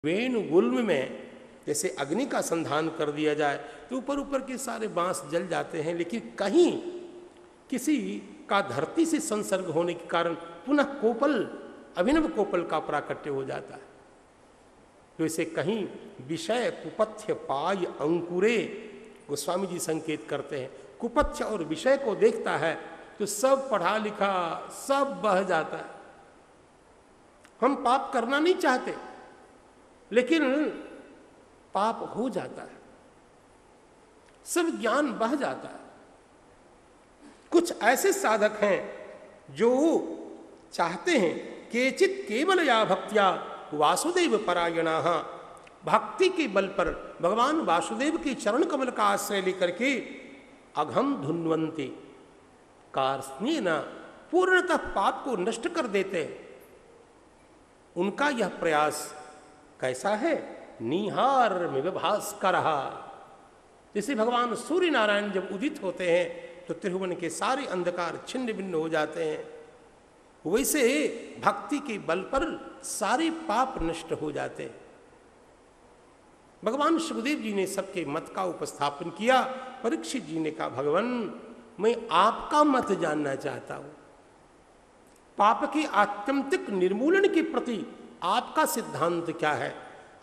वेणुगुल्म में जैसे अग्नि का संधान कर दिया जाए तो ऊपर ऊपर के सारे बांस जल जाते हैं, लेकिन कहीं किसी का धरती से संसर्ग होने के कारण पुनः कोपल, अभिनव कोपल का प्राकट्य हो जाता है। तो इसे कहीं विषय कुपथ्य पाय अंकुरे, गोस्वामी जी संकेत करते हैं, कुपथ्य और विषय को देखता है तो सब पढ़ा लिखा सब बह जाता है। हम पाप करना नहीं चाहते लेकिन पाप हो जाता है, सब ज्ञान बह जाता है। कुछ ऐसे साधक हैं जो चाहते हैं केचित केवल या भक्त्या वासुदेव परायणाः, भक्ति के बल पर भगवान वासुदेव के चरण कमल का आश्रय लेकर के अघम धुन्वंती कार्ष्णेन पूर्णतः पाप को नष्ट कर देते हैं। उनका यह प्रयास कैसा है? निहार में भास्करः, जैसे भगवान सूर्य नारायण जब उदित होते हैं तो त्रिभुवन के सारे अंधकार छिन्न भिन्न हो जाते हैं, वैसे भक्ति के बल पर सारे पाप नष्ट हो जाते हैं। भगवान सुखदेव जी ने सबके मत का उपस्थापन किया। परीक्षित जी ने कहा, भगवान मैं आपका मत जानना चाहता हूं, पाप के आत्यंतिक निर्मूलन के प्रति आपका सिद्धांत क्या है,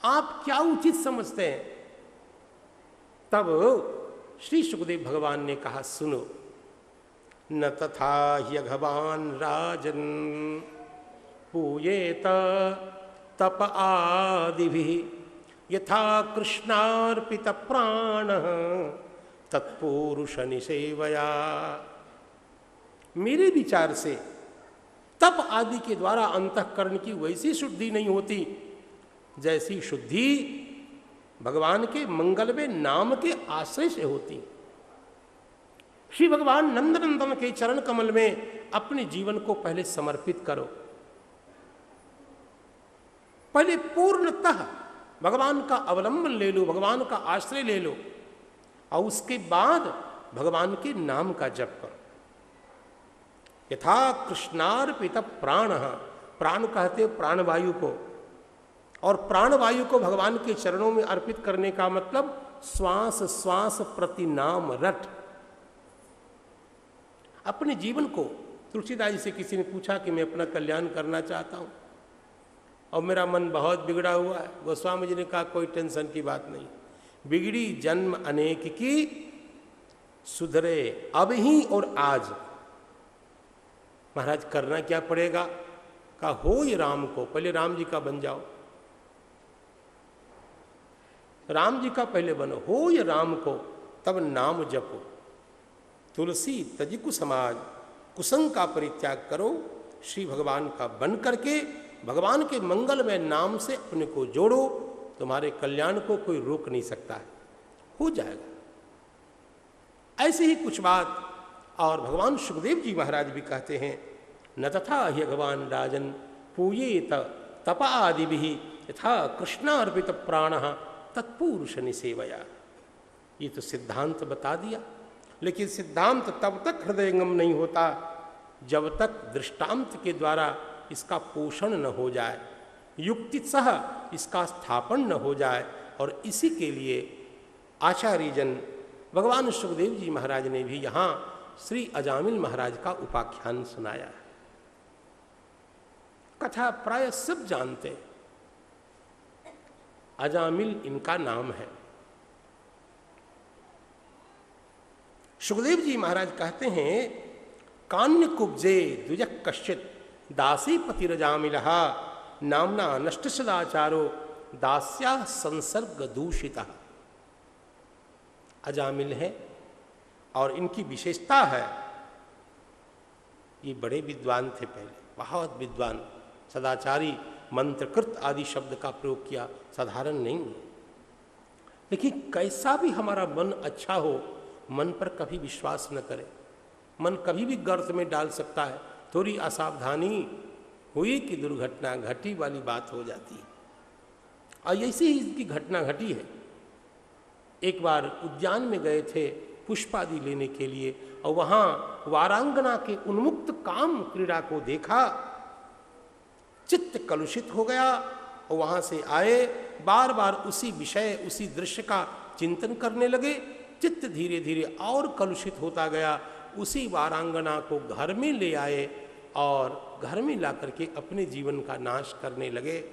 आप क्या उचित समझते हैं? तब श्री सुखदेव भगवान ने कहा, सुनो, न तथा ह्यघवान राजन पूयेत तप आदिभिः यथा कृष्णार्पित प्राणः तत्पुरुष निसेवया। मेरे विचार से तप आदि के द्वारा अंतःकरण की वैसी शुद्धि नहीं होती जैसी शुद्धि भगवान के मंगलमय नाम के आश्रय से होती। श्री भगवान नंदनंदन के चरण कमल में अपने जीवन को पहले समर्पित करो, पहले पूर्णतः भगवान का अवलंबन ले लो, भगवान का आश्रय ले लो, और उसके बाद भगवान के नाम का जप करो। यथा कृष्णार्पित प्राण, प्राण कहते प्राणवायु को, और प्राणवायु को भगवान के चरणों में अर्पित करने का मतलब श्वास श्वास प्रति नाम रट। अपने जीवन को, तुलसीदास जी से किसी ने पूछा कि मैं अपना कल्याण करना चाहता हूं और मेरा मन बहुत बिगड़ा हुआ है। गोस्वामी जी ने कहा, कोई टेंशन की बात नहीं, बिगड़ी जन्म अनेक की सुधरे अब ही और आज। महाराज करना क्या पड़ेगा? कहा, हो ये राम को, पहले राम जी का बन जाओ, राम जी का पहले बनो, हो ये राम को, तब नाम जपो। तुलसी तजी कुसमाज, कुसंग का परित्याग करो, श्री भगवान का बन करके भगवान के मंगलमय नाम से अपने को जोड़ो, तुम्हारे कल्याण को कोई रोक नहीं सकता है, हो जाएगा। ऐसे ही कुछ बात और भगवान सुखदेव जी महाराज भी कहते हैं, न तथा हि भगवान राजन पूयेत तप आदिभिः यथा कृष्णार्पित प्राणः तत्पुरुष निसेवया। ये तो सिद्धांत बता दिया, लेकिन सिद्धांत तब तक हृदयंगम नहीं होता जब तक दृष्टांत के द्वारा इसका पोषण न हो जाए, युक्ति सह इसका स्थापन न हो जाए। और इसी के लिए आचार्यजन भगवान सुखदेव जी महाराज ने भी यहाँ श्री अजामिल महाराज का उपाख्यान सुनाया है। कथा प्राय सब जानते हैं, अजामिल इनका नाम है। सुखदेव जी महाराज कहते हैं, कान्य कुब्जे द्विजः कश्चित् दासी पतिरजामिलः नामना नष्ट सदाचारो दास्या संसर्ग दूषिता। अजामिल है और इनकी विशेषता है, ये बड़े विद्वान थे, पहले बहुत विद्वान, सदाचारी, मंत्रकृत आदि शब्द का प्रयोग किया, साधारण नहीं है। लेकिन कैसा भी हमारा मन अच्छा हो, मन पर कभी विश्वास न करें, मन कभी भी गर्त में डाल सकता है। थोड़ी असावधानी हुई कि दुर्घटना घटी वाली बात हो जाती है, और ऐसी ही इसकी घटना घटी है। एक बार उद्यान में गए थे पुष्पादि लेने के लिए, और वहां वारांगना के उन्मुक्त काम क्रीड़ा को देखा, चित्त कलुषित हो गया, और वहां से आए बार बार उसी विषय, उसी दृश्य का चिंतन करने लगे। चित्त धीरे धीरे और कलुषित होता गया। उसी वारांगना को घर में ले आए और घर में ला करके अपने जीवन का नाश करने लगे।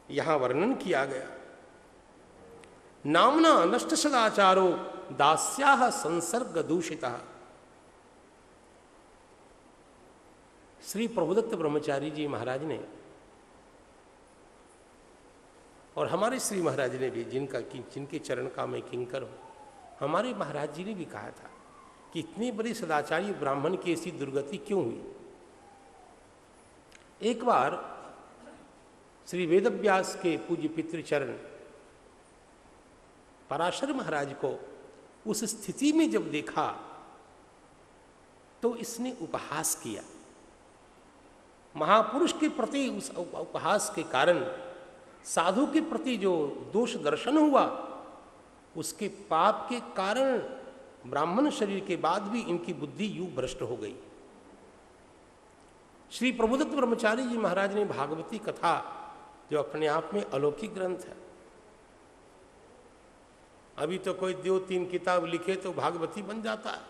यहां वर्णन किया गया, नामना नष्ट सदाचारो दास्याः संसर्ग दूषिता। श्री प्रभुदत्त ब्रह्मचारी जी महाराज ने और हमारे श्री महाराज ने भी, जिनके चरण का मैं किंकर हूं, हमारे महाराज जी ने भी कहा था कि इतने बड़े सदाचारी ब्राह्मण की ऐसी दुर्गति क्यों हुई। एक बार श्री वेदव्यास के पूज्य पितृचरण पराशर महाराज को उस स्थिति में जब देखा तो इसने उपहास किया। महापुरुष के प्रति उस उपहास के कारण साधु के प्रति जो दोष दर्शन हुआ, उसके पाप के कारण ब्राह्मण शरीर के बाद भी इनकी बुद्धि यूं भ्रष्ट हो गई। श्री प्रभुदत्त ब्रह्मचारी जी महाराज ने भागवती कथा, जो अपने आप में अलौकिक ग्रंथ है, अभी तो कोई 2-3 किताब लिखे तो भागवती बन जाता है।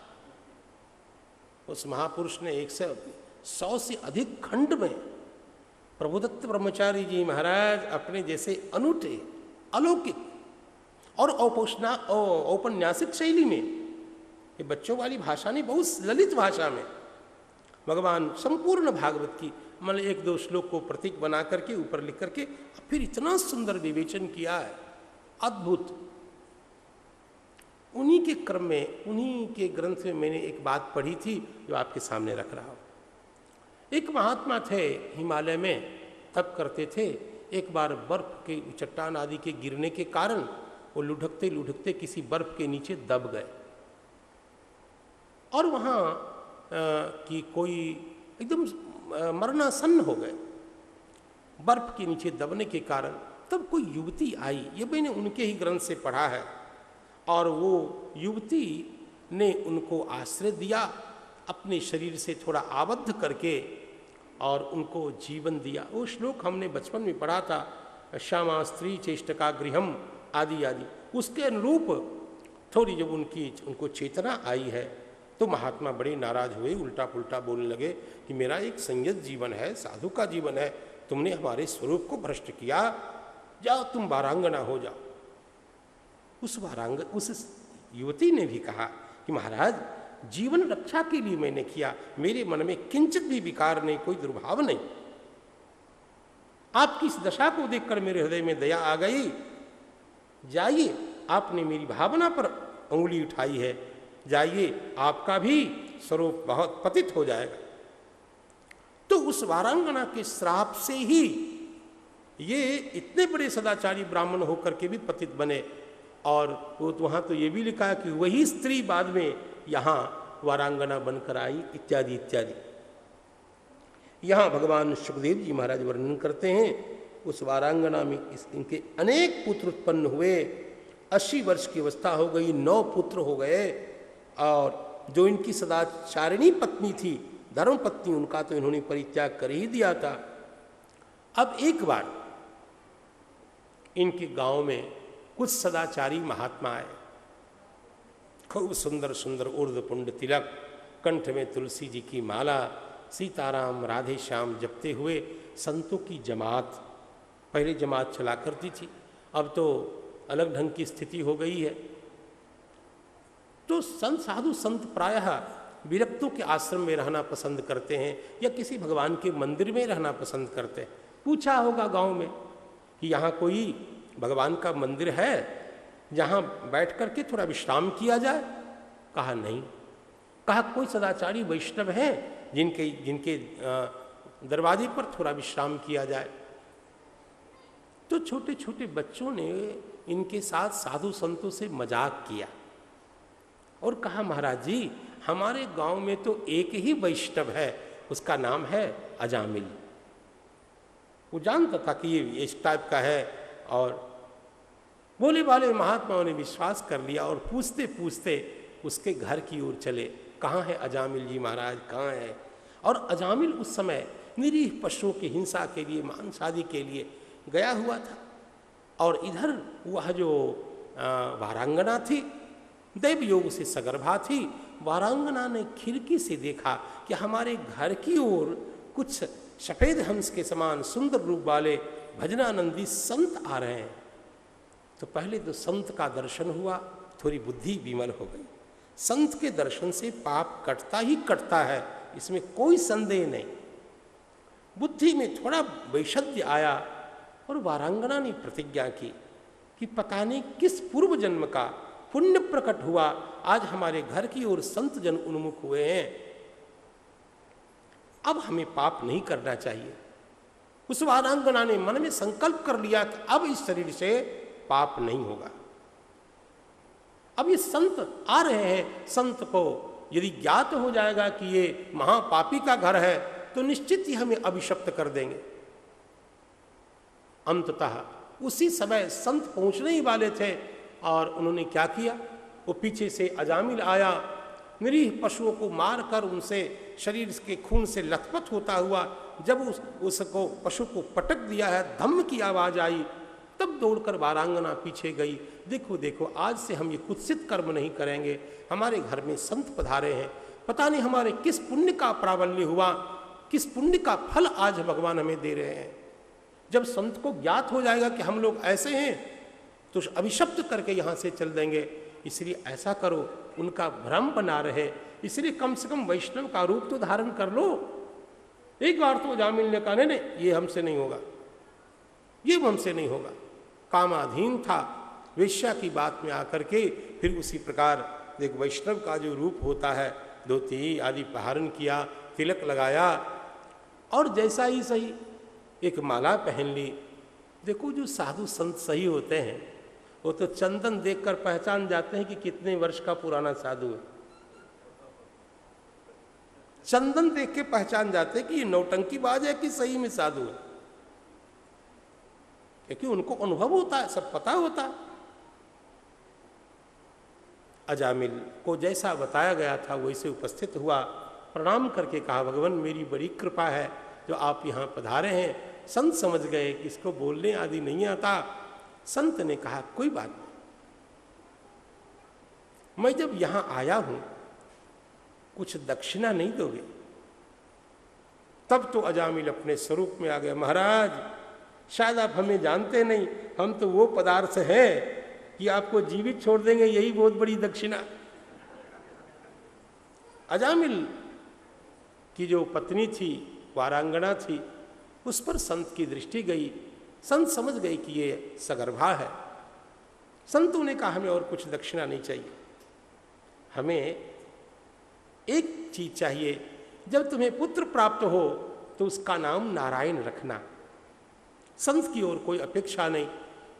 उस महापुरुष ने 100 से अधिक खंड में प्रभुदत्त ब्रह्मचारी जी महाराज अपने जैसे अनूठे, अलौकिक और औपन्यासिक शैली में, ये बच्चों वाली भाषा नहीं, बहुत ललित भाषा में भगवान संपूर्ण भागवत की मतलब 1-2 श्लोक को प्रतीक बना करके ऊपर लिख करके फिर इतना सुंदर विवेचन किया है, अद्भुत। उन्हीं के क्रम में, उन्हीं के ग्रंथ में मैंने एक बात पढ़ी थी जो आपके सामने रख रहा हूं। एक महात्मा थे, हिमालय में तप करते थे। एक बार बर्फ के चट्टान आदि के गिरने के कारण वो लुढ़कते लुढ़कते किसी बर्फ के नीचे दब गए और वहाँ की कोई एकदम मरणासन्न हो गए बर्फ के नीचे दबने के कारण। तब कोई युवती आई, ये मैंने उनके ही ग्रंथ से पढ़ा है, और वो युवती ने उनको आश्रय दिया, अपने शरीर से थोड़ा आबद्ध करके और उनको जीवन दिया। वो श्लोक हमने बचपन में पढ़ा था, श्यामा स्त्री चेष्टका गृहम आदि आदि। उसके अनुरूप थोड़ी जब उनको चेतना आई है तो महात्मा बड़े नाराज हुए, उल्टा पुल्टा बोलने लगे कि मेरा एक संयत जीवन है, साधु का जीवन है, तुमने हमारे स्वरूप को भ्रष्ट किया, जाओ तुम वारांगना हो जाओ। उस युवती ने भी कहा कि महाराज, जीवन रक्षा के लिए मैंने किया, मेरे मन में किंचित भी विकार नहीं, कोई दुर्भाव नहीं। आपकी इस दशा को देखकर मेरे हृदय में दया आ गई। जाइए, आपने मेरी भावना पर उंगली उठाई है, जाइए, आपका भी स्वरूप बहुत पतित हो जाएगा। तो उस वारांगना के श्राप से ही ये इतने बड़े सदाचारी ब्राह्मण होकर के भी पतित बने। और वो वहाँ तो ये भी लिखा है कि वही स्त्री बाद में यहाँ वारांगना बनकर आई, इत्यादि इत्यादि। यहाँ भगवान सुखदेव जी महाराज वर्णन करते हैं, उस वारांगना में इनके अनेक पुत्र उत्पन्न हुए। 80 वर्ष की अवस्था हो गई, 9 पुत्र हो गए। और जो इनकी सदाचारिणी पत्नी थी, धर्म पत्नी, उनका तो इन्होंने परित्याग कर ही दिया था। अब एक बार इनके गांव में कुछ सदाचारी महात्मा आए, खूब सुंदर सुंदर ऊर्ध्वपुंड तिलक, कंठ में तुलसी जी की माला, सीताराम राधे श्याम जपते हुए संतों की जमात, पहले जमात चला करती थी, अब तो अलग ढंग की स्थिति हो गई है। तो साधु संत प्रायः विरक्तों के आश्रम में रहना पसंद करते हैं या किसी भगवान के मंदिर में रहना पसंद करते हैं। पूछा होगा गांव में कि यहाँ कोई भगवान का मंदिर है जहाँ बैठ करके थोड़ा विश्राम किया जाए? कहा नहीं। कहा कोई सदाचारी वैष्णव हैं जिनके दरवाजे पर थोड़ा विश्राम किया जाए? तो छोटे छोटे बच्चों ने इनके साथ साधु संतों से मजाक किया और कहा, महाराज जी, हमारे गांव में तो एक ही वैष्णव है, उसका नाम है अजामिल। वो जानता था कि ये इस टाइप का है, और बोले वाले महात्माओं ने विश्वास कर लिया और पूछते पूछते उसके घर की ओर चले। कहाँ है अजामिल जी महाराज, कहाँ है? और अजामिल उस समय निरीह पशुओं की हिंसा के लिए, मांस आदि के लिए गया हुआ था और इधर वह जो वारांगना थी दैव योग से सगर्भा थी। वारांगना ने खिड़की से देखा कि हमारे घर की ओर कुछ सफेद हंस के समान सुंदर रूप वाले भजनानंदी संत आ रहे हैं। तो पहले तो संत का दर्शन हुआ, थोड़ी बुद्धि विमल हो गई। संत के दर्शन से पाप कटता ही कटता है, इसमें कोई संदेह नहीं। बुद्धि में थोड़ा वैशद्य आया और वारांगना ने प्रतिज्ञा की कि पता नहीं किस पूर्व जन्म का पुण्य प्रकट हुआ, आज हमारे घर की ओर संत जन उन्मुख हुए हैं, अब हमें पाप नहीं करना चाहिए। उस वारांगना ने मन में संकल्प कर लिया कि अब इस शरीर से पाप नहीं होगा। अब ये संत आ रहे हैं, संत को यदि ज्ञात हो जाएगा कि ये महापापी का घर है तो निश्चित ही हमें अभिशप्त कर देंगे। अंततः उसी समय संत पहुंचने ही वाले थे और उन्होंने क्या किया, वो पीछे से अजामिल आया, निरीह पशुओं को मारकर उनसे शरीर के खून से लथपथ होता हुआ जब उसको पशु को पटक दिया है, धम्म की आवाज आई, तब दौड़कर वारांगना पीछे गई। देखो देखो, आज से हम ये कुत्सित कर्म नहीं करेंगे, हमारे घर में संत पधारे हैं, पता नहीं हमारे किस पुण्य का प्राबल्य हुआ, किस पुण्य का फल आज भगवान हमें दे रहे हैं। जब संत को ज्ञात हो जाएगा कि हम लोग ऐसे हैं तो अभिशप्त करके यहाँ से चल देंगे, इसलिए ऐसा करो, उनका भ्रम बना रहे, इसलिए कम से कम वैष्णव का रूप तो धारण कर लो। एक बार तो अजामिल ने कहा नहीं, ये हमसे नहीं होगा, ये हमसे नहीं होगा। कामाधीन था, वेश्या की बात में आकर के फिर उसी प्रकार एक वैष्णव का जो रूप होता है, धोती आदि पहरण किया, तिलक लगाया और जैसा ही सही एक माला पहन ली। देखो जो साधु संत सही होते हैं वो तो चंदन देखकर पहचान जाते हैं कि कितने वर्ष का पुराना साधु है। चंदन देख के पहचान जाते हैं कि ये नौटंकीबाज है कि सही में साधु है, क्योंकि उनको अनुभव होता है, सब पता होता है। अजामिल को जैसा बताया गया था वैसे उपस्थित हुआ, प्रणाम करके कहा, भगवान मेरी बड़ी कृपा है जो आप यहाँ पधारे हैं। संत समझ गए कि इसको बोलने आदि नहीं आता। संत ने कहा कोई बात नहीं, मैं जब यहां आया हूं कुछ दक्षिणा नहीं दोगे? तब तो अजामिल अपने स्वरूप में आ गया। महाराज शायद आप हमें जानते नहीं, हम तो वो पदार्थ है कि आपको जीवित छोड़ देंगे, यही बहुत बड़ी दक्षिणा। अजामिल की जो पत्नी थी, वारांगना थी, उस पर संत की दृष्टि गई। संत समझ गए कि ये सगर्भा है। संतों ने कहा हमें और कुछ दक्षिणा नहीं चाहिए, हमें एक चीज चाहिए, जब तुम्हें पुत्र प्राप्त हो तो उसका नाम नारायण रखना। संत की ओर कोई अपेक्षा नहीं।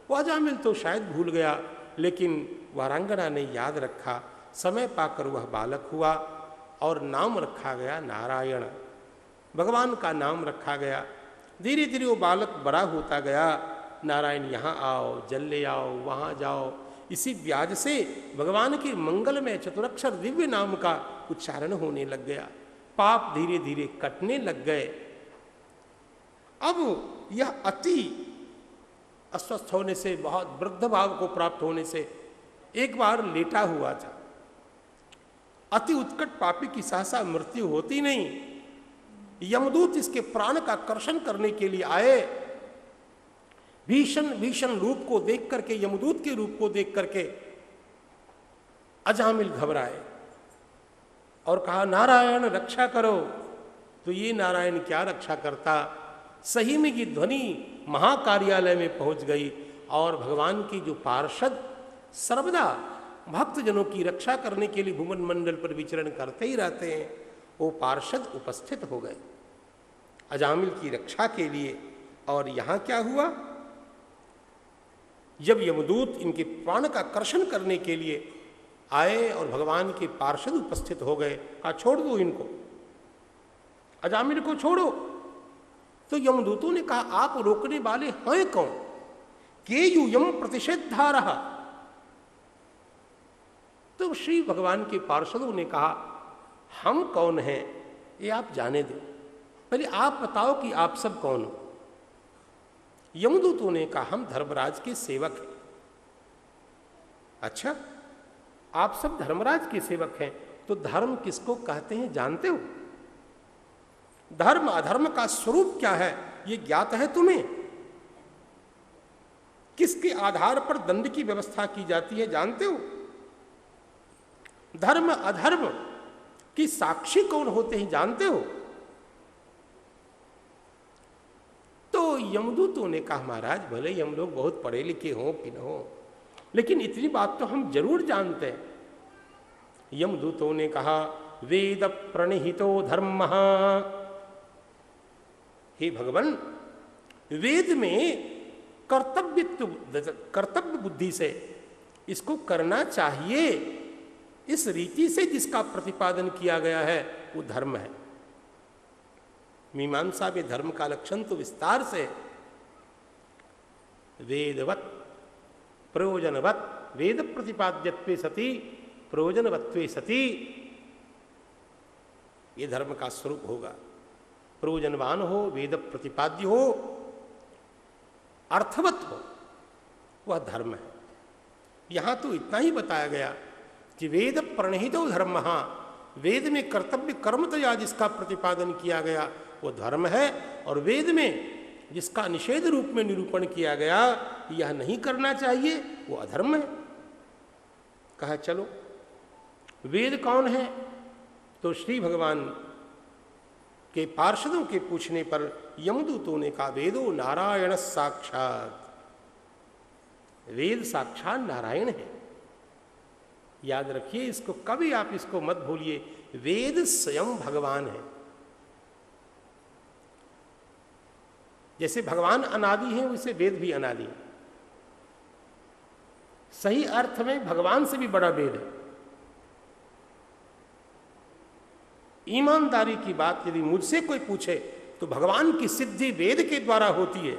वो अजामिल तो शायद भूल गया, लेकिन वारांगना ने याद रखा। समय पाकर वह बालक हुआ और नाम रखा गया नारायण, भगवान का नाम रखा गया। धीरे धीरे वो बालक बड़ा होता गया। नारायण यहाँ आओ, जल ले आओ, वहाँ जाओ, इसी व्याज से भगवान के मंगल में चतुरक्षर दिव्य नाम का उच्चारण होने लग गया। पाप धीरे धीरे कटने लग गए। अब यह अति अस्वस्थ होने से, बहुत वृद्ध भाव को प्राप्त होने से एक बार लेटा हुआ था। अति उत्कट पापी की सहसा मृत्यु होती नहीं। यमदूत इसके प्राण का कर्षण करने के लिए आए। भीषण भीषण रूप को देख करके, यमदूत के रूप को देख करके अजामिल घबराए और कहा नारायण रक्षा करो। तो ये नारायण क्या रक्षा करता, सही में ये ध्वनि महाकार्यालय में पहुंच गई और भगवान की जो पार्षद सर्वदा भक्तजनों की रक्षा करने के लिए भुवन मंडल पर विचरण करते ही रहते हैं, वो पार्षद उपस्थित हो गए अजामिल की रक्षा के लिए। और यहां क्या हुआ, जब यमदूत इनके प्राण का कर्षण करने के लिए आए और भगवान के पार्षद उपस्थित हो गए, कहा छोड़ दो इनको, अजामिल को छोड़ो। तो यमदूतों ने कहा आप रोकने वाले हैं कौन? के यू यम प्रतिषेधा रहा। तो श्री भगवान के पार्षदों ने कहा हम कौन हैं ये आप जाने दो, पहले आप बताओ कि आप सब कौन हो। यमदूतों ने कहा हम धर्मराज के सेवक हैं। अच्छा, आप सब धर्मराज के सेवक हैं, तो धर्म किसको कहते हैं जानते हो? धर्म अधर्म का स्वरूप क्या है ये ज्ञात है तुम्हें? किसके आधार पर दंड की व्यवस्था की जाती है जानते हो? धर्म अधर्म की साक्षी कौन होते हैं जानते हो? तो यमदूतों ने कहा महाराज भले हम लोग बहुत पढ़े लिखे हों कि न हो, लेकिन इतनी बात तो हम जरूर जानते हैं। यमदूतों ने कहा वेद प्रणिहितो धर्म, हे भगवान, वेद में कर्तव्य बुद्धि से इसको करना चाहिए, इस रीति से जिसका प्रतिपादन किया गया है वो धर्म है। मीमांसा में धर्म का लक्षण तो विस्तार से वेदवत प्रयोजनवत, वेद प्रतिपाद्यत्वे सति प्रयोजनवत्वे सति, ये धर्म का स्वरूप होगा। प्रयोजनवान हो, वेद प्रतिपाद्य हो, अर्थवत हो, वह धर्म है। यहां तो इतना ही बताया गया कि वेद प्रणहितो धर्म, वेद में कर्तव्य कर्मतया जिसका प्रतिपादन किया गया वो धर्म है, और वेद में जिसका निषेध रूप में निरूपण किया गया यह नहीं करना चाहिए वो अधर्म है। कहा चलो वेद कौन है? तो श्री भगवान के पार्षदों के पूछने पर यमदूतों ने कहा वेदो नारायण साक्षात, वेद साक्षात नारायण है। याद रखिए इसको, कभी आप इसको मत भूलिए, वेद स्वयं भगवान है। जैसे भगवान अनादि है वैसे वेद भी अनादि है। सही अर्थ में भगवान से भी बड़ा वेद है। ईमानदारी की बात यदि मुझसे कोई पूछे तो भगवान की सिद्धि वेद के द्वारा होती है,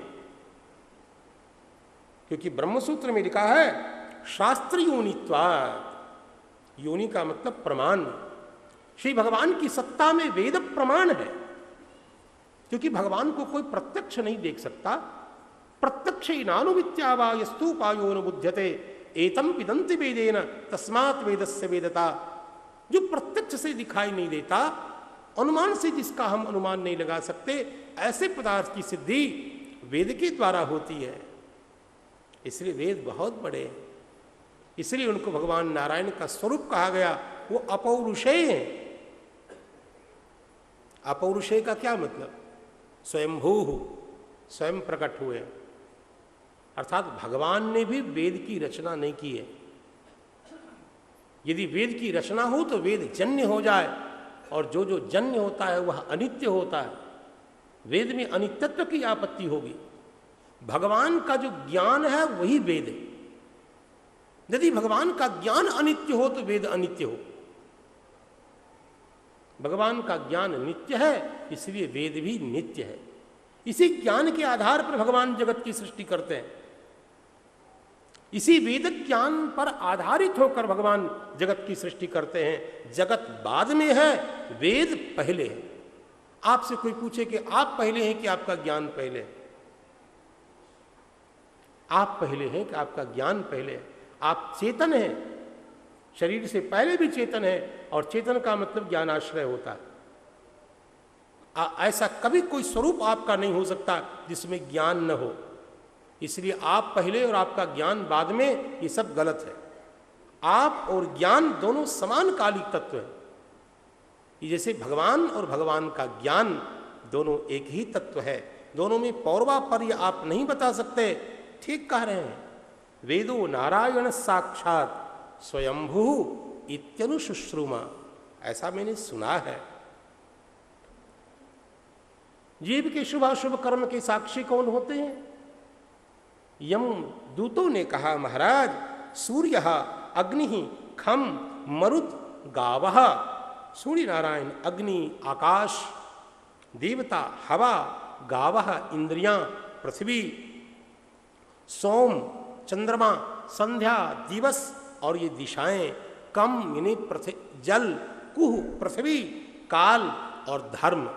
क्योंकि ब्रह्मसूत्र में लिखा है शास्त्र योनित्वात्, योनि का मतलब प्रमाण। श्री भगवान की सत्ता में वेद प्रमाण है, क्योंकि भगवान को कोई प्रत्यक्ष नहीं देख सकता। प्रत्यक्ष नानुवित्यावा यस्तूपायो न बुध्यते एतम विदन्ति वेदेन तस्मात् वेदस्य वेदता। जो प्रत्यक्ष से दिखाई नहीं देता, अनुमान से जिसका हम अनुमान नहीं लगा सकते, ऐसे पदार्थ की सिद्धि वेद के द्वारा होती है। इसलिए वेद बहुत बड़े हैं, इसलिए उनको भगवान नारायण का स्वरूप कहा गया। वो अपौरुषेय हैं। अपौरुषेय का क्या मतलब? स्वयंभू, स्वयं प्रकट हुए, अर्थात भगवान ने भी वेद की रचना नहीं की है। यदि वेद की रचना हो तो वेद जन्य हो जाए, और जो जो जन्य होता है वह अनित्य होता है। वेद में अनित्यत्व की आपत्ति होगी। भगवान का जो ज्ञान है वही वेद है। यदि भगवान का ज्ञान अनित्य हो तो वेद अनित्य हो। भगवान का ज्ञान नित्य है, इसलिए वेद भी नित्य है। इसी ज्ञान के आधार पर भगवान जगत की सृष्टि करते हैं। इसी वेद ज्ञान पर आधारित होकर भगवान जगत की सृष्टि करते हैं। जगत बाद में है, वेद पहले है। आपसे कोई पूछे कि आप पहले हैं कि आपका ज्ञान पहले है? आप पहले हैं कि आपका ज्ञान पहले है? आप चेतन हैं, शरीर से पहले भी चेतन है, और चेतन का मतलब ज्ञानाश्रय होता है। ऐसा कभी कोई स्वरूप आपका नहीं हो सकता जिसमें ज्ञान न हो। इसलिए आप पहले और आपका ज्ञान बाद में, ये सब गलत है। आप और ज्ञान दोनों समानकालिक तत्व हैं। जैसे भगवान और भगवान का ज्ञान दोनों एक ही तत्व है, दोनों में पौर्वापर्य आप नहीं बता सकते। ठीक कह रहे हैं, वेदो नारायण साक्षात स्वयंभू इत्यनुशुश्रुमा, ऐसा मैंने सुना है। जीव के शुभाशुभ कर्म के साक्षी कौन होते हैं? यम दूतों ने कहा महाराज सूर्य अग्नि खम मरुत गावः। सूर्य नारायण, अग्नि आकाश, देवता हवा, गावः इंद्रियां पृथ्वी, सोम चंद्रमा, संध्या दिवस और ये दिशाएं, कम यानी जल, कुह पृथ्वी, काल और धर्म,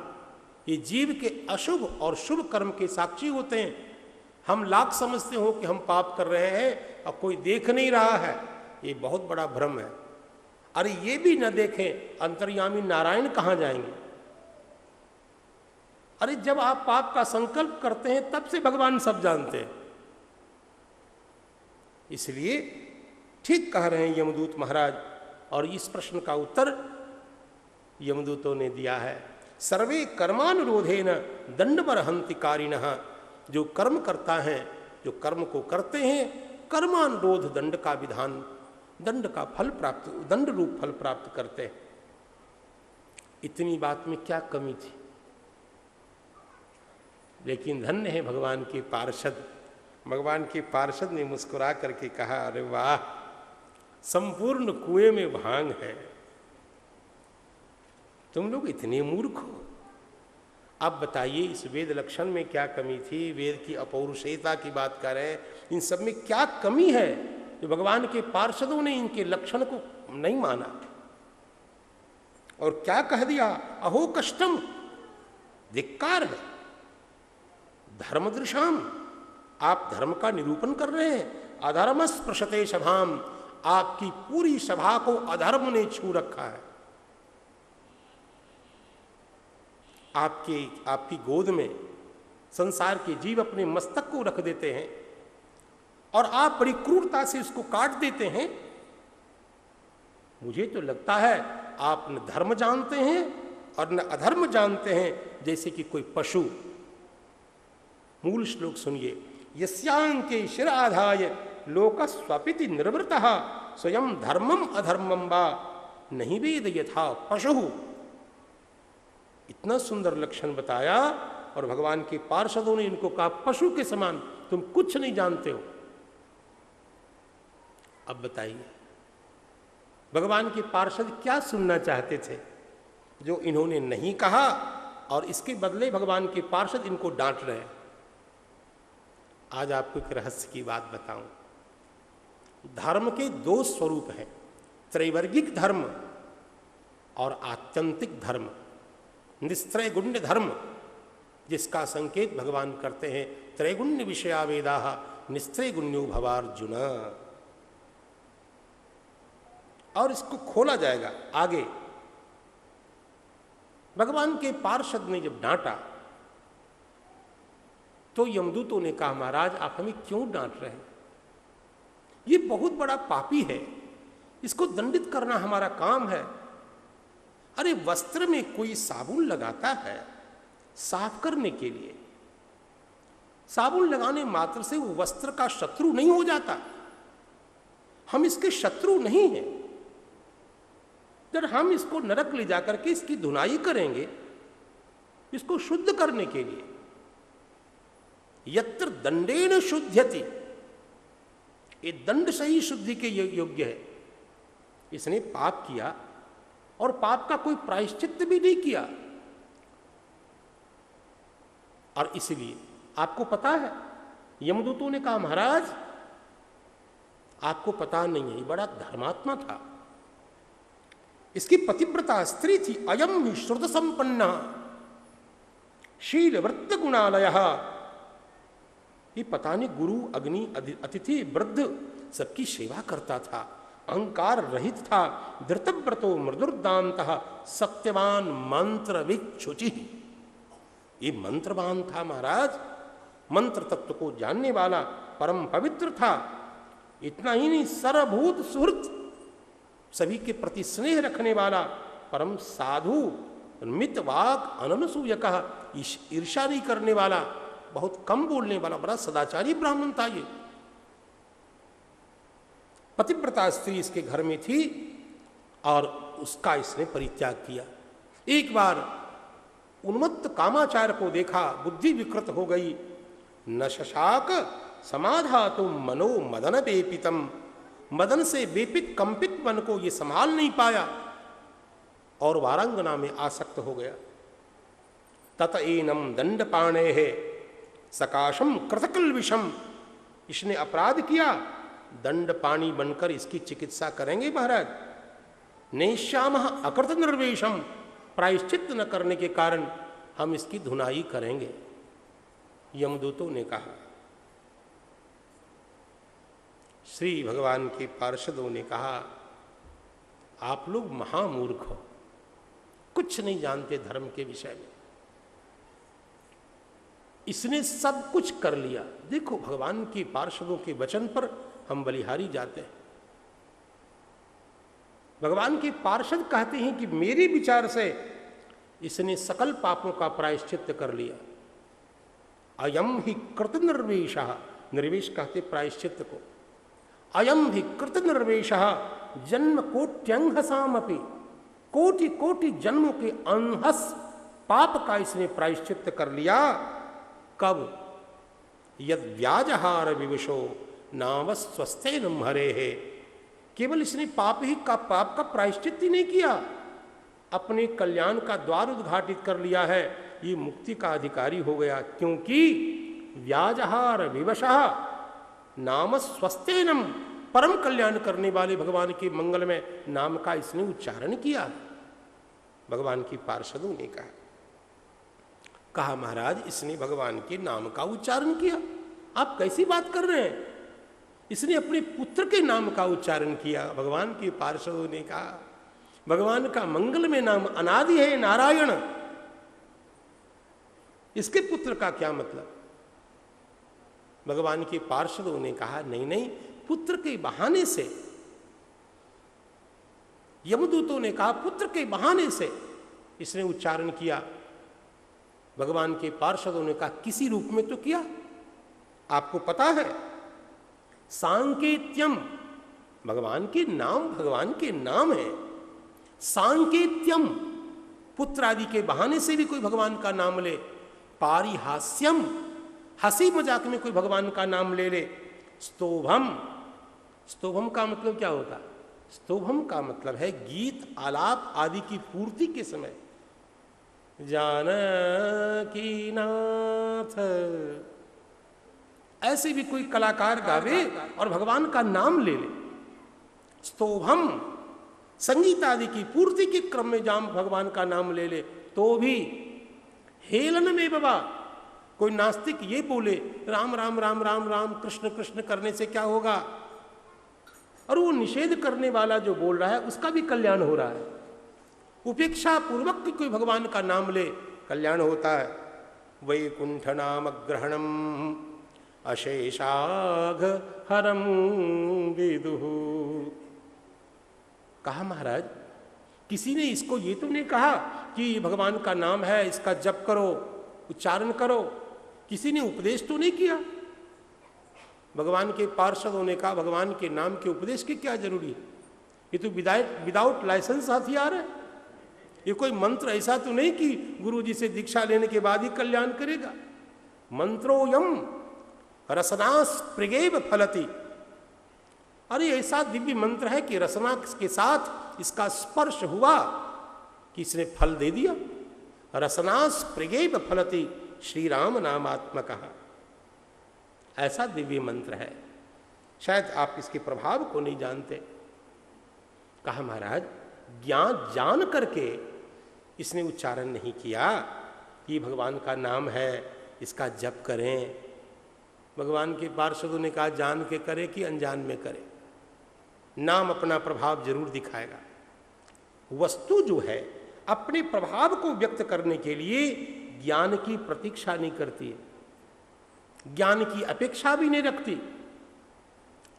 ये जीव के अशुभ और शुभ कर्म के साक्षी होते हैं। हम लाख समझते हो कि हम पाप कर रहे हैं और कोई देख नहीं रहा है, ये बहुत बड़ा भ्रम है। अरे ये भी न देखें अंतर्यामी नारायण कहाँ जाएंगे? अरे जब आप पाप का संकल्प करते हैं तब से भगवान सब जानते हैं। इसलिए ठीक कह रहे हैं यमदूत महाराज, और इस प्रश्न का उत्तर यमदूतों ने दिया है। सर्वे कर्मानुरोधेन दंडबरहंति कारिणः, जो कर्म करता है, जो कर्म को करते हैं, कर्मानुरोध दंड का विधान, दंड का फल प्राप्त, दंड रूप फल प्राप्त करते हैं। इतनी बात में क्या कमी थी? लेकिन धन्य है भगवान के पार्षद। भगवान के पार्षद ने मुस्कुरा करके कहा, अरे वाह, संपूर्ण कुएं में भांग है, तुम लोग इतने मूर्ख हो। अब बताइए इस वेद लक्षण में क्या कमी थी? वेद की अपौरुषेयता की बात कर रहे हैं, इन सब में क्या कमी है जो भगवान के पार्षदों ने इनके लक्षण को नहीं माना? और क्या कह दिया? अहो कष्टम, धिक्कार है। धर्मदृशाम, आप धर्म का निरूपण कर रहे हैं। अधर्म स्पृशते सभाम, आपकी पूरी सभा को अधर्म ने छू रखा है। आपकी गोद में संसार के जीव अपने मस्तक को रख देते हैं और आप बड़ी क्रूरता से उसको काट देते हैं। मुझे तो लगता है आप न धर्म जानते हैं और न अधर्म जानते हैं, जैसे कि कोई पशु। मूल श्लोक सुनिए, यस्यांके शिराधाय लोकस्वपिति निर्वृतः स्वयं धर्मम अधर्मम वा नहीं वेद यथा पशु। इतना सुंदर लक्षण बताया और भगवान के पार्षदों ने इनको कहा पशु के समान, तुम कुछ नहीं जानते हो। अब बताइए भगवान के पार्षद क्या सुनना चाहते थे जो इन्होंने नहीं कहा, और इसके बदले भगवान के पार्षद इनको डांट रहे हैं। आज आपको एक रहस्य की बात बताऊं। धर्म के दो स्वरूप हैं, त्रैवर्गिक धर्म और आत्यंतिक धर्म। निस्त्रय गुण्य धर्म, जिसका संकेत भगवान करते हैं, त्रैगुण्य विषया वेदाः निस्त्रय गुण्यो भवार्जुन। और इसको खोला जाएगा आगे। भगवान के पार्षद ने जब डांटा तो यमदूतों ने कहा, महाराज आप हमें क्यों डांट रहे हैं? ये बहुत बड़ा पापी है, इसको दंडित करना हमारा काम है। अरे वस्त्र में कोई साबुन लगाता है साफ करने के लिए, साबुन लगाने मात्र से वो वस्त्र का शत्रु नहीं हो जाता। हम इसके शत्रु नहीं हैं। जब हम इसको नरक ले जाकर के इसकी धुनाई करेंगे, इसको शुद्ध करने के लिए, यत्र दंडेन शुद्ध्यति, ये दंड से ही शुद्धि के योग्य है। इसने पाप किया और पाप का कोई प्रायश्चित्त भी नहीं किया, और इसलिए आपको पता है यमदूतों ने कहा, महाराज आपको पता नहीं है, ये बड़ा धर्मात्मा था, इसकी पतिव्रता स्त्री थी। अयम ही श्रुत संपन्ना शील वृत्त गुणालय, ये पता नहीं गुरु अग्नि अतिथि वृद्ध सबकी सेवा करता था, अहंकार रहित था, धृतव्रतो मृदुर्दान्तः सत्यवान मंत्र विच्छुचि। ये मंत्रवान था महाराज, मंत्र तत्व को जानने वाला, परम पवित्र था। इतना ही नहीं, सर्वभूत सुहृत, सभी के प्रति स्नेह रखने वाला, परम साधु, मितवाक अननसूयकः, ईर्ष्या नहीं करने वाला, बहुत कम बोलने वाला, बड़ा सदाचारी ब्राह्मण था ये। पतिव्रता स्त्री इसके घर में थी और उसका इसने परित्याग किया। एक बार उन्मत्त कामाचार को देखा, बुद्धि विकृत हो गई। न शशाक समाधातु मनो मदन बेपितम, मदन से बेपित कंपित मन को ये संभाल नहीं पाया और वारांगना में आसक्त हो गया। तत एनम दंडपाणे है सकाशम कृतकल विषम, इसने अपराध किया, दंड पानी बनकर इसकी चिकित्सा करेंगे महाराज। नेश्यामः अकृत निर्वेशम, प्रायश्चित न करने के कारण हम इसकी धुनाई करेंगे। यमदूतों ने कहा, श्री भगवान के पार्षदों ने कहा, आप लोग महामूर्ख हो, कुछ नहीं जानते धर्म के विषय में। इसने सब कुछ कर लिया। देखो, भगवान के पार्षदों के वचन पर हम बलिहारी जाते हैं। भगवान के पार्षद कहते हैं कि मेरे विचार से इसने सकल पापों का प्रायश्चित्त कर लिया। अयम ही कृत निर्वेश, निर्वेश कहते प्रायश्चित्त को। अयम ही कृत निर्वेश जन्म कोट्यंहसामपि, कोटि कोटि जन्मों के अनहस पाप का इसने प्रायश्चित्त कर लिया। कब? यद व्याजहार विवशो नाम स्वस्थेन हरे है। केवल इसने पाप का प्रायश्चित्त ही नहीं किया, अपने कल्याण का द्वार उद्घाटित कर लिया है। ये मुक्ति का अधिकारी हो गया, क्योंकि व्याजहार विवशः नाम स्वस्थेनम, परम कल्याण करने वाले भगवान के मंगल में नाम का इसने उच्चारण किया। भगवान की पार्षदों ने कहा महाराज, इसने भगवान के नाम का उच्चारण किया। आप कैसी बात कर रहे हैं? इसने अपने पुत्र के नाम का उच्चारण किया। भगवान के पार्षदों ने कहा, भगवान का मंगल में नाम अनादि है, नारायण, इसके पुत्र का क्या मतलब? भगवान के पार्षदों ने कहा, नहीं नहीं, पुत्र के बहाने से। यमदूतों ने कहा, पुत्र के बहाने से इसने उच्चारण किया। भगवान के पार्षदों ने कहा, किसी रूप में तो किया, आपको पता है। सांकेत्यम, भगवान के नाम है। सांकेत्यम, पुत्र आदि के बहाने से भी कोई भगवान का नाम ले। पारिहास्यम, हंसी मजाक में कोई भगवान का नाम ले ले। स्तोभम, स्तोभम का मतलब क्या होता? स्तोभम का मतलब है गीत आलाप आदि की पूर्ति के समय। जानकी नाथ, ऐसे भी कोई कलाकार गावे और भगवान का नाम ले ले। स्तोभम, संगीत आदि की पूर्ति के क्रम में जाम भगवान का नाम ले ले तो भी। हेलन में बाबा, कोई नास्तिक ये बोले राम राम राम राम राम कृष्ण कृष्ण करने से क्या होगा, और वो निषेध करने वाला जो बोल रहा है उसका भी कल्याण हो रहा है। उपेक्षा पूर्वक कोई भगवान का नाम ले, कल्याण होता है। वैकुंठ नाम ग्रहणम अशेषाघ हरम विदुः। कहा महाराज, किसी ने इसको ये तो नहीं कहा कि भगवान का नाम है, इसका जप करो, उच्चारण करो। किसी ने उपदेश तो नहीं किया। भगवान के पार्षदों ने कहा, भगवान के नाम के उपदेश की क्या जरूरी है? ये तो विदाउट लाइसेंस हथियार है। ये कोई मंत्र ऐसा तो नहीं कि गुरु जी से दीक्षा लेने के बाद ही कल्याण करेगा। मंत्रोयम रसनास प्रिगेव फलति। अरे ऐसा दिव्य मंत्र है कि रसना के साथ इसका स्पर्श हुआ कि इसने फल दे दिया। रसनास प्रिगेव फलति, श्री राम नामात्मक। ऐसा दिव्य मंत्र है, शायद आप इसके प्रभाव को नहीं जानते। कहा महाराज, ज्ञान जान करके इसने उच्चारण नहीं किया कि भगवान का नाम है, इसका जप करें। भगवान के पार्षदों ने कहा, जान के करे कि अनजान में करे, नाम अपना प्रभाव जरूर दिखाएगा। वस्तु जो है अपने प्रभाव को व्यक्त करने के लिए ज्ञान की प्रतीक्षा नहीं करती है, ज्ञान की अपेक्षा भी नहीं रखती।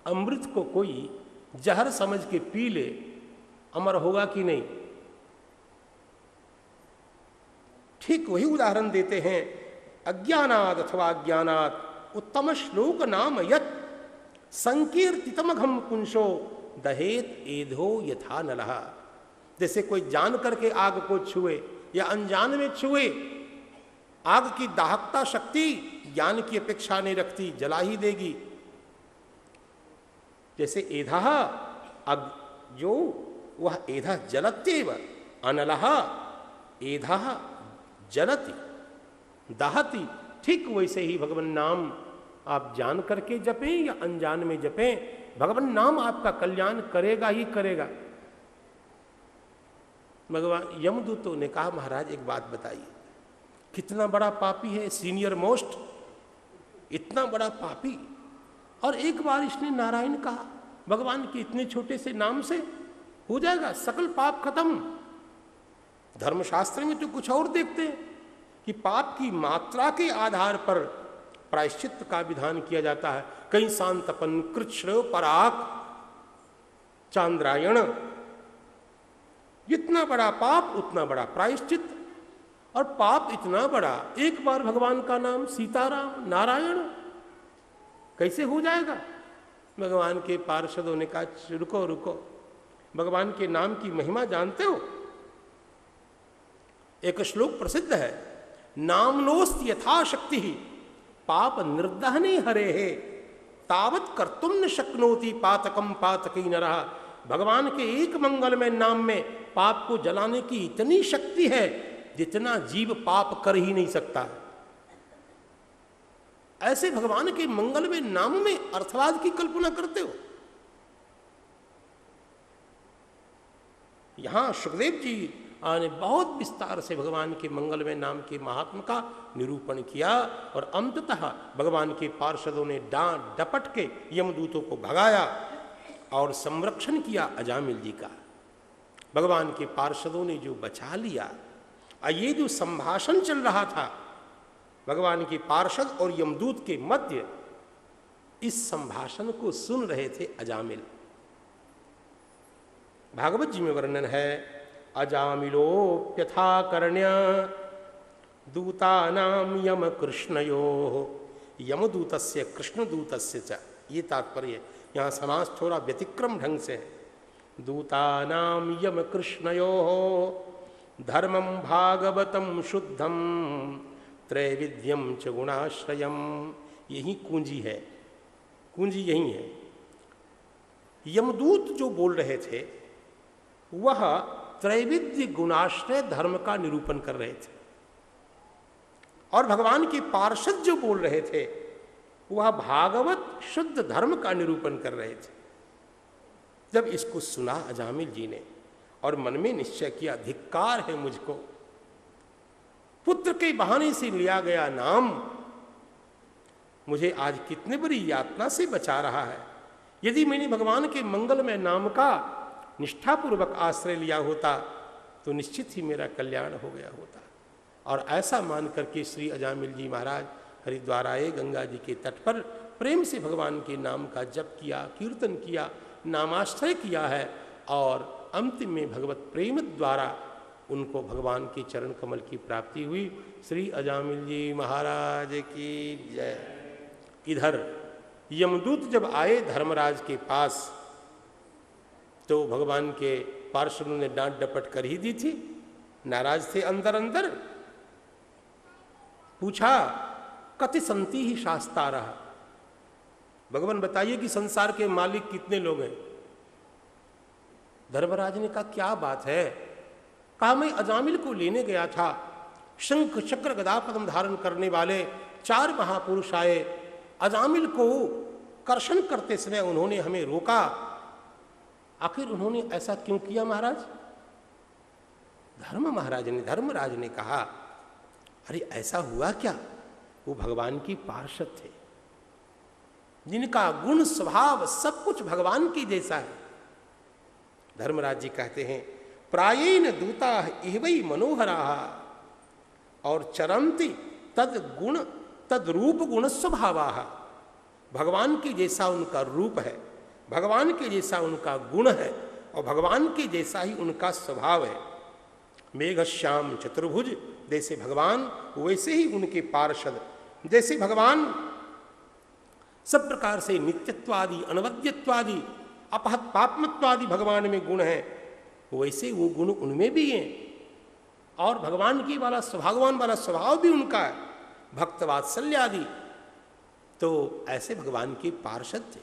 अमृत को कोई जहर समझ के पी ले, अमर होगा कि नहीं? ठीक वही उदाहरण देते हैं, अज्ञानाद अथवा अज्ञानात उत्तम श्लोक नाम यत् संकीर्तितमघम पुंसो दहेत एधो यथा नलः। जैसे कोई जान करके आग को छुए या अनजान में छुए, आग की दाहकता शक्ति ज्ञान की अपेक्षा नहीं रखती, जला ही देगी। जैसे एधा अग, जो वह एधा जलत्येव, अनलः एधा जलति दहति। ठीक वैसे ही भगवान नाम आप जान करके जपें या अनजान में जपें, भगवान नाम आपका कल्याण करेगा ही करेगा। भगवान यमदूतों ने कहा, महाराज एक बात बताइए, कितना बड़ा पापी है, सीनियर मोस्ट, इतना बड़ा पापी और एक बार इसने नारायण कहा, भगवान के इतने छोटे से नाम से हो जाएगा सकल पाप खत्म। धर्मशास्त्र में तो कुछ और देखते हैं कि पाप की मात्रा के आधार पर प्रायश्चित का विधान किया जाता है। कहीं शांतपन, कृच्छ्र, पराक, चांद्रायण, जितना बड़ा पाप उतना बड़ा प्रायश्चित। और पाप इतना बड़ा, एक बार भगवान का नाम सीताराम नारायण कैसे हो जाएगा? भगवान के पार्षदों ने कहा रुको रुको, भगवान के नाम की महिमा जानते हो? एक श्लोक प्रसिद्ध है, नामनोस्त यथाशक्ति पाप निर्दहने हरे है तावत कर्तुम न शक्नोति पातकम पातकी नरः। भगवान के एक मंगलमय नाम में पाप को जलाने की इतनी शक्ति है जितना जीव पाप कर ही नहीं सकता। ऐसे भगवान के मंगलमय नाम में अर्थवाद की कल्पना करते हो? यहां सुखदेव जी ने बहुत विस्तार से भगवान के मंगलमय नाम के महात्म का निरूपण किया और अंततः भगवान के पार्षदों ने डांट डपट के यमदूतों को भगाया और संरक्षण किया अजामिल जी का। भगवान के पार्षदों ने जो बचा लिया, ये जो संभाषण चल रहा था भगवान के पार्षद और यमदूत के मध्य, इस संभाषण को सुन रहे थे अजामिल। भागवत जी में वर्णन है, अजामिलोप्यथा कर्ण्य दूतानाम यम कृष्णयो यमदूतस्य कृष्णदूतस्य च। ये तात्पर्य, यहाँ समास थोड़ा व्यतिक्रम ढंग से है। दूतानाम यम कृष्णयो धर्मम भागवतम शुद्धम त्रैविध्यम च गुणाश्रयम। यही कुंजी है, कुंजी यही है। यमदूत जो बोल रहे थे वह त्रैविध्य गुणाश्रय धर्म का निरूपण कर रहे थे, और भगवान के पार्षद जो बोल रहे थे वह भागवत शुद्ध धर्म का निरूपण कर रहे थे। जब इसको सुना अजामिल जी ने और मन में निश्चय किया, धिक्कार है मुझको, पुत्र के बहाने से लिया गया नाम मुझे आज कितने बड़ी यातना से बचा रहा है। यदि मैंने भगवान के मंगलमय नाम का निष्ठापूर्वक आश्रय लिया होता तो निश्चित ही मेरा कल्याण हो गया होता। और ऐसा मान करके श्री अजामिल जी महाराज हरिद्वार आए, गंगा जी के तट पर प्रेम से भगवान के नाम का जप किया, कीर्तन किया, नामाश्रय किया है, और अंतिम में भगवत प्रेम द्वारा उनको भगवान के चरण कमल की प्राप्ति हुई। श्री अजामिल जी महाराज की जय। इधर यमदूत जब आए धर्मराज के पास तो भगवान के पार्षदों ने डांट डपट कर ही दी थी, नाराज थे अंदर अंदर। पूछा, कति संति ही शास्तारः, भगवान बताइए कि संसार के मालिक कितने लोग हैं? धर्मराज ने कहा क्या बात है? कहा मैं अजामिल को लेने गया था, शंख चक्र गदा पद्म धारण करने वाले 4 महापुरुष आए, अजामिल को कर्षण करते समय उन्होंने हमें रोका। आखिर उन्होंने ऐसा क्यों किया महाराज? धर्मराज ने कहा, अरे ऐसा हुआ क्या, वो भगवान की पार्षद थे जिनका गुण स्वभाव सब कुछ भगवान की जैसा है। धर्मराज जी कहते हैं, प्रायेन दूता इहवै मनोहरा और चरंती तद रूप गुण स्वभावा। भगवान के जैसा उनका रूप है, भगवान के जैसा उनका गुण है, और भगवान के जैसा ही उनका स्वभाव है। मेघश्याम चतुर्भुज जैसे भगवान, वैसे ही उनके पार्षद। जैसे भगवान सब प्रकार से नित्यत्वादि, अनवद्यत्वादि, अपहत पापमत्वादि भगवान में गुण है, वैसे वो गुण उनमें भी हैं। और भगवान की भगवान वाला स्वभाव भी उनका है, भक्त वात्सल्यादि। तो ऐसे भगवान के पार्षद थे।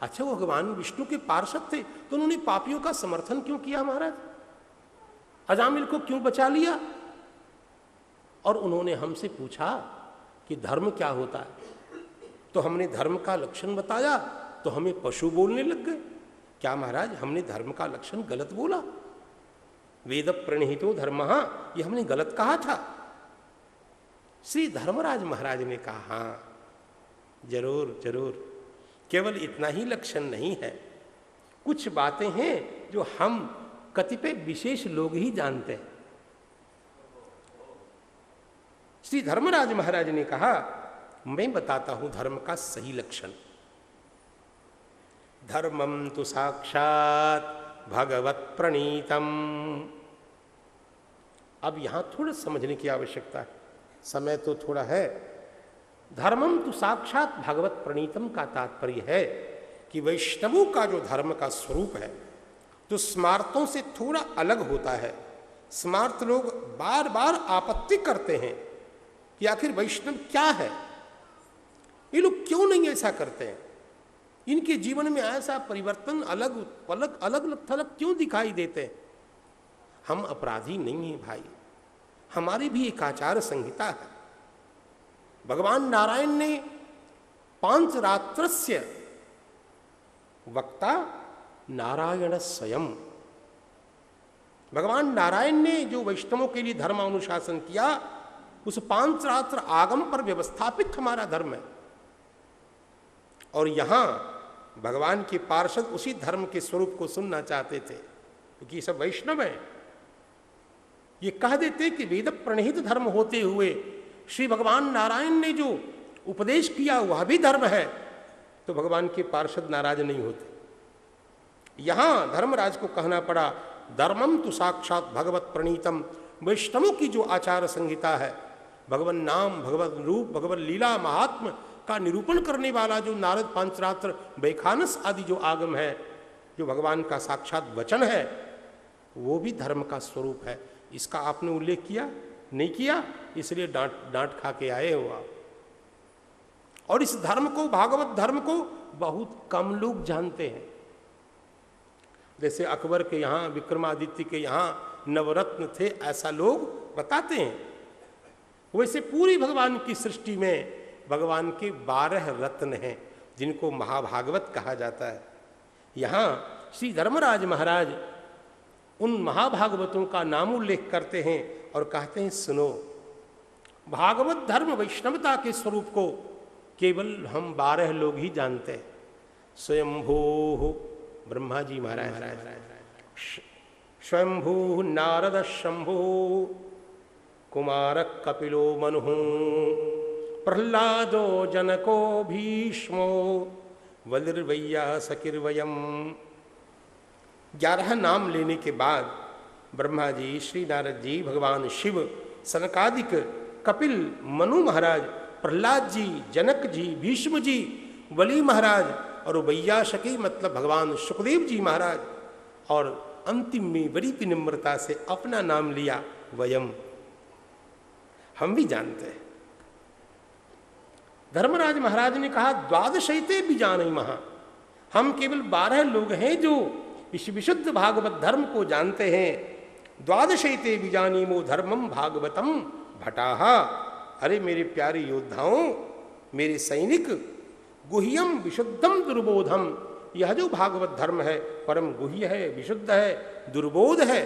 अच्छा, वो भगवान विष्णु के पार्षद थे तो उन्होंने पापियों का समर्थन क्यों किया महाराज? अजामिल को क्यों बचा लिया? और उन्होंने हमसे पूछा कि धर्म क्या होता है, तो हमने धर्म का लक्षण बताया तो हमें पशु बोलने लग गए। क्या महाराज, हमने धर्म का लक्षण गलत बोला? वेद प्रणीतो धर्म, ये हमने गलत कहा था? श्री धर्मराज महाराज ने कहा, हाँ जरूर जरूर, केवल इतना ही लक्षण नहीं है, कुछ बातें हैं जो हम कतिपय विशेष लोग ही जानते हैं। श्री धर्मराज महाराज ने कहा, मैं बताता हूं धर्म का सही लक्षण। धर्मम तो साक्षात भगवत प्रणीतम। अब यहां थोड़ा समझने की आवश्यकता है, समय तो थोड़ा है। धर्मम तो साक्षात भगवत प्रणीतम का तात्पर्य है कि वैष्णवों का जो धर्म का स्वरूप है तो स्मार्तों से थोड़ा अलग होता है। स्मार्त लोग बार बार आपत्ति करते हैं कि आखिर वैष्णव क्या है, ये लोग क्यों नहीं ऐसा करते हैं, इनके जीवन में ऐसा परिवर्तन अलग अलग अलग थलग क्यों दिखाई देते हैं। हम अपराधी नहीं हैं भाई, हमारी भी एक आचार संहिता है। भगवान नारायण ने पांचरात्रस्य वक्ता नारायण स्वयं, भगवान नारायण ने जो वैष्णवों के लिए धर्मानुशासन किया, उस पांचरात्र आगम पर व्यवस्थापित हमारा धर्म है। और यहां भगवान के पार्षद उसी धर्म के स्वरूप को सुनना चाहते थे, क्योंकि ये सब वैष्णव हैं। ये कह देते कि वेद प्रणीत धर्म होते हुए श्री भगवान नारायण ने जो उपदेश किया वह भी धर्म है, तो भगवान के पार्षद नाराज नहीं होते। यहां धर्मराज को कहना पड़ा, धर्मम तो साक्षात भगवत प्रणीतम। वैष्णवों की जो आचार संहिता है, भगवान नाम, भगवत रूप, भगवत लीला महात्म का निरूपण करने वाला जो नारद पांचरात्र वैखानस आदि जो आगम है, जो भगवान का साक्षात वचन है, वो भी धर्म का स्वरूप है। इसका आपने उल्लेख किया नहीं किया, इसलिए डांट खा के आए हो आप। और इस धर्म को, भागवत धर्म को बहुत कम लोग जानते हैं। जैसे अकबर के यहाँ, विक्रमादित्य के यहाँ नवरत्न थे, ऐसा लोग बताते हैं। वैसे पूरी भगवान की सृष्टि में भगवान के 12 रत्न हैं, जिनको महाभागवत कहा जाता है। यहाँ श्री धर्मराज महाराज उन महाभागवतों का नाम उल्लेख करते हैं और कहते हैं, सुनो, भागवत धर्म वैष्णवता के स्वरूप को केवल हम 12 लोग ही जानते हैं। स्वयंभू ब्रह्मा जी महाराज, स्वयंभू नारद शंभु, कुमार कपिलो मनु, प्रहलादो जनको भीष्मो, वलिर्वैया सकिर्वयम। 11 नाम लेने के बाद ब्रह्मा जी, श्री नारद जी, भगवान शिव, सनकादिक, कपिल, मनु महाराज, प्रहलाद जी, जनक जी, भीष्म जी, वली महाराज और वैयासकी मतलब भगवान सुखदेव जी महाराज, और अंतिम में बड़ी विनम्रता से अपना नाम लिया, वयम, हम भी जानते हैं। धर्मराज महाराज ने कहा, द्वादशैते भी जाने महा, हम केवल 12 लोग हैं जो इस विशुद्ध भागवत धर्म को जानते हैं। द्वादशैते बीजानीमो धर्मम भागवतम भटाहा। अरे मेरे प्यारे योद्धाओं, मेरे सैनिक, गुह्यम विशुद्धम दुर्बोधम, यह जो भागवत धर्म है परम गुह्य है, विशुद्ध है, दुर्बोध है।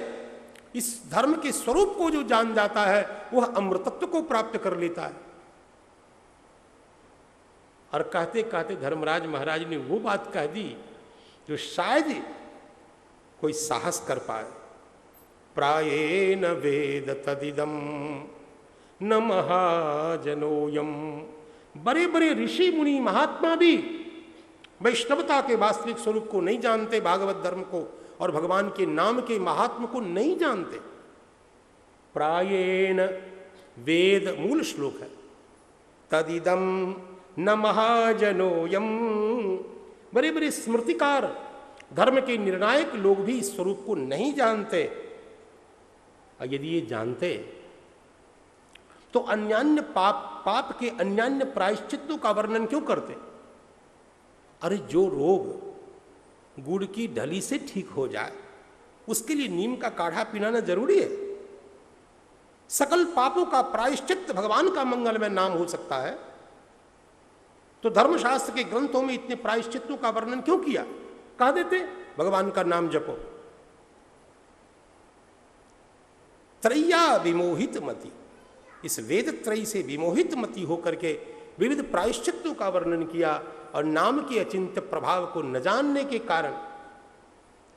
इस धर्म के स्वरूप को जो जान जाता है वह अमृतत्व को प्राप्त कर लेता है। और कहते कहते धर्मराज महाराज ने वो बात कह दी जो शायद कोई साहस कर पाए। प्रायेन वेद तदिदम न महाजनोयम। बड़े बड़े ऋषि मुनि महात्मा भी वैष्णवता के वास्तविक स्वरूप को नहीं जानते, भागवत धर्म को और भगवान के नाम के महात्म को नहीं जानते। प्रायेण वेद मूल श्लोक है, तदिदम न महाजनोयम। बड़े बड़े स्मृतिकार, धर्म के निर्णायक लोग भी इस स्वरूप को नहीं जानते। और यदि ये जानते तो अन्यान्य पाप के अन्यान्य प्रायश्चित्तों का वर्णन क्यों करते। अरे जो रोग गुड़ की ढली से ठीक हो जाए उसके लिए नीम का काढ़ा पिलाना जरूरी है। सकल पापों का प्रायश्चित्त भगवान का मंगलमय नाम हो सकता है, तो धर्मशास्त्र के ग्रंथों में इतने प्रायश्चित्तों का वर्णन क्यों किया। कह देते भगवान का नाम जपो। त्रैया विमोहित मति, इस वेद त्रयी से विमोहित मति होकर के विविध प्रायश्चित्तों का वर्णन किया और नाम के अचिंत्य प्रभाव को न जानने के कारण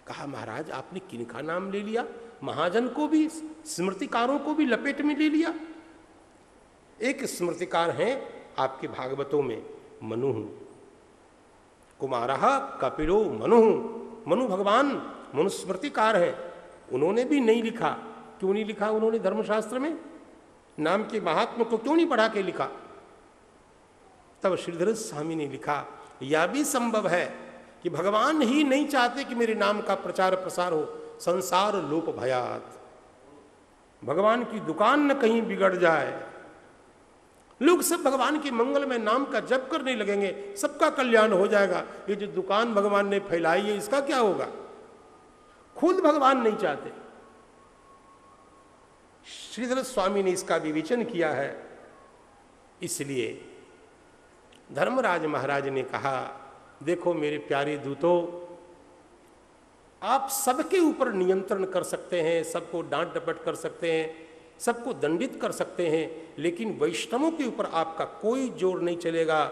कहा, महाराज आपने किनका नाम ले लिया? महाजन को भी, स्मृतिकारों को भी लपेट में ले लिया। एक स्मृतिकार हैं आपके भागवतों में, मनु कुमारः कपिलो मनु। मनु भगवान मनुस्मृतिकार हैं, उन्होंने भी नहीं लिखा। क्यों नहीं लिखा उन्होंने? धर्मशास्त्र में नाम के महात्मा को क्यों नहीं पढ़ा के लिखा? तब श्रीधर स्वामी ने लिखा, यह भी संभव है कि भगवान ही नहीं चाहते कि मेरे नाम का प्रचार प्रसार हो। संसार लोप भयात, भगवान की दुकान न कहीं बिगड़ जाए, लोग सब भगवान के मंगल में नाम का जप करने लगेंगे, सबका कल्याण हो जाएगा। ये जो दुकान भगवान ने फैलाई है इसका क्या होगा? खुद भगवान नहीं चाहते। श्रीधर स्वामी ने इसका विवेचन किया है। इसलिए धर्मराज महाराज ने कहा, देखो मेरे प्यारे दूतों, आप सबके ऊपर नियंत्रण कर सकते हैं, सबको डांट डपट कर सकते हैं, सबको दंडित कर सकते हैं, लेकिन वैष्णवों के ऊपर आपका कोई जोर नहीं चलेगा।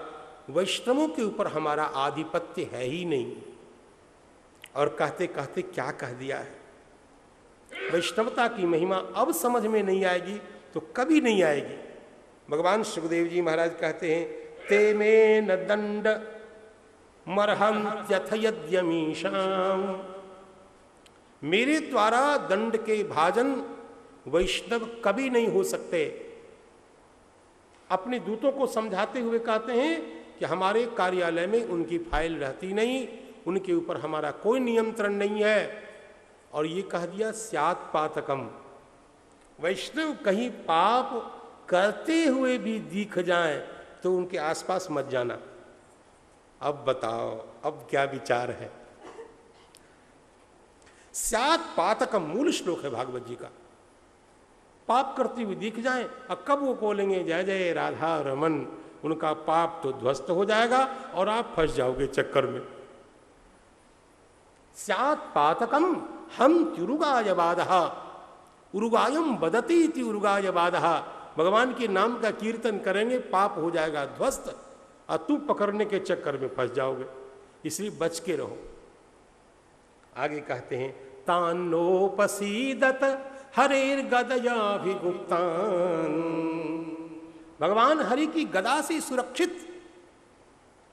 वैष्णवों के ऊपर हमारा आधिपत्य है ही नहीं। और कहते कहते क्या कह दिया है। वैष्णवता की महिमा अब समझ में नहीं आएगी तो कभी नहीं आएगी। भगवान सुखदेव जी महाराज कहते हैं, ते में न दंड मरहंत्यथ यद्यमीशाम, मेरे द्वारा दंड के भाजन वैष्णव कभी नहीं हो सकते। अपने दूतों को समझाते हुए कहते हैं कि हमारे कार्यालय में उनकी फाइल रहती नहीं, उनके ऊपर हमारा कोई नियंत्रण नहीं है। और ये कह दिया, स्यात् पातकम, वैष्णव कहीं पाप करते हुए भी दिख जाए तो उनके आसपास मत जाना। अब बताओ, अब क्या विचार है? स्यात् पातकम मूल श्लोक है भागवत जी का। पाप करते हुए दिख जाएं, अब कब वो बोलेंगे जय जय राधा रमन, उनका पाप तो ध्वस्त हो जाएगा और आप फंस जाओगे चक्कर में। स्यात् पातकम हम त्युरुगायवादः, उरुगायम बदती इति उरुगायवादः, भगवान के नाम का कीर्तन करेंगे पाप हो जाएगा ध्वस्त और तू पकड़ने के चक्कर में फंस जाओगे, इसलिए बच के रहो। आगे कहते हैं, तान्नोपसीदत हरेर गदयाभिगुप्तान, भगवान हरि की गदा से सुरक्षित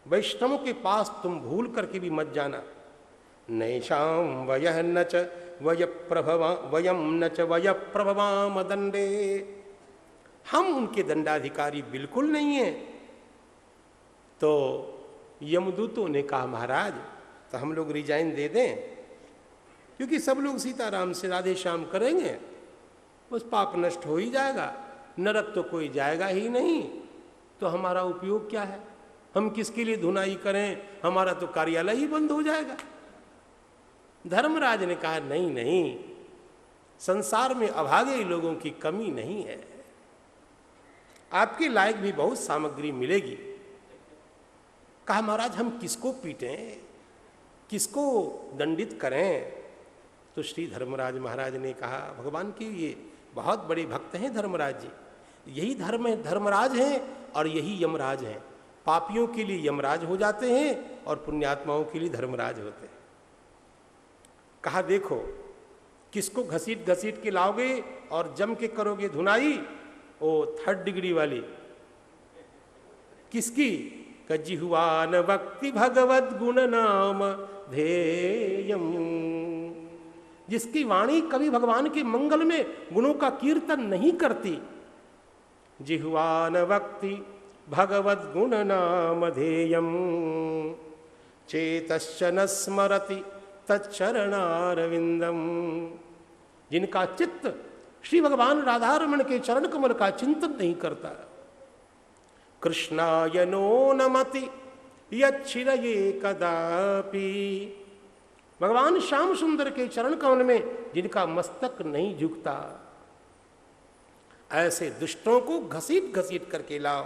वैष्णवों के पास तुम भूल करके भी मत जाना। नैषाम वयः न च वय प्रभवा वयम न च वय प्रभवाम दंडे, हम उनके दंडाधिकारी बिल्कुल नहीं हैं। तो यमदूतों ने कहा, महाराज तो हम लोग रिजाइन दे दें, क्योंकि सब लोग सीताराम से राधे श्याम करेंगे, उस पाप नष्ट हो ही जाएगा, नरक तो कोई जाएगा ही नहीं, तो हमारा उपयोग क्या है? हम किसके लिए धुनाई करें? हमारा तो कार्यालय ही बंद हो जाएगा। धर्मराज ने कहा, नहीं नहीं, संसार में अभागे लोगों की कमी नहीं है, आपके लायक भी बहुत सामग्री मिलेगी। कहा, महाराज हम किसको पीटें, किसको दंडित करें? तो श्री धर्मराज महाराज ने कहा, भगवान के ये बहुत बड़े भक्त हैं धर्मराज जी, यही धर्म है, धर्मराज हैं और यही यमराज हैं। पापियों के लिए यमराज हो जाते हैं और पुण्यात्माओं के लिए धर्मराज होते हैं। कहा, देखो किसको घसीट घसीट के लाओगे और जम के करोगे धुनाई? ओ 3rd डिग्री वाली किसकी? कजिहुआन भक्ति भगवत गुण नाम ध्येयम, जिसकी वाणी कभी भगवान के मंगल में गुणों का कीर्तन नहीं करती। जिह्वान भक्ति भगवत गुण नाम ध्येयम, चेतश्च न स्मरति तच्चरणारविंदम, जिनका चित्त श्री भगवान राधारमण के चरण कमल का चिंतन नहीं करता। कृष्णाय नो नमति यच्छिरये कदापि, भगवान श्याम सुंदर के चरण कमल में जिनका मस्तक नहीं झुकता, ऐसे दुष्टों को घसीट घसीट करके लाओ।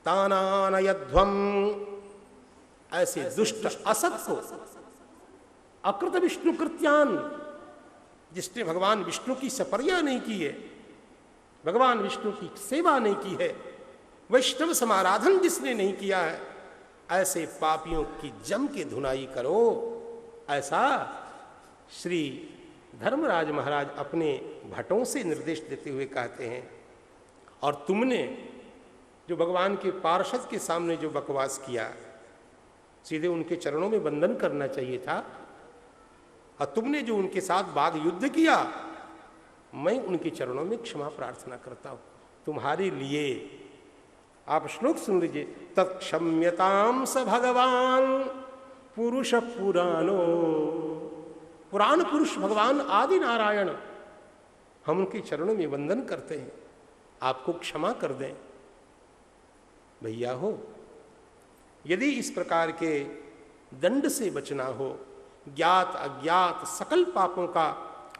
तानानयध्वम, ऐसे दुष्ट असत को, अकृत विष्णु कृत्यान, जिसने भगवान विष्णु की सपर्या नहीं की है, भगवान विष्णु की सेवा नहीं की है, वैष्णव समाराधन जिसने नहीं किया है, ऐसे पापियों की जम के धुनाई करो। ऐसा श्री धर्मराज महाराज अपने भटों से निर्देश देते हुए कहते हैं। और तुमने जो भगवान के पार्षद के सामने जो बकवास किया, सीधे उनके चरणों में वंदन करना चाहिए था। और तुमने जो उनके साथ वाद युद्ध किया, मैं उनके चरणों में क्षमा प्रार्थना करता हूं तुम्हारे लिए। आप श्लोक सुन लीजिए। तत्क्षम्यताम स भगवान पुरुष पुराणो, पुराण पुरुष भगवान आदि नारायण, हम उनके चरणों में वंदन करते हैं, आपको क्षमा कर दें। भैया हो, यदि इस प्रकार के दंड से बचना हो, ज्ञात अज्ञात सकल पापों का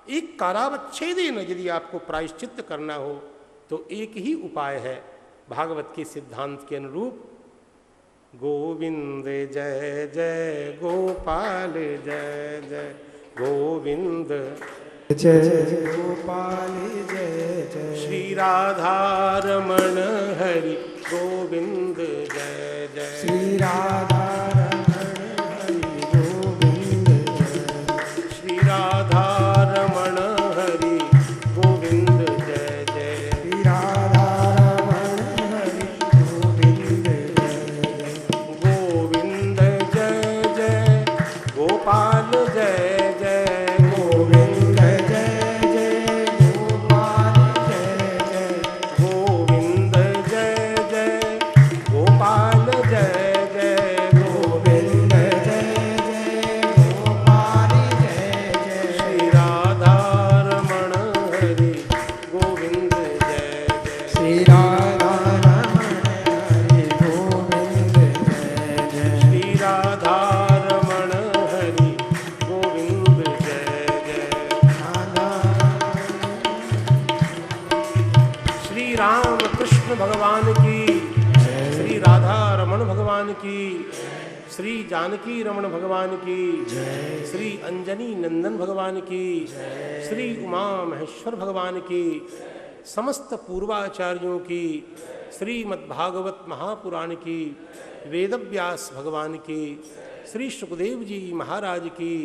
एक कारावच्छेदेन यदि आपको प्रायश्चित्त करना हो, तो एक ही उपाय है भागवत के सिद्धांत के अनुरूप। गोविंद जय जय गोपाल जय जय गोविंद जय गोपाल जय जय श्री राधा रमण हरि गोविंद जय जय श्री राधा रमण हरि गोविंद जय श्री राधा रमण हरि गोविंद जय जय श्री राधा रमण हरि गोविंद जय गोविंद जय जय गोपाल जय जय गोविंद जय जय गोपाल जय जय गोविंद जय जय गोपाल जय जय गोविंद जय जय गोपाल जय जय श्री राधा रमण हरि गोविंद जय जय श्री राधा रमण हरि गोविंद जय जय श्री राधा रमण हरि गोविंद जय जय श्री राम कृष्ण भगवान की, श्री राधा रमण भगवान की, श्री जानकी रमण भगवान की, श्री अंजनी नंदन भगवान की, श्री उमा महेश्वर भगवान की, समस्त पूर्वाचार्यों की, श्रीमद्भागवत महापुराण की, वेदव्यास भगवान की, श्री सुखदेव जी महाराज की,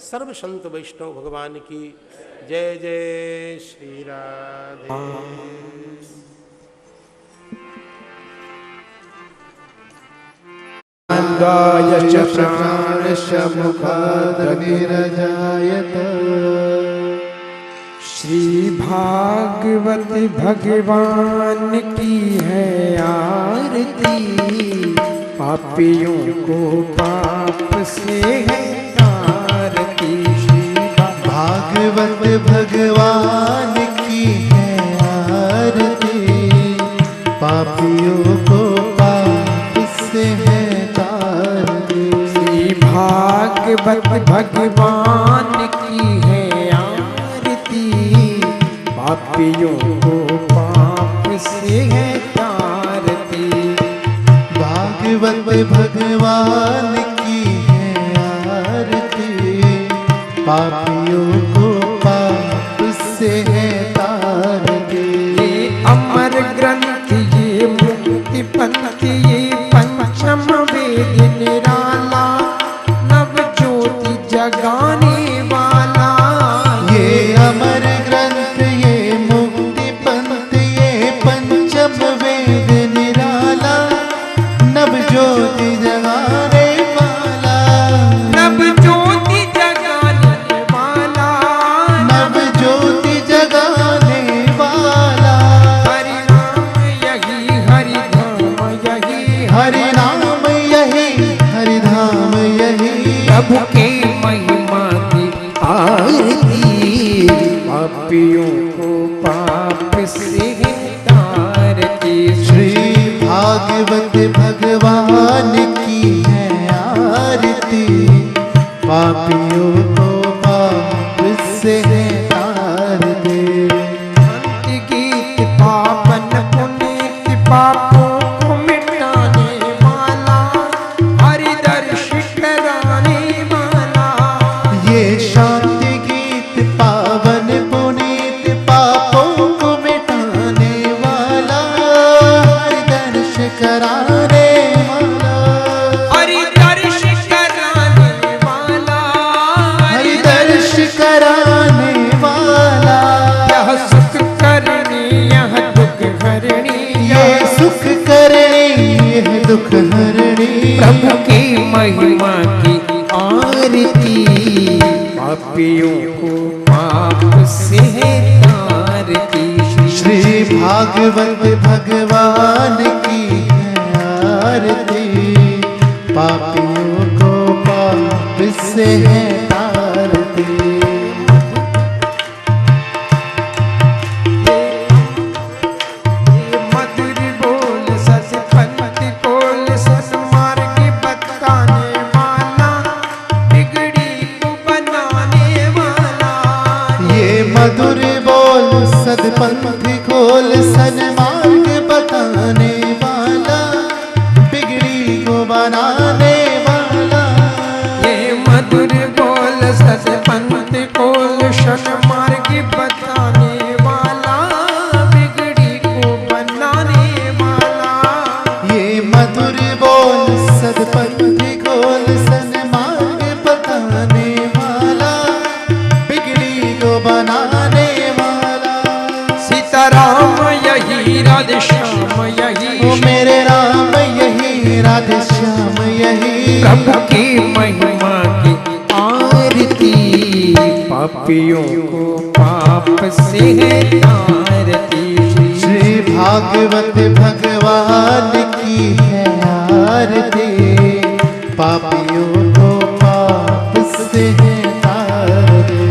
सर्व संत वैष्णव भगवान की जय जय श्री राधे। गायश्च प्राणश्च मुखादनिरजायत श्री भागवत भगवान की है आरती, पापियों को पाप से है तारती। श्री भागवत भगवान की है आरती, पापियों को पाप से है तारती। श्री भागवत भगवान की है आरती, पापियों को पाप से है तारती। भागवत भगवान की है आरती, पापियों को पाप से है तारती। ये अमर ग्रंथ, ये मुक्ति पंथ, ये पंचम वेद निराला, नव ज्योति जगाने वाला। ये अमर ग्रंथ, ये मुक्ति पंथ, ये पंचम वेद निराला, नव ज्योति जगाने वाला। नव ज्योति जगाने वाला, नव ज्योति जगाने वाला। हरि नाम यही हरि धाम यही, हरि नाम यही हरि धाम यही, प्रभु के महिमा की आरती, पापियों को पाप से है तारती। श्री भागवत भगवान की है आरती, पापियों को पाप से है तारती। अंत गीत पावन पुनीत, पापों को मिटाने वाला, हरि दर्श कराने वाला। ये शांति गीत पावन पुनीत, पापों को मिटाने वाला, हरि दर्श कराने वाला। प्रभु की महिमा की आरती, पापियों को पाप से है तारती। श्री भागवत भगवान की है आरती, पापियों को पाप से है तारती। मधुर बोल सतपंथ बोल सन्मार्ग बताने वाला, बिगड़ी को बनाने वाला। ये मधुर बोल सदपंथ खोल सन्मार्ग बताने वाला, बिगड़ी को बनाने वाला। ये मधुर बोल सतपंथ बोल सन्मार्ग बताने वाला, बिगड़ी को बनाने वाला। ये मधुर बोल सदपंथ खोल सन्मार्ग बताने वाला, बिगड़ी को बनाने वाला। सीताराम यही राधे श्याम यही, ओ मेरे राम यही राधे श्याम यही, प्रभु की महिमा की आरती, पापियों को पाप से है तारती। श्री भागवत भगवान की है आरती, पापियों को पाप से है तारती।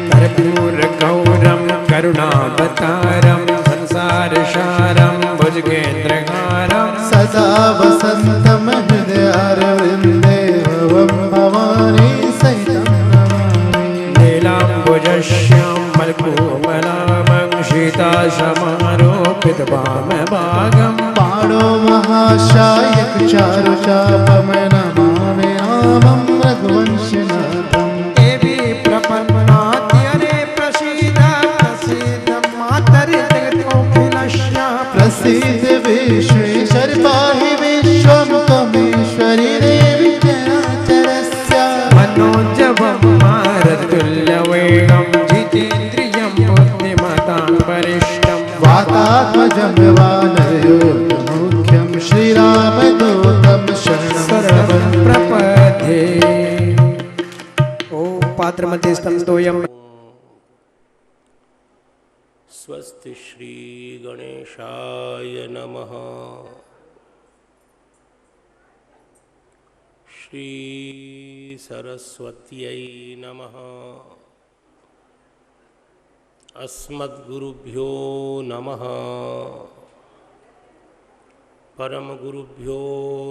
कर्पूर गौरम करुणावतारम, संसार सारम भुजगेन्द्रहारम, सदा वसंतम हृदयारविंदे भवं भवानी सहितं नमामि। नीलाम्बुजश्यामलकोमलामं सीतासमारोपितवामभागं, बाणो महाशायक चारुचापं नमामि रामं रघुवंशनाथम्। देवी प्रपन्नाद्यरे प्रसीद प्रसीद मातर् जगतोऽखिलस्य, प्रसीद विश्वेश्वर पाहि विश्वं त्वमेश्वरी देवी चराचरस्य। मनोजवं मारुततुल्यवेगं, जितेन्द्रियं बुद्धिमतां वरिष्ठं, वातात्मजं वानरयोगमुख्यं श्रीरामदूतं शरणं शरणं प्रपद्ये। ॐ पात्रमध्ये स्तोयं। स्वस्ति श्री गणेशाय नमः। श्री सरस्वत्यै नमः। अस्मद्गुरुभ्यो नमः। परमगुरुभ्यो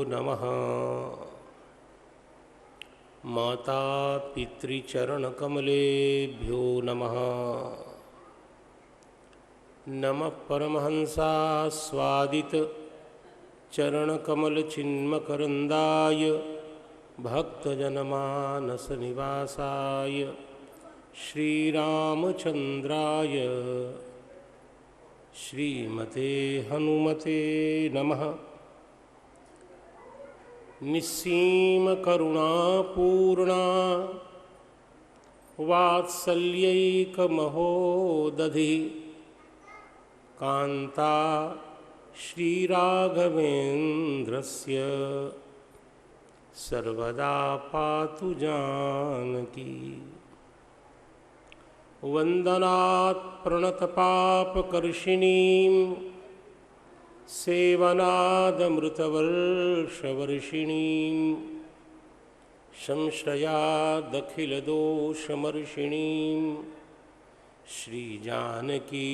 नमः। माता पितृचरणकमलेभ्यो नमः। नमः परमहंसास्वादित चरणकमलचिन्मकरन्दाय भक्तजनमानसनिवासाय श्रीरामचन्द्राय श्रीमते हनुमते नमः। निस्सीमकरुणापूर्णा वात्सल्यैकमहोदधिः कान्ता श्रीराघवेन्द्रस्य सर्वदा पातु जानकी। वन्दनात् प्रणतपापकर्षिणीं सेवनादमृतवर्षवर्षिणीं संश्रयादखिलदोषमर्षिणीं श्रीजानकी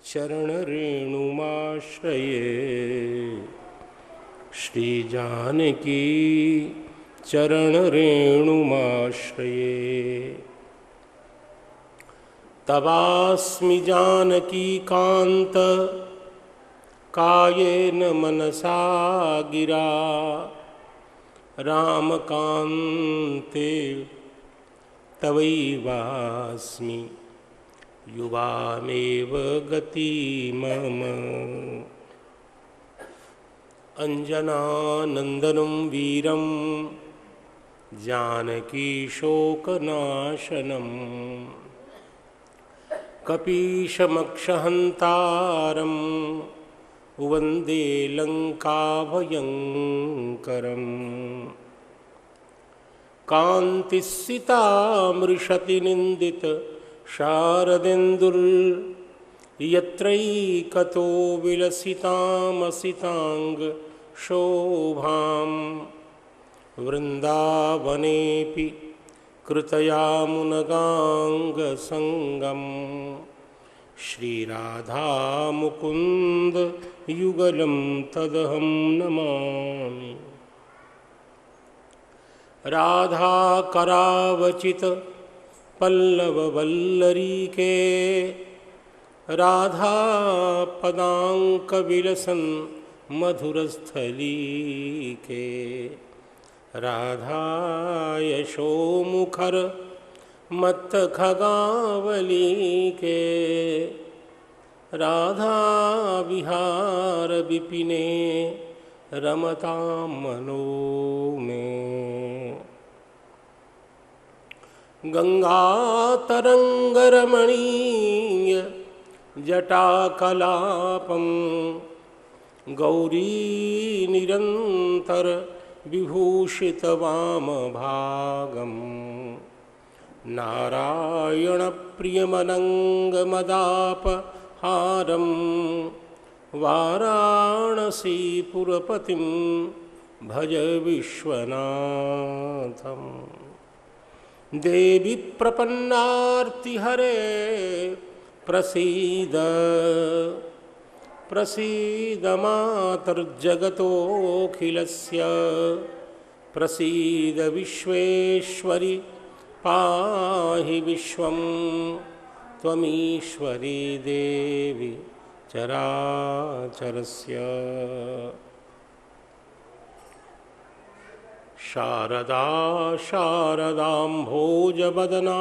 चरणरेणुमाश्रये। श्रीजानकी चरणरेणुमाश्रये। तवास्मि जानकी कान्त कायेन मनसा गिरा रामकान्ते तवैवास्मि युवामेव गति मम। अंजनानंदनं वीरं जानकी शोकनाशनं कपीशमक्षहन्तारं वंदे लंकाभयंकरम् कान्तिस्सितामृषति निंदित शारदेन्दुर्यत्रैकतो विलसितामसितांग शोभां वृन्दावनेऽपि कृतयामुनगाङ्गसङ्गम् श्रीराधा मुकुन्द युगलं तदहं नमामि। राधा करावचित पल्लव वल्लरीके राधा पदांक विलसन मधुरस्थलीके राधा यशोमुखर मत्त खगावलीके राधा विहार विपिने रमतां मनो में। गंगा तरंगरमणीय जटाकलापं गौरी निरंतर विभूषित वामभागं नारायण प्रियमनंगमदापहारं वाराणसीपुरपतिं भज विश्वनाथं। देवी प्रपन्नार्तिहरे प्रसीद प्रसीद मातर्जगतोऽखिलस्य प्रसीद विश्वेश्वरि पाहि विश्वं त्वमीश्वरी देवी चराचरस्य। शारदा शारदाम्भोजवदना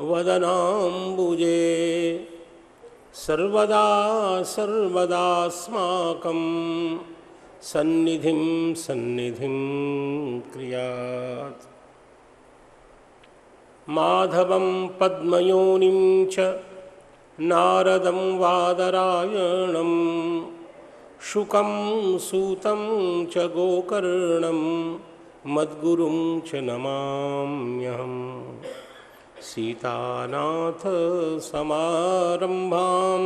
वदनाम्बुजे सर्वदा सर्वदास्माकं सन्निधिं सन्निधिं क्रियात्। माधवं पद्मयोनिं च नारदं वादरायणं शुकं सूतं च गोकर्णं मद्गुरुं च नमाम्यहम्। सीतानाथ समारंभां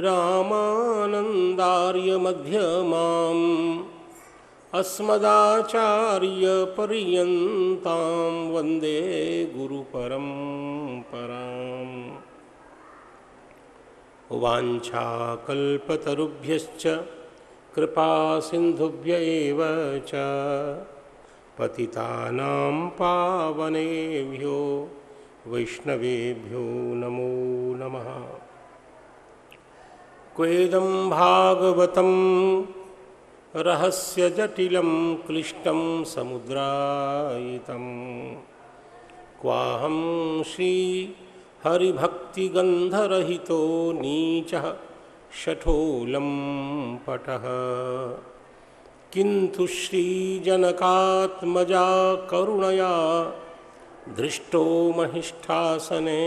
रामानंदार्य मध्यमाम् अस्मदाचार्य पर्यन्तां वन्दे गुरुपरम्पराम्। वाञ्छाकल्पतरुभ्यश्च कृपा सिन्धुभ्य एव च पतितानां पावनेभ्यो वैष्णवेभ्यो नमो नमः। क्वेदं भागवतं रहस्य जटिलं क्लिष्टं समुद्रायितं क्वाहं श्री हरिभक्तिगन्धरहितो नीचः शठोलं पटः। किंतु श्रीजनकात्मजा करुणया धृष्टो महिष्ठासने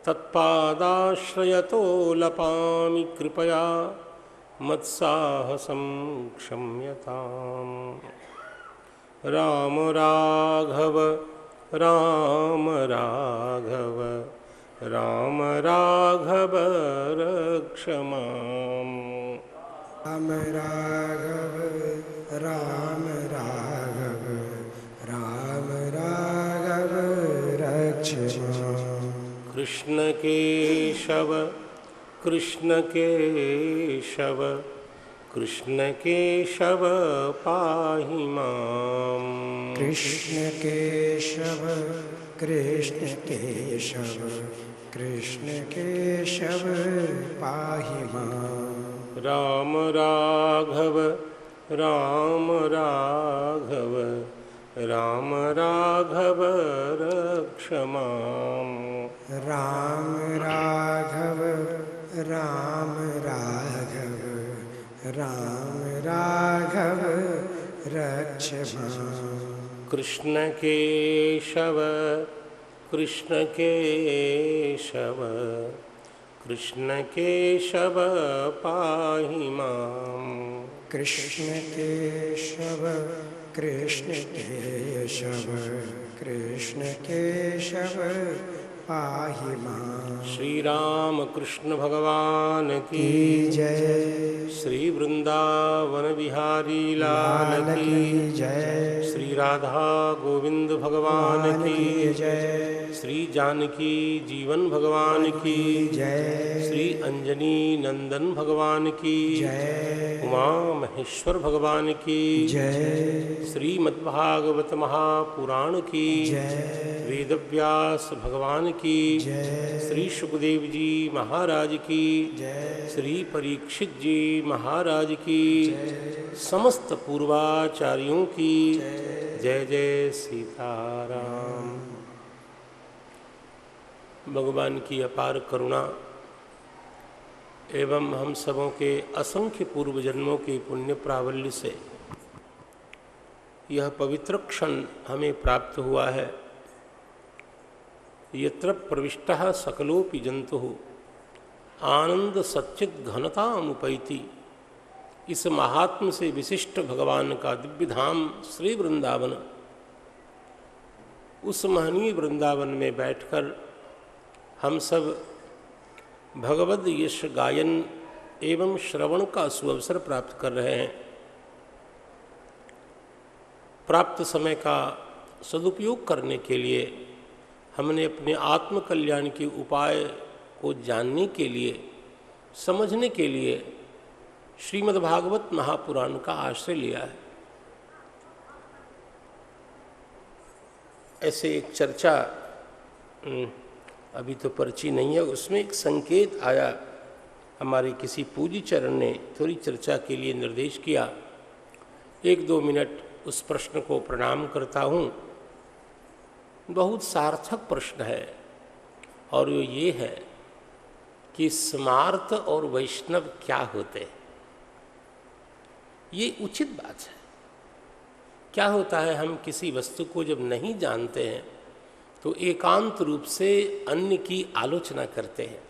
तत्पादाश्रयतो लपामि कृपया मत्साहसं क्षम्यताम्। राम राघव राम राघव राम राघव रक्ष माम्। राम राघव राम राघव राम राघव रक्ष माम्। कृष्ण केशव कृष्ण केशव कृष्ण केशव पाहि माम्। कृष्ण केशव कृष्ण केशव कृष्ण केशव पाहि माम्। राम राघव राम राघव राम राघव रक्ष माम्। राम राघव राम राघव राम राघव रक्ष माम्। कृष्ण केशव कृष्ण केशव कृष्ण केशव पाहि माम्। कृष्ण केशव कृष्ण केशव कृष्ण केशव पाहि मां। श्री राम कृष्ण भगवान की जय। श्री वृंदावन बिहारी लाल की जय। श्री राधा गोविंद भगवान की जय। श्री जानकी जीवन भगवान की जय। श्री अंजनी नंदन भगवान की जय। उमा महेश्वर भगवान की जय। श्रीमद्भागवत महापुराण की जय। वेदव्यास भगवान की जय। श्री सुखदेव जी महाराज की जय। श्री परीक्षित जी महाराज की समस्त पूर्वाचार्यों की जय जय सीताराम। भगवान की अपार करुणा एवं हम सबों के असंख्य पूर्व जन्मों के पुण्य प्राबल्य से यह पवित्र क्षण हमें प्राप्त हुआ है। यत्र प्रविष्टः सकलोपि जंतुः आनंद सच्चिद घनतामुपैति। इस महात्म से विशिष्ट भगवान का दिव्य धाम श्री वृंदावन, उस महनीय वृंदावन में बैठकर हम सब भगवद यश गायन एवं श्रवण का सुअवसर प्राप्त कर रहे हैं। प्राप्त समय का सदुपयोग करने के लिए हमने अपने आत्म कल्याण के उपाय को जानने के लिए, समझने के लिए श्रीमद्भागवत महापुराण का आश्रय लिया है। ऐसे एक चर्चा, अभी तो पर्ची नहीं है, उसमें एक संकेत आया, हमारे किसी पूज्य चरण ने थोड़ी चर्चा के लिए निर्देश किया। 1-2 मिनट उस प्रश्न को प्रणाम करता हूँ। बहुत सार्थक प्रश्न है और ये है कि स्मार्त और वैष्णव क्या होते हैं। ये उचित बात है। क्या होता है, हम किसी वस्तु को जब नहीं जानते हैं तो एकांत रूप से अन्य की आलोचना करते हैं।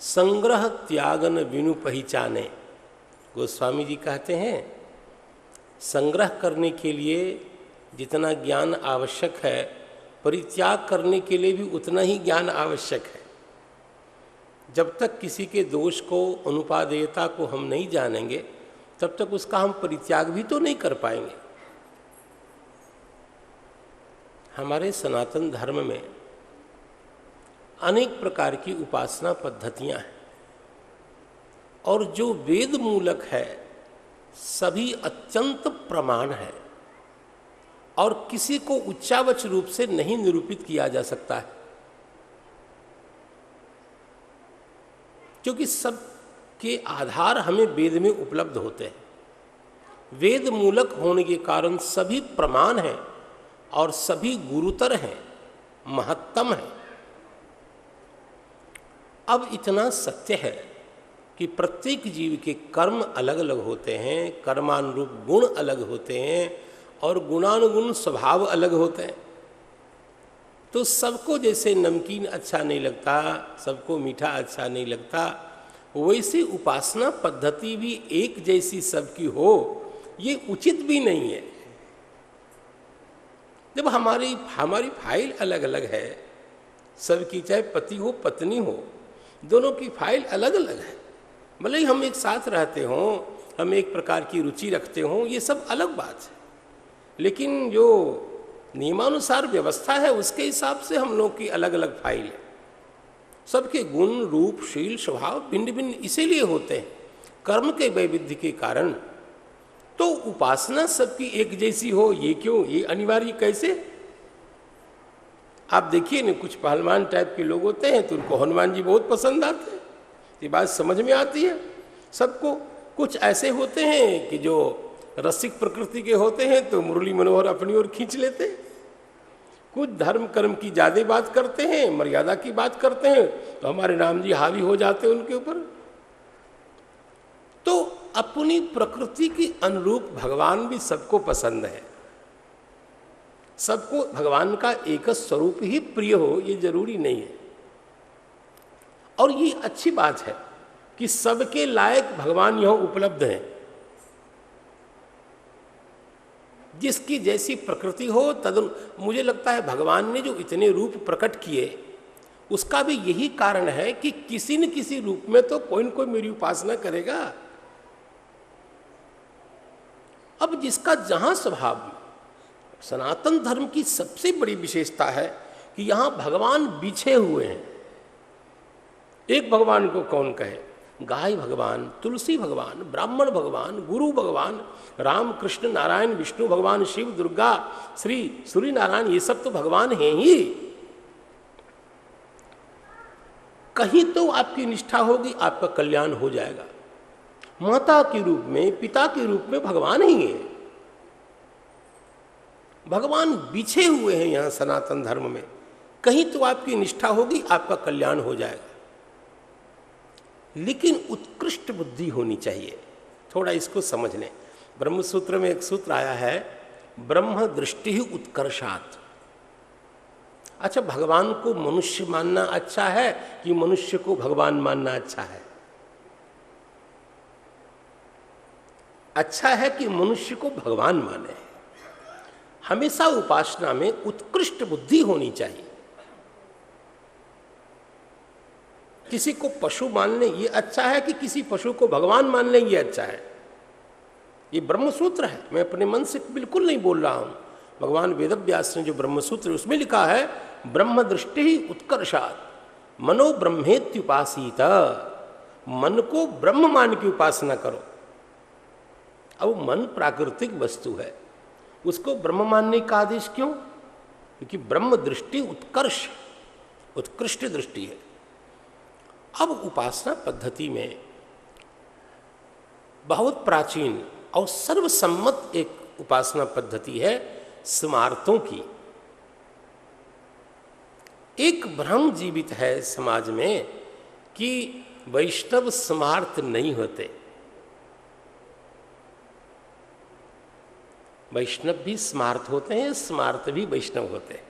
संग्रह त्यागन बिनु पहचाने, गोस्वामी जी कहते हैं, संग्रह करने के लिए जितना ज्ञान आवश्यक है, परित्याग करने के लिए भी उतना ही ज्ञान आवश्यक है। जब तक किसी के दोष को, अनुपादेयता को हम नहीं जानेंगे, तब तक उसका हम परित्याग भी तो नहीं कर पाएंगे। हमारे सनातन धर्म में अनेक प्रकार की उपासना पद्धतियां हैं और जो वेद मूलक है सभी अत्यंत प्रमाण है और किसी को उच्चावच रूप से नहीं निरूपित किया जा सकता है, क्योंकि सब के आधार हमें वेद में उपलब्ध होते हैं। वेद मूलक होने के कारण सभी प्रमाण हैं और सभी गुरुतर हैं, महत्तम हैं। अब इतना सत्य है कि प्रत्येक जीव के कर्म अलग अलग होते हैं, कर्मानुरूप गुण अलग होते हैं और गुणानुगुण स्वभाव अलग होते हैं। तो सबको जैसे नमकीन अच्छा नहीं लगता, सबको मीठा अच्छा नहीं लगता, वैसे उपासना पद्धति भी एक जैसी सबकी हो ये उचित भी नहीं है। जब हमारी फाइल अलग अलग है, सबकी, चाहे पति हो पत्नी हो, दोनों की फाइल अलग अलग है। भले ही हम एक साथ रहते हों, हम एक प्रकार की रुचि रखते हों, ये सब अलग बात है, लेकिन जो नियमानुसार व्यवस्था है उसके हिसाब से हम लोग की अलग अलग फाइल है। सबके गुण, रूप, शील, स्वभाव भिन्न भिन्न इसीलिए होते हैं, कर्म के वैविध्य के कारण। तो उपासना सबकी एक जैसी हो ये क्यों, ये अनिवार्य कैसे? आप देखिए ना, कुछ पहलवान टाइप के लोग होते हैं तो उनको हनुमान जी बहुत पसंद आते हैं, ये बात समझ में आती है सबको। कुछ ऐसे होते हैं कि जो रसिक प्रकृति के होते हैं तो मुरली मनोहर अपनी ओर खींच लेते हैं। कुछ धर्म कर्म की ज़्यादा बात करते हैं, मर्यादा की बात करते हैं, तो हमारे राम जी हावी हो जाते हैं उनके ऊपर। तो अपनी प्रकृति की अनुरूप भगवान भी सबको पसंद है। सबको भगवान का एक स्वरूप ही प्रिय हो ये जरूरी नहीं है। और ये अच्छी बात है कि सबके लायक भगवान यह उपलब्ध हैं। जिसकी जैसी प्रकृति हो मुझे लगता है भगवान ने जो इतने रूप प्रकट किए उसका भी यही कारण है कि किसी न किसी रूप में तो कोई न कोई मेरी उपासना करेगा। अब जिसका जहां स्वभाव, सनातन धर्म की सबसे बड़ी विशेषता है कि यहां भगवान बिछे हुए हैं। एक भगवान को कौन कहे? गाय भगवान, तुलसी भगवान, ब्राह्मण भगवान, गुरु भगवान, राम कृष्ण नारायण विष्णु भगवान, शिव दुर्गा श्री सूर्य नारायण, ये सब तो भगवान हैं ही। कहीं तो आपकी निष्ठा होगी, आपका कल्याण हो जाएगा। माता के रूप में, पिता के रूप में भगवान ही है। भगवान बिछे हुए हैं यहां सनातन धर्म में। कहीं तो आपकी निष्ठा होगी, आपका कल्याण हो जाएगा। लेकिन उत्कृष्ट बुद्धि होनी चाहिए। थोड़ा इसको समझ लें। ब्रह्मसूत्र में एक सूत्र आया है, ब्रह्म दृष्टि ही उत्कर्षात्। अच्छा, भगवान को मनुष्य मानना अच्छा है कि मनुष्य को भगवान मानना अच्छा है? अच्छा है कि मनुष्य को भगवान माने। हमेशा उपासना में उत्कृष्ट बुद्धि होनी चाहिए। किसी को पशु मान लें ये अच्छा है कि किसी पशु को भगवान मान लें ये अच्छा है? ये ब्रह्मसूत्र है, मैं अपने मन से बिल्कुल नहीं बोल रहा हूं। भगवान वेदव्यास ने जो ब्रह्मसूत्र उसमें लिखा है, ब्रह्म दृष्टि ही उत्कर्षात् मनो ब्रह्मेत्युपासीत। मन को ब्रह्म मान की उपासना करो। अब मन प्राकृतिक वस्तु है, उसको ब्रह्म मानने का आदेश क्यों? क्योंकि ब्रह्म दृष्टि उत्कर्ष, उत्कृष्ट दृष्टि है। अब उपासना पद्धति में बहुत प्राचीन और सर्वसम्मत एक उपासना पद्धति है स्मार्तों की। एक भ्रम जीवित है समाज में कि वैष्णव स्मार्त नहीं होते। वैष्णव भी स्मार्त होते हैं, स्मार्त भी वैष्णव होते हैं।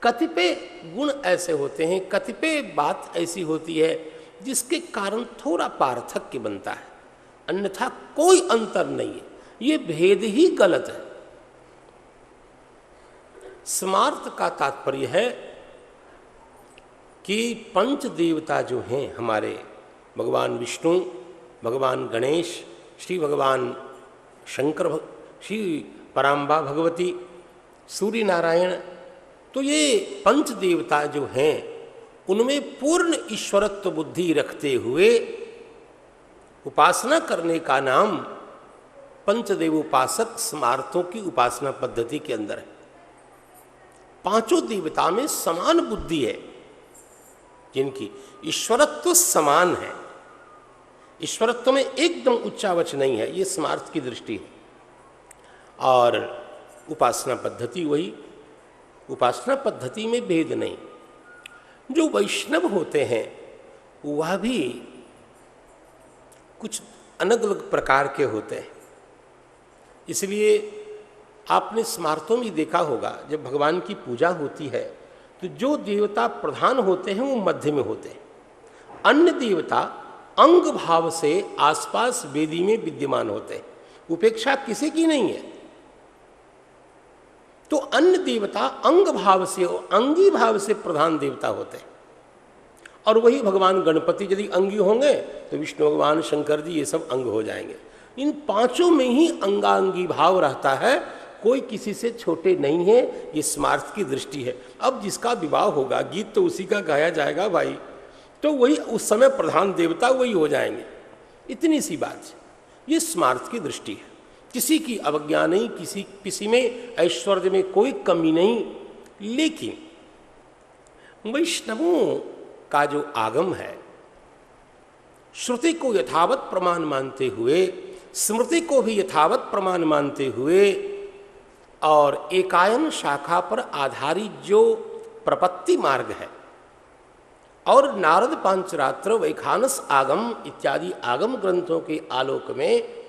कतिपय गुण ऐसे होते हैं, कतिपय बात ऐसी होती है जिसके कारण थोड़ा पार्थक्य बनता है, अन्यथा कोई अंतर नहीं है। ये भेद ही गलत है। स्मार्त का तात्पर्य है कि पंच देवता जो हैं हमारे, भगवान विष्णु, भगवान गणेश, श्री भगवान शंकर, श्री पराम्बा भगवती, सूर्य नारायण, तो ये पंच देवता जो हैं उनमें पूर्ण ईश्वरत्व बुद्धि रखते हुए उपासना करने का नाम पंचदेव उपासक स्मार्तों की उपासना पद्धति के अंदर है। पांचों देवता में समान बुद्धि है, जिनकी ईश्वरत्व समान है। ईश्वरत्व में एकदम उच्चावच नहीं है, ये स्मार्त की दृष्टि है। और उपासना पद्धति वही, उपासना पद्धति में भेद नहीं। जो वैष्णव होते हैं वह भी कुछ अलग अलग प्रकार के होते हैं। इसलिए आपने स्मार्तों में देखा होगा, जब भगवान की पूजा होती है तो जो देवता प्रधान होते हैं वो मध्य में होते हैं। अन्य देवता अंग भाव से आसपास वेदी में विद्यमान होते हैं, उपेक्षा किसी की नहीं है। तो अन्य देवता अंग भाव से, अंगी भाव से प्रधान देवता होते हैं। और वही भगवान गणपति यदि अंगी होंगे तो विष्णु भगवान, शंकर जी, ये सब अंग हो जाएंगे। इन पांचों में ही अंगांगी भाव रहता है, कोई किसी से छोटे नहीं है। ये स्मार्त की दृष्टि है। अब जिसका विवाह होगा, गीत तो उसी का गाया जाएगा भाई, तो वही उस समय प्रधान देवता वही हो जाएंगे। इतनी सी बात है। ये स्मार्त की दृष्टि है। किसी की अवज्ञा नहीं, किसी में ऐश्वर्य में कोई कमी नहीं। लेकिन वैष्णवों का जो आगम है, श्रुति को यथावत प्रमाण मानते हुए, स्मृति को भी यथावत प्रमाण मानते हुए, और एकायन शाखा पर आधारित जो प्रपत्ति मार्ग है, और नारद पांचरात्र, वैखानस आगम इत्यादि आगम ग्रंथों के आलोक में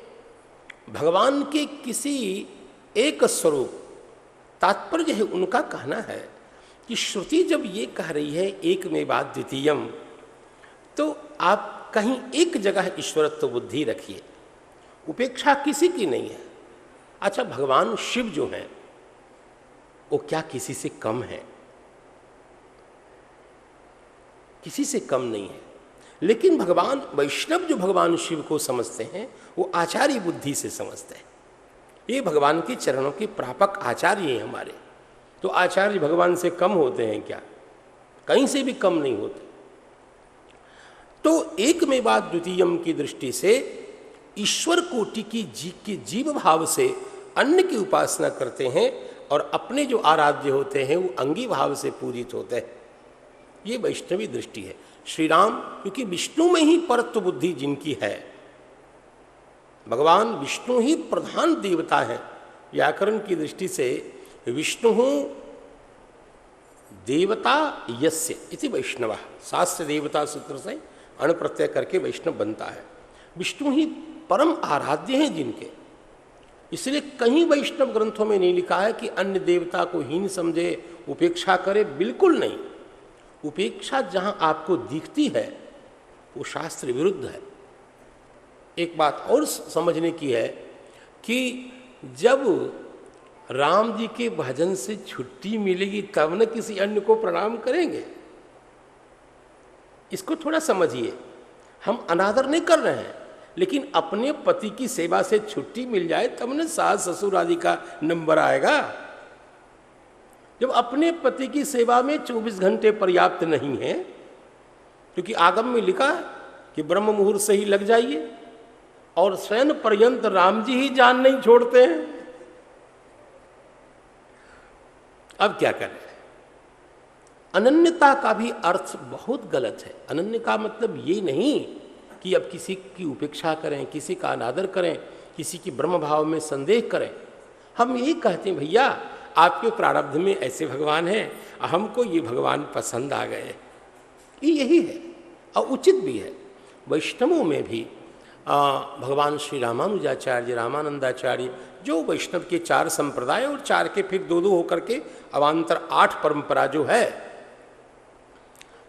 भगवान के किसी एक स्वरूप, तात्पर्य है उनका कहना है कि श्रुति जब ये कह रही है एक में बात द्वितीयम, तो आप कहीं एक जगह ईश्वरत्व बुद्धि रखिए, उपेक्षा किसी की नहीं है। अच्छा, भगवान शिव जो हैं वो क्या किसी से कम है? किसी से कम नहीं है। लेकिन भगवान वैष्णव जो भगवान शिव को समझते हैं वो आचार्य बुद्धि से समझते हैं। ये भगवान के चरणों के प्रापक आचार्य हैं हमारे। तो आचार्य भगवान से कम होते हैं क्या? कहीं से भी कम नहीं होते। तो एक में बात द्वितीयम की दृष्टि से ईश्वर कोटि की जीव भाव से अन्य की उपासना करते हैं और अपने जो आराध्य होते हैं वो अंगी भाव से पूजित होते हैं। ये वैष्णवी दृष्टि है। श्री राम क्योंकि विष्णु में ही परत्व बुद्धि जिनकी है, भगवान विष्णु ही प्रधान देवता है। व्याकरण की दृष्टि से विष्णु देवता यस्य इति वैष्णव, शास्त्र देवता सूत्र से अण प्रत्यय करके वैष्णव बनता है। विष्णु ही परम आराध्य हैं जिनके, इसलिए कहीं वैष्णव ग्रंथों में नहीं लिखा है कि अन्य देवता को हीन समझे, उपेक्षा करे, बिल्कुल नहीं। उपेक्षा जहां आपको दिखती है वो शास्त्र विरुद्ध है। एक बात और समझने की है कि जब राम जी के भजन से छुट्टी मिलेगी तब न किसी अन्य को प्रणाम करेंगे। इसको थोड़ा समझिए। हम अनादर नहीं कर रहे हैं, लेकिन अपने पति की सेवा से छुट्टी मिल जाए तब न सास ससुर आदि का नंबर आएगा। जब अपने पति की सेवा में 24 घंटे पर्याप्त नहीं है, क्योंकि आगम में लिखा है कि ब्रह्म मुहूर्त से ही लग जाइए, और शयन पर्यंत राम जी ही जान नहीं छोड़ते हैं। अब क्या करें? अनन्यता का भी अर्थ बहुत गलत है। अनन्य का मतलब ये नहीं कि अब किसी की उपेक्षा करें, किसी का अनादर करें, किसी की ब्रह्म भाव में संदेह करें। हम यही कहते हैं भैया आपके प्रारब्ध में ऐसे भगवान हैं, हमको ये भगवान पसंद आ गए। यही है और उचित भी है। वैष्णवों में भी भगवान श्री रामानुजाचार्य, रामानंदाचार्य, जो वैष्णव के 4 संप्रदाय और 4 के फिर 2-2 होकर के अवान्तर 8 परंपरा जो है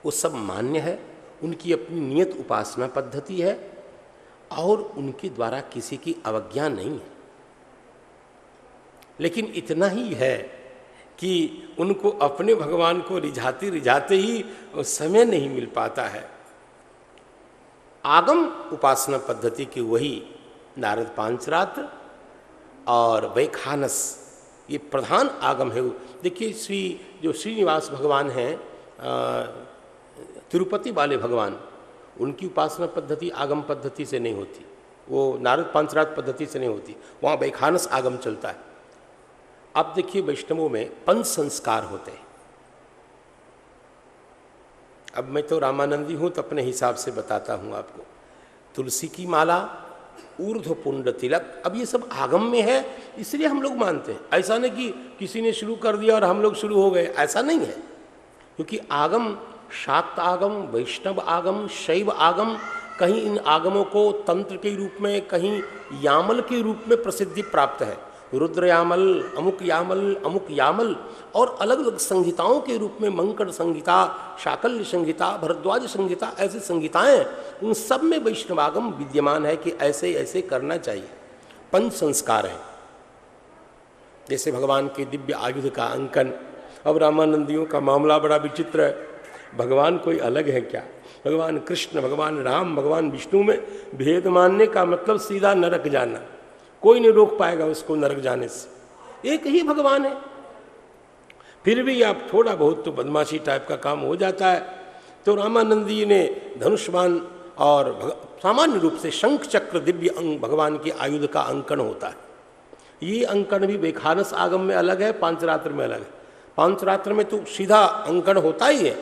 वो सब मान्य है। उनकी अपनी नियत उपासना पद्धति है और उनके द्वारा किसी की अवज्ञा नहीं है। लेकिन इतना ही है कि उनको अपने भगवान को रिझाते रिझाते ही समय नहीं मिल पाता है। आगम उपासना पद्धति की वही नारद पांचरात्र और वैखानस, ये प्रधान आगम है। देखिए जो श्रीनिवास भगवान हैं, तिरुपति वाले भगवान, उनकी उपासना पद्धति आगम पद्धति से नहीं होती, वो नारद पांचरात्र पद्धति से नहीं होती, वहाँ वैखानस आगम चलता है। अब देखिए वैष्णवों में 5 संस्कार होते हैं। अब मैं तो रामानंदी हूँ तो अपने हिसाब से बताता हूँ आपको। तुलसी की माला, ऊर्ध्व पुंड तिलक, अब ये सब आगम में है इसलिए हम लोग मानते हैं। ऐसा नहीं कि किसी ने शुरू कर दिया और हम लोग शुरू हो गए, ऐसा नहीं है। क्योंकि आगम, शाक्त आगम, वैष्णव आगम, शैव आगम, कहीं इन आगमों को तंत्र के रूप में, कहीं यामल के रूप में प्रसिद्धि प्राप्त है। रुद्र यामल, अमुक यामल और अलग अलग संहिताओं के रूप में मंकड़ संहिता, शाकल्य संहिता, भरद्वाज संहिता, ऐसी संहिताएं, उन सब में वैष्णवागम विद्यमान है कि ऐसे ऐसे करना चाहिए। 5 संस्कार हैं। जैसे भगवान के दिव्य आयुध का अंकन। अब रामानंदियों का मामला बड़ा विचित्र है। भगवान कोई अलग है क्या? भगवान कृष्ण, भगवान राम, भगवान विष्णु में भेद मानने का मतलब सीधा नरक जाना। कोई नहीं रोक पाएगा उसको नरक जाने से। एक ही भगवान है। फिर भी आप थोड़ा बहुत तो बदमाशी टाइप का काम हो जाता है। तो रामानंदी ने धनुष्मान और सामान्य रूप से शंख चक्र दिव्य अंग भगवान के आयुध का अंकन होता है। ये अंकन भी वैखानस आगम में अलग है, पांचरात्र में अलग है। पांचरात्र में तो सीधा अंकन होता ही है,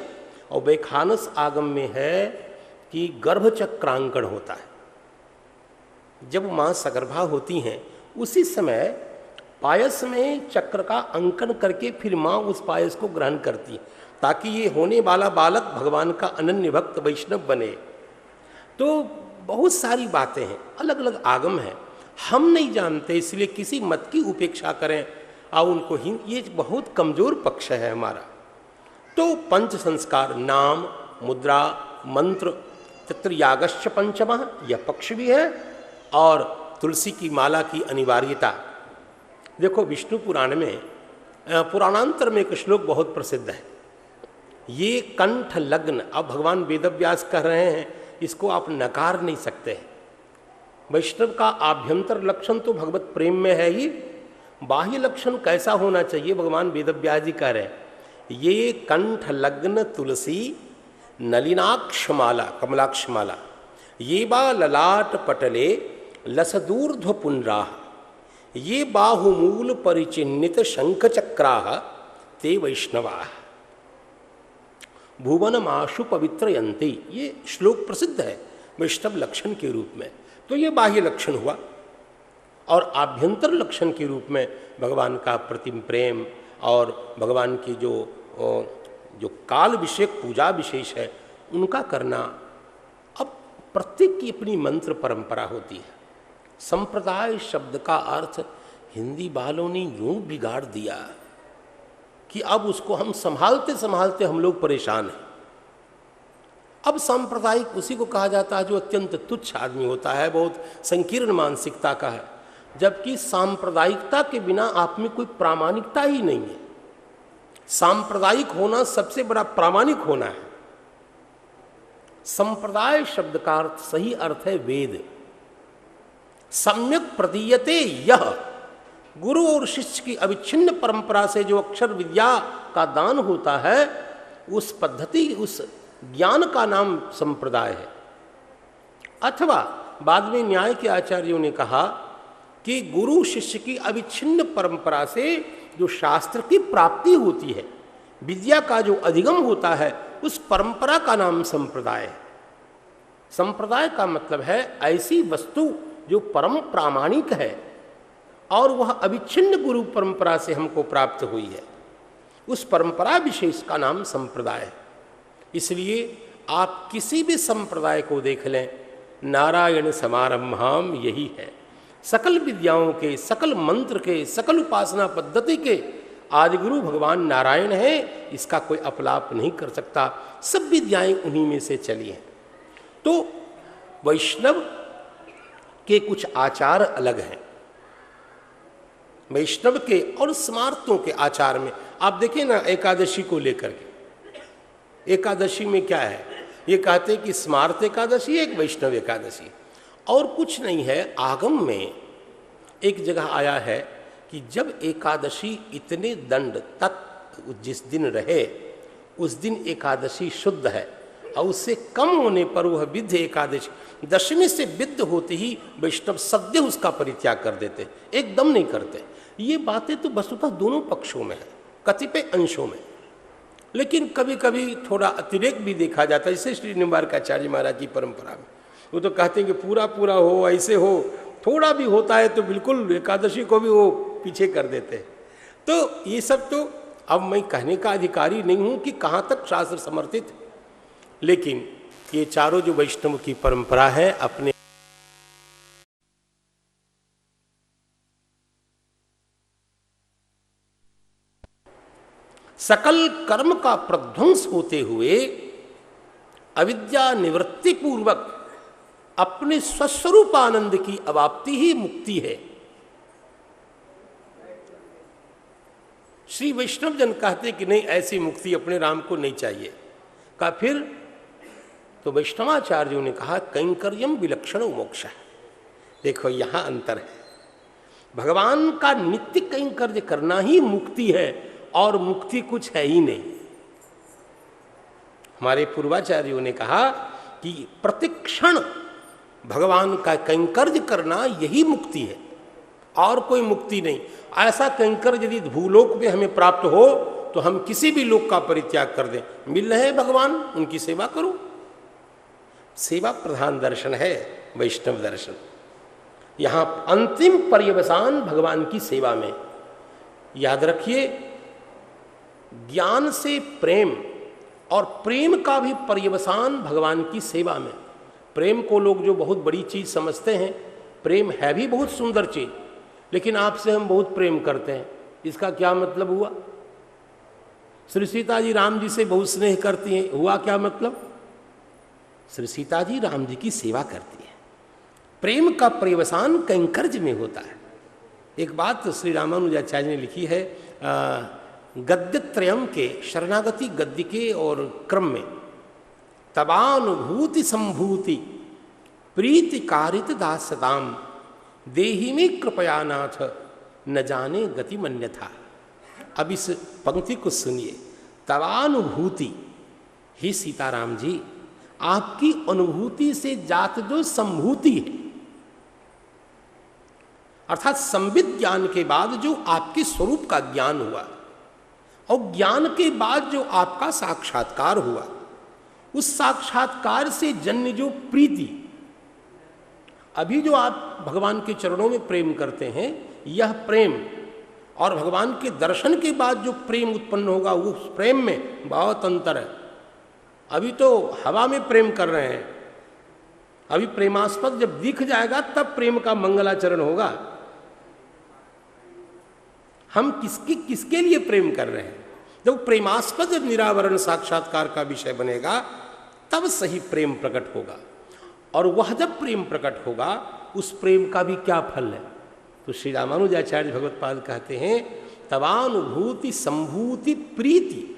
और वैखानस आगम में है कि गर्भचक्रांकन होता है। जब माँ सगर्भा होती हैं उसी समय पायस में चक्र का अंकन करके फिर माँ उस पायस को ग्रहण करती है, ताकि ये होने वाला बालक भगवान का अनन्य भक्त वैष्णव बने। तो बहुत सारी बातें हैं, अलग अलग आगम हैं, हम नहीं जानते, इसलिए किसी मत की उपेक्षा करें और उनको ही, ये बहुत कमजोर पक्ष है हमारा। तो 5 संस्कार, नाम, मुद्रा, मंत्र तत्र यागश्च पंचमः, यह पक्ष भी है, और तुलसी की माला की अनिवार्यता। देखो विष्णु पुराण में पुराणांतर में एक श्लोक बहुत प्रसिद्ध है, ये कंठ लग्न। अब भगवान वेदव्यास कह रहे हैं, इसको आप नकार नहीं सकते हैं। वैष्णव का आभ्यंतर लक्षण तो भगवत प्रेम में है ही, बाह्य लक्षण कैसा होना चाहिए भगवान वेदव्यास जी कह रहे हैं, ये कंठ लग्न तुलसी नलिनाक्षमाला कमलाक्षमाला, ये बा ललाट पटले लसदूर्ध्व पुनराह, ये बाहुमूल परिचिन्नित शंख चक्राः ते वैष्णवाः भुवनमाशु पवित्रयन्ति। ये श्लोक प्रसिद्ध है वैष्णव लक्षण के रूप में। तो ये बाह्य लक्षण हुआ, और आभ्यंतर लक्षण के रूप में भगवान का प्रतिम प्रेम और भगवान की जो काल विषयक पूजा विशेष है उनका करना। अब प्रत्येक की अपनी मंत्र परंपरा होती है। संप्रदाय शब्द का अर्थ हिंदी वालों ने यूं बिगाड़ दिया कि अब उसको हम संभालते संभालते हम लोग परेशान हैं। अब सांप्रदायिक उसी को कहा जाता है जो अत्यंत तुच्छ आदमी होता है, बहुत संकीर्ण मानसिकता का है, जबकि सांप्रदायिकता के बिना आप में कोई प्रामाणिकता ही नहीं है। सांप्रदायिक होना सबसे बड़ा प्रामाणिक होना है। संप्रदाय शब्द का अर्थ सही अर्थ है वेद। सम्यक प्रदीयते यह, गुरु और शिष्य की अविच्छिन्न परंपरा से जो अक्षर विद्या का दान होता है, उस पद्धति उस ज्ञान का नाम संप्रदाय है। अथवा बाद में न्याय के आचार्यों ने कहा कि गुरु शिष्य की अविच्छिन्न परंपरा से जो शास्त्र की प्राप्ति होती है, विद्या का जो अधिगम होता है, उस परंपरा का नाम संप्रदाय है। संप्रदाय का मतलब है ऐसी वस्तु जो परम प्रामाणिक है और वह अविच्छिन्न गुरु परंपरा से हमको प्राप्त हुई है, उस परंपरा विशेष का नाम संप्रदाय है। इसलिए आप किसी भी संप्रदाय को देख लें, नारायण समारंभाम यही है। सकल विद्याओं के, सकल मंत्र के, सकल उपासना पद्धति के आदिगुरु भगवान नारायण है, इसका कोई अपलाप नहीं कर सकता। सब विद्याएं उन्हीं में से चली हैं। तो वैष्णव के कुछ आचार अलग हैं। वैष्णव के और स्मार्तों के आचार में आप देखें ना, एकादशी को लेकर के, एकादशी में क्या है, ये कहते हैं कि स्मार्त एकादशी एक वैष्णव एकादशी, और कुछ नहीं है। आगम में एक जगह आया है कि जब एकादशी इतने दंड तक जिस दिन रहे उस दिन एकादशी शुद्ध है, और उससे कम होने पर वह विद्ध एकादशी, दशमी से विद्ध होते ही वैष्णव सद्य उसका परित्याग कर देते, एकदम नहीं करते। ये बातें तो वस्तुतः दोनों पक्षों में है, कतिपय अंशों में, लेकिन कभी कभी थोड़ा अतिरेक भी देखा जाता है। जैसे श्री निम्बारकाचार्य महाराज की परंपरा में वो तो कहते हैं कि पूरा पूरा हो, ऐसे हो, थोड़ा भी होता है तो बिल्कुल एकादशी को भी वो पीछे कर देते हैं। तो ये सब तो अब मैं कहने का अधिकारी नहीं हूँ कि कहाँ तक शास्त्र समर्थित है, लेकिन ये चारों जो वैष्णव की परंपरा है अपने सकल कर्म का प्रध्वंस होते हुए अविद्या निवृत्ति पूर्वक अपने स्वस्वरूप आनंद की अवाप्ति ही मुक्ति है। श्री वैष्णव जन कहते कि नहीं, ऐसी मुक्ति अपने राम को नहीं चाहिए। का फिर तो वैष्णवाचार्यों ने कहा कैंकर्यम विलक्षण मोक्ष। देखो यहां अंतर है, भगवान का नित्य कैंकर्य करना ही मुक्ति है, और मुक्ति कुछ है ही नहीं। हमारे पूर्वाचार्यों ने कहा कि प्रतिक्षण भगवान का कैंकर्य करना यही मुक्ति है, और कोई मुक्ति नहीं। ऐसा कैंकर्य यदि भूलोक में हमें प्राप्त हो तो हम किसी भी लोक का परित्याग कर दें। मिल रहे हैं भगवान, उनकी सेवा करो। सेवा प्रधान दर्शन है वैष्णव दर्शन। यहां अंतिम पर्यवसान भगवान की सेवा में। याद रखिए, ज्ञान से प्रेम, और प्रेम का भी पर्यवसान भगवान की सेवा में। प्रेम को लोग जो बहुत बड़ी चीज समझते हैं, प्रेम है भी बहुत सुंदर चीज, लेकिन आपसे हम बहुत प्रेम करते हैं, इसका क्या मतलब हुआ? श्री सीता जी राम जी से बहुत स्नेह करती हैं, हुआ क्या मतलब? श्री सीता जी राम जी की सेवा करती है। प्रेम का पर्यवसान कैंकर्ज में होता है। एक बात तो श्री रामानुजाचार्य ने लिखी है गद्यत्रयम के शरणागति गद्य के और क्रम में, तबानुभूति संभूति प्रीति कारित दासताम देहि में कृपया नाथ न जाने गति मन्यथा। अब इस पंक्ति को सुनिए। तबानुभूति, ही सीताराम जी आपकी अनुभूति से जात जो संभूति है, अर्थात संविद ज्ञान के बाद जो आपके स्वरूप का ज्ञान हुआ और ज्ञान के बाद जो आपका साक्षात्कार हुआ, उस साक्षात्कार से जन्य जो प्रीति, अभी जो आप भगवान के चरणों में प्रेम करते हैं, यह प्रेम और भगवान के दर्शन के बाद जो प्रेम उत्पन्न होगा, उस प्रेम में बहुत अंतर है। अभी तो हवा में प्रेम कर रहे हैं, अभी प्रेमास्पद जब दिख जाएगा तब प्रेम का मंगलाचरण होगा। हम किसके लिए प्रेम कर रहे हैं? जब प्रेमास्पद जब निरावरण साक्षात्कार का विषय बनेगा तब सही प्रेम प्रकट होगा। और वह जब प्रेम प्रकट होगा, उस प्रेम का भी क्या फल है? तो श्री रामानुजाचार्य भगवत्पाद कहते हैं तवानुभूति संभूति प्रीति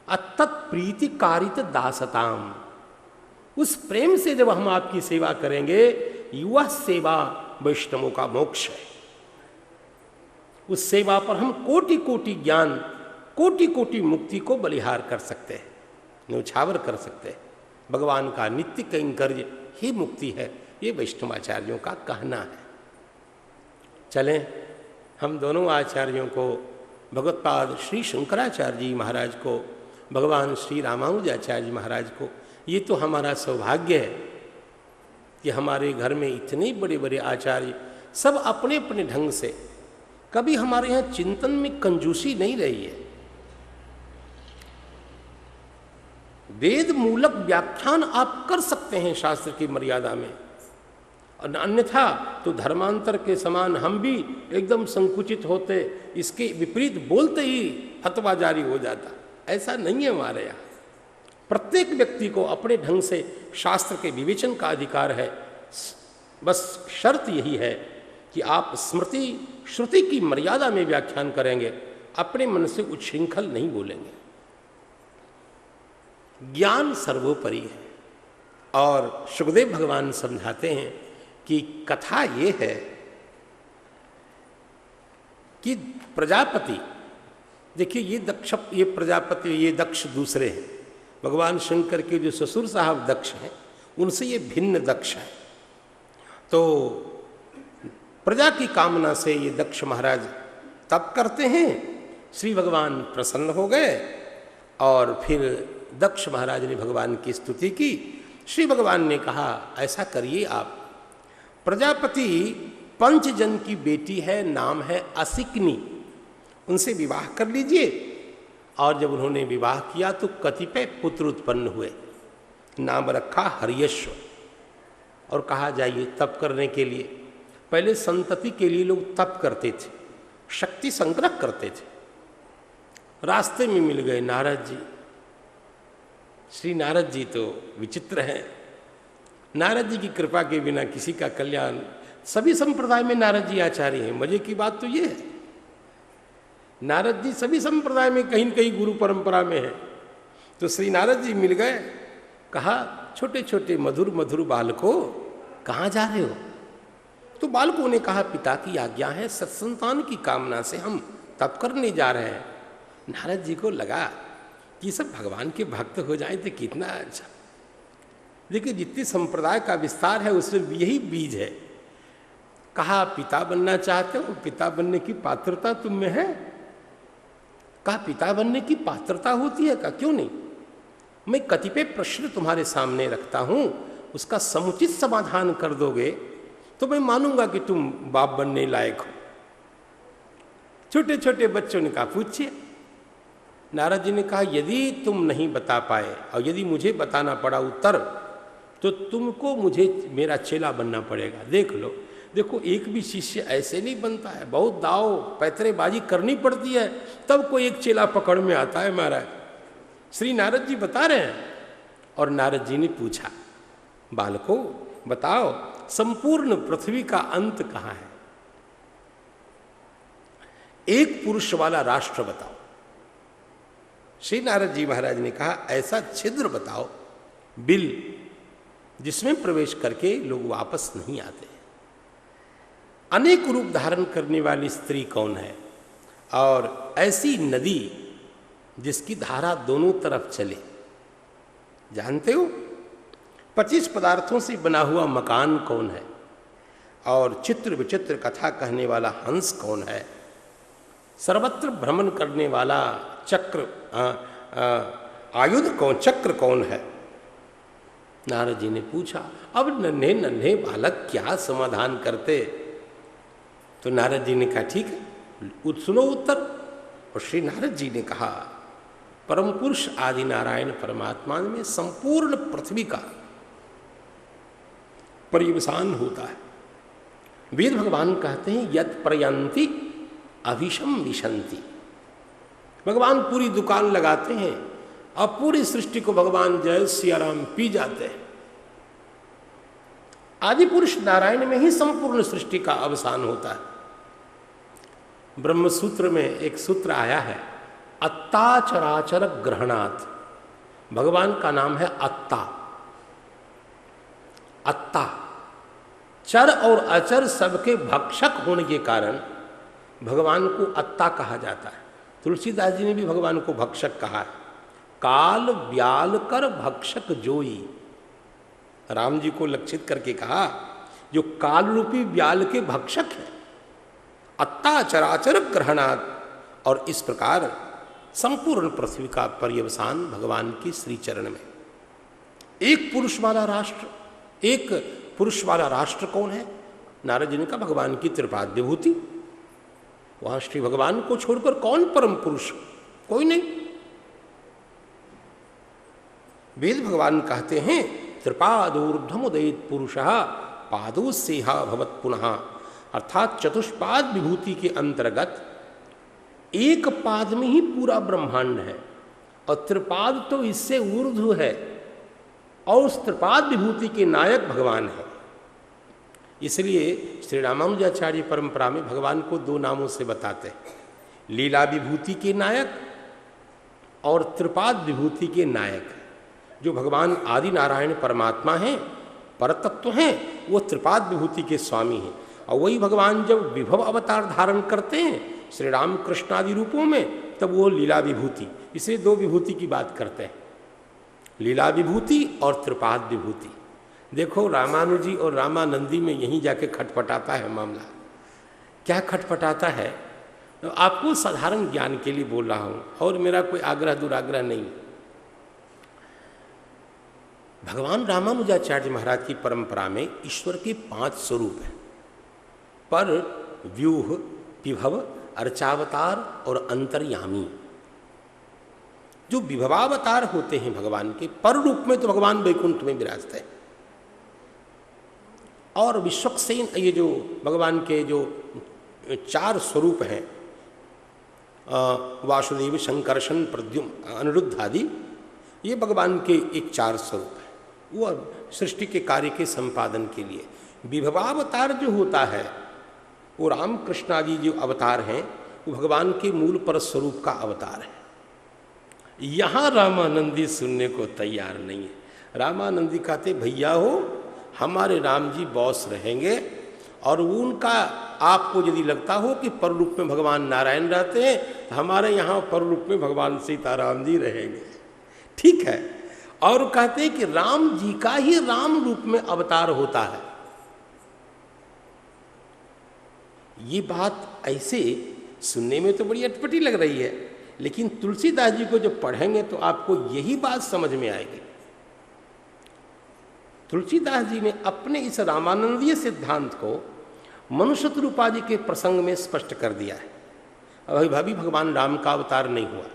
अतत्प्रीति कारित दासताम। उस प्रेम से जब हम आपकी सेवा करेंगे, वह सेवा वैष्णवों का मोक्ष है। उस सेवा पर हम कोटि कोटि ज्ञान, कोटि कोटि मुक्ति को बलिहार कर सकते हैं, न्यौछावर कर सकते हैं। भगवान का नित्य कैंकर्य ही मुक्ति है, ये वैष्णवाचार्यों का कहना है। चलें हम दोनों आचार्यों को, भगवत्पाद श्री शंकराचार्य जी महाराज को, भगवान श्री रामानुजाचार्य जी महाराज को, ये तो हमारा सौभाग्य है कि हमारे घर में इतने बड़े बड़े आचार्य सब अपने अपने ढंग से, कभी हमारे यहाँ चिंतन में कंजूसी नहीं रही है। वेद मूलक व्याख्यान आप कर सकते हैं शास्त्र की मर्यादा में, और अन्यथा तो धर्मांतर के समान हम भी एकदम संकुचित होते, इसके विपरीत बोलते ही फतवा जारी हो जाता। ऐसा नहीं है हमारे यहाँ। प्रत्येक व्यक्ति को अपने ढंग से शास्त्र के विवेचन का अधिकार है। बस शर्त यही है कि आप स्मृति श्रुति की मर्यादा में व्याख्यान करेंगे, अपने मन से उच्छृंखल नहीं बोलेंगे। ज्ञान सर्वोपरि है। और सुखदेव भगवान समझाते हैं कि कथा ये है कि प्रजापति, देखिए ये प्रजापति, ये दक्ष दूसरे हैं। भगवान शंकर के जो ससुर साहब दक्ष हैं, उनसे ये भिन्न दक्ष है। तो प्रजा की कामना से ये दक्ष महाराज तप करते हैं, श्री भगवान प्रसन्न हो गए और फिर दक्ष महाराज ने भगवान की स्तुति की। श्री भगवान ने कहा ऐसा करिए, आप प्रजापति पंचजन की बेटी है, नाम है असिकनी, उनसे विवाह कर लीजिए। और जब उन्होंने विवाह किया तो कतिपय पुत्र उत्पन्न हुए, नाम रखा हरियश्व। और कहा जाइए तप करने के लिए, पहले संतति के लिए लोग तप करते थे, शक्ति संग्रह करते थे। रास्ते में मिल गए नारद जी। श्री नारद जी तो विचित्र हैं। नारद जी की कृपा के बिना किसी का कल्याण, सभी संप्रदाय में नारद जी आचार्य हैं। मजे की बात तो ये है, नारद जी सभी संप्रदाय में कहीं न कहीं गुरु परंपरा में है। तो श्री नारद जी मिल गए, कहा छोटे छोटे मधुर मधुर बालकों कहाँ जा रहे हो? तो बालकों ने कहा पिता की आज्ञा है, सत्संतान की कामना से हम तप करने जा रहे हैं। नारद जी को लगा कि सब भगवान के भक्त हो जाए तो कितना अच्छा। देखिए जितनी संप्रदाय का विस्तार है उसमें यही बीज है। कहा पिता बनना चाहते हो, पिता बनने की पात्रता तुम में है? कहा पिता बनने की पात्रता होती है? कहा क्यों नहीं, मैं कतिपय प्रश्न तुम्हारे सामने रखता हूं, उसका समुचित समाधान कर दोगे तो मैं मानूंगा कि तुम बाप बनने लायक हो। छोटे छोटे बच्चों ने कहा पूछिए। नारद जी ने कहा यदि तुम नहीं बता पाए और यदि मुझे बताना पड़ा उत्तर, तो तुमको मुझे मेरा चेला बनना पड़ेगा। देख लो, देखो एक भी शिष्य ऐसे नहीं बनता है, बहुत दाव पैतरेबाजी करनी पड़ती है तब कोई एक चेला पकड़ में आता है महाराज। श्री नारद जी बता रहे हैं। और नारद जी ने पूछा बालकों बताओ संपूर्ण पृथ्वी का अंत कहाँ है? एक पुरुष वाला राष्ट्र बताओ। श्री नारद जी महाराज ने कहा ऐसा छिद्र बताओ, बिल, जिसमें प्रवेश करके लोग वापस नहीं आते। अनेक रूप धारण करने वाली स्त्री कौन है? और ऐसी नदी जिसकी धारा दोनों तरफ चले, जानते हो? 25 पदार्थों से बना हुआ मकान कौन है? और चित्र विचित्र कथा कहने वाला हंस कौन है? सर्वत्र भ्रमण करने वाला चक्र आयुध कौन, चक्र कौन है? नारद जी ने पूछा। अब नन्हे नन्हे बालक क्या समाधान करते? तो नारद जी ने कहा ठीक है, सुनो उत्तर। और श्री नारद जी ने कहा परम पुरुष आदि नारायण परमात्मा में संपूर्ण पृथ्वी का पर्यवसान होता है। वेद भगवान कहते हैं यत् प्रयंती अभिशम विशंति। भगवान पूरी दुकान लगाते हैं और पूरी सृष्टि को भगवान जय सियाराम पी जाते हैं। आदि पुरुष नारायण में ही संपूर्ण सृष्टि का अवसान होता है। ब्रह्म सूत्र में एक सूत्र आया है, अत्ता चराचर ग्रहणात्। भगवान का नाम है अत्ता। अत्ता, चर और अचर सबके भक्षक होने के कारण भगवान को अत्ता कहा जाता है। तुलसीदास जी ने भी भगवान को भक्षक कहा है। काल व्याल कर भक्षक जोई, राम जी को लक्षित करके कहा जो काल रूपी व्याल के भक्षक है। अत्ता चराचर ग्रहणात्। और इस प्रकार संपूर्ण पृथ्वी का पर्यवसान भगवान की श्री चरण में। एक पुरुष वाला राष्ट्र, एक पुरुष वाला राष्ट्र कौन है? नारद जी ने कहा भगवान की त्रिपाद विभूति। वहां श्री भगवान को छोड़कर कौन परम पुरुष? कोई नहीं। वेद भगवान कहते हैं त्रिपादोर्ध्वमुदयेत् पुरुषः पादोस्सेहा भवत् पुनः। अर्थात चतुष्पाद विभूति के अंतर्गत एक पाद में ही पूरा ब्रह्मांड है और त्रिपाद तो इससे ऊर्ध्व है और उस त्रिपाद विभूति के नायक भगवान है। इसलिए श्री रामानुजाचार्य परंपरा में भगवान को दो नामों से बताते हैं, लीला विभूति के नायक और त्रिपाद विभूति के नायक। जो भगवान आदि नारायण परमात्मा हैं, परतत्व हैं, वो त्रिपाद विभूति के स्वामी हैं। और वही भगवान जब विभव अवतार धारण करते हैं श्री राम कृष्ण आदि रूपों में, तब वो लीला विभूति, इसे दो विभूति की बात करते हैं, लीला विभूति और त्रिपाद विभूति। देखो रामानुजी और रामानंदी में यहीं जाके खटपटाता है मामला। क्या खटपटाता है? तो आपको साधारण ज्ञान के लिए बोल रहा हूँ और मेरा कोई आग्रह दुराग्रह नहीं। भगवान रामानुजाचार्य महाराज की परंपरा में ईश्वर के 5 स्वरूप हैं, पर, व्यूह, विभव, अर्चावतार और अंतर्यामी। जो विभवावतार होते हैं भगवान के, पर रूप में तो भगवान वैकुंठ में विराजते हैं। और विश्वक्सेन, ये जो भगवान के जो 4 स्वरूप हैं, वासुदेव, शंकरशन, प्रद्युम्न, अनिरुद्ध आदि, ये भगवान के एक 4 स्वरूप है। वो सृष्टि के कार्य के संपादन के लिए। विभवावतार जो होता है वो राम कृष्ण आदि जो अवतार हैं वो भगवान के मूल पर स्वरूप का अवतार है। यहाँ रामानंदी सुनने को तैयार नहीं है। रामानंदी कहते भैया हो हमारे राम जी बॉस रहेंगे और उनका आपको यदि लगता हो कि पर रूप में भगवान नारायण रहते हैं तो हमारे यहाँ पर रूप में भगवान सीताराम जी रहेंगे। ठीक है। और कहते हैं कि राम जी का ही राम रूप में अवतार होता है। ये बात ऐसे सुनने में तो बड़ी अटपटी लग रही है, लेकिन तुलसीदास जी को जब पढ़ेंगे तो आपको यही बात समझ में आएगी। तुलसीदास जी ने अपने इस रामानंदीय सिद्धांत को मनुष्यरूपादि के प्रसंग में स्पष्ट कर दिया है। अभी भगवान राम का अवतार नहीं हुआ।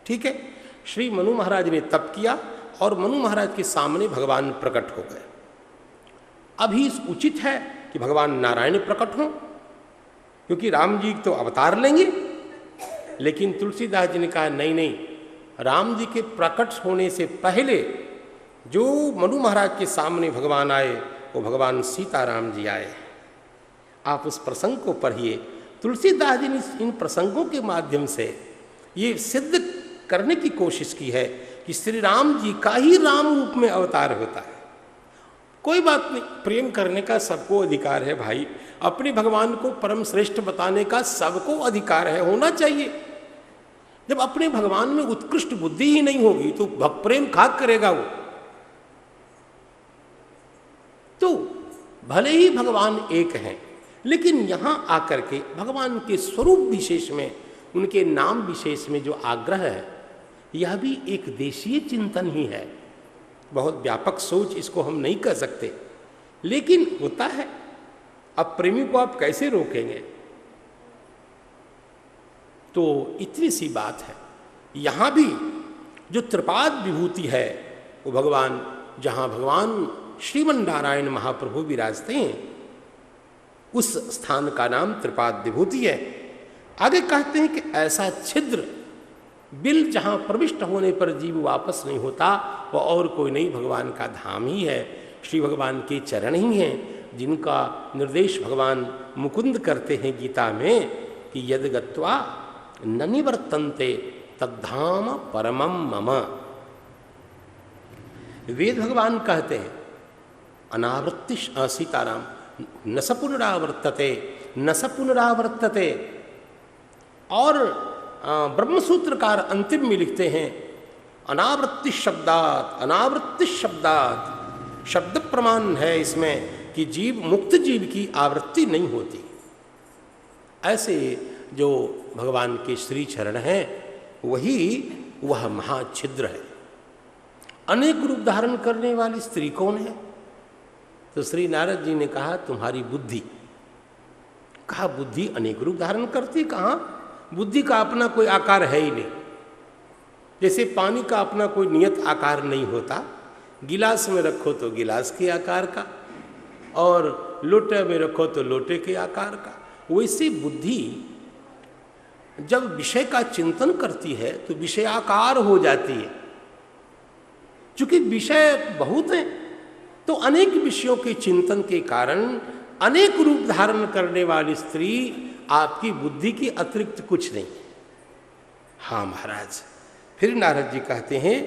ठीक है। श्री मनु महाराज ने तप किया और मनु महाराज के सामने भगवान प्रकट हो गए। अभी उचित है कि भगवान नारायण प्रकट हों, क्योंकि राम जी तो अवतार लेंगे। लेकिन तुलसीदास जी ने कहा नहीं नहीं, राम जी के प्रकट होने से पहले जो मनु महाराज के सामने भगवान आए वो भगवान सीताराम जी आए। आप उस प्रसंग को पढ़िए। तुलसीदास जी ने इन प्रसंगों के माध्यम से ये सिद्ध करने की कोशिश की है कि श्री राम जी का ही राम रूप में अवतार होता है। कोई बात नहीं, प्रेम करने का सबको अधिकार है भाई, अपने भगवान को परम श्रेष्ठ बताने का सबको अधिकार है, होना चाहिए। जब अपने भगवान में उत्कृष्ट बुद्धि ही नहीं होगी तो भक्त प्रेम खाक करेगा वो। तो भले ही भगवान एक हैं, लेकिन यहां आकर के भगवान के स्वरूप विशेष में, उनके नाम विशेष में जो आग्रह है, यह भी एक देशीय चिंतन ही है। बहुत व्यापक सोच इसको हम नहीं कर सकते, लेकिन होता है। अब प्रेमी को आप कैसे रोकेंगे? तो इतनी सी बात है। यहाँ भी जो त्रिपाद विभूति है वो भगवान, जहाँ भगवान श्रीमन नारायण महाप्रभु विराजते हैं, उस स्थान का नाम त्रिपाद विभूति है। आगे कहते हैं कि ऐसा छिद्र बिल जहाँ प्रविष्ट होने पर जीव वापस नहीं होता, वह और कोई नहीं, भगवान का धाम ही है, श्री भगवान के चरण ही हैं, जिनका निर्देश भगवान मुकुंद करते हैं गीता में कि यद गत्वा न निवर्तन्ते तद्धाम परमम मम। वेद भगवान कहते हैं अनावृत्ति सीताराम न स पुनरावर्तते न स पुनरावर्तते। और ब्रह्मसूत्रकार अंतिम में लिखते हैं अनावृत्ति शब्दात, अनावृत्ति शब्दात, शब्द प्रमाण है इसमें कि जीव, मुक्त जीव की आवृत्ति नहीं होती। ऐसे जो भगवान के श्री चरण हैं वही वह महाछिद्र है। अनेक रूप धारण करने वाली स्त्री कौन है? तो श्री नारद जी ने कहा तुम्हारी बुद्धि। कहा बुद्धि अनेक रूप धारण करती? कहाँ, बुद्धि का अपना कोई आकार है ही नहीं। जैसे पानी का अपना कोई नियत आकार नहीं होता, गिलास में रखो तो गिलास के आकार का, और लोटे में रखो तो लोटे के आकार का, वैसे बुद्धि जब विषय का चिंतन करती है तो विषयाकार हो जाती है। चूंकि विषय बहुत हैं तो अनेक विषयों के चिंतन के कारण अनेक रूप धारण करने वाली स्त्री आपकी बुद्धि की अतिरिक्त कुछ नहीं। हाँ महाराज, फिर नारद जी कहते हैं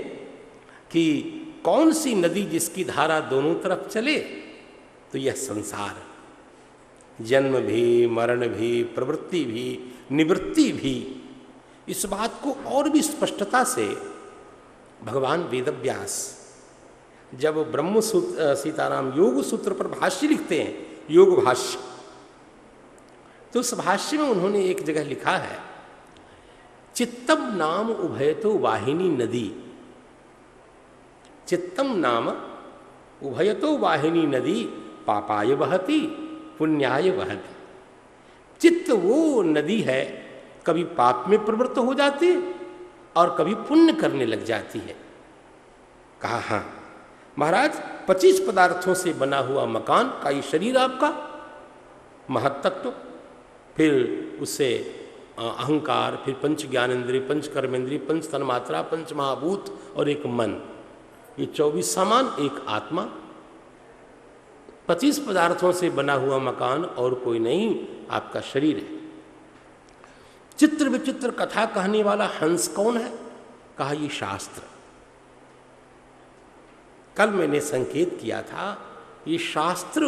कि कौन सी नदी जिसकी धारा दोनों तरफ चले? तो यह संसार, जन्म भी, मरण भी, प्रवृत्ति भी, निवृत्ति भी। इस बात को और भी स्पष्टता से भगवान वेदव्यास जब ब्रह्म सूत्र, सीताराम योग सूत्र पर भाष्य लिखते हैं, योग भाष्य, तो उस भाष्य में उन्होंने एक जगह लिखा है चित्तम नाम उभयतो वाहिनी नदी। चित्तम नाम उभयतो वाहिनी नदी पापाय वहति पुण्याय वहति। चित्त वो नदी है, कभी पाप में प्रवृत्त हो जाती है और कभी पुण्य करने लग जाती है। कहा हाँ महाराज, 25 पदार्थों से बना हुआ मकान का ये शरीर आपका महत्तत्व, फिर उससे अहंकार, फिर पंच ज्ञानेन्द्रिय, पंच कर्मेंद्रिय, पंच तन्मात्रा, पंच महाभूत और एक मन, ये 24 सामान, एक आत्मा। 25 पदार्थों से बना हुआ मकान और कोई नहीं, आपका शरीर है। चित्र विचित्र कथा कहने वाला हंस कौन है? कहा ये शास्त्र। कल मैंने संकेत किया था, ये शास्त्र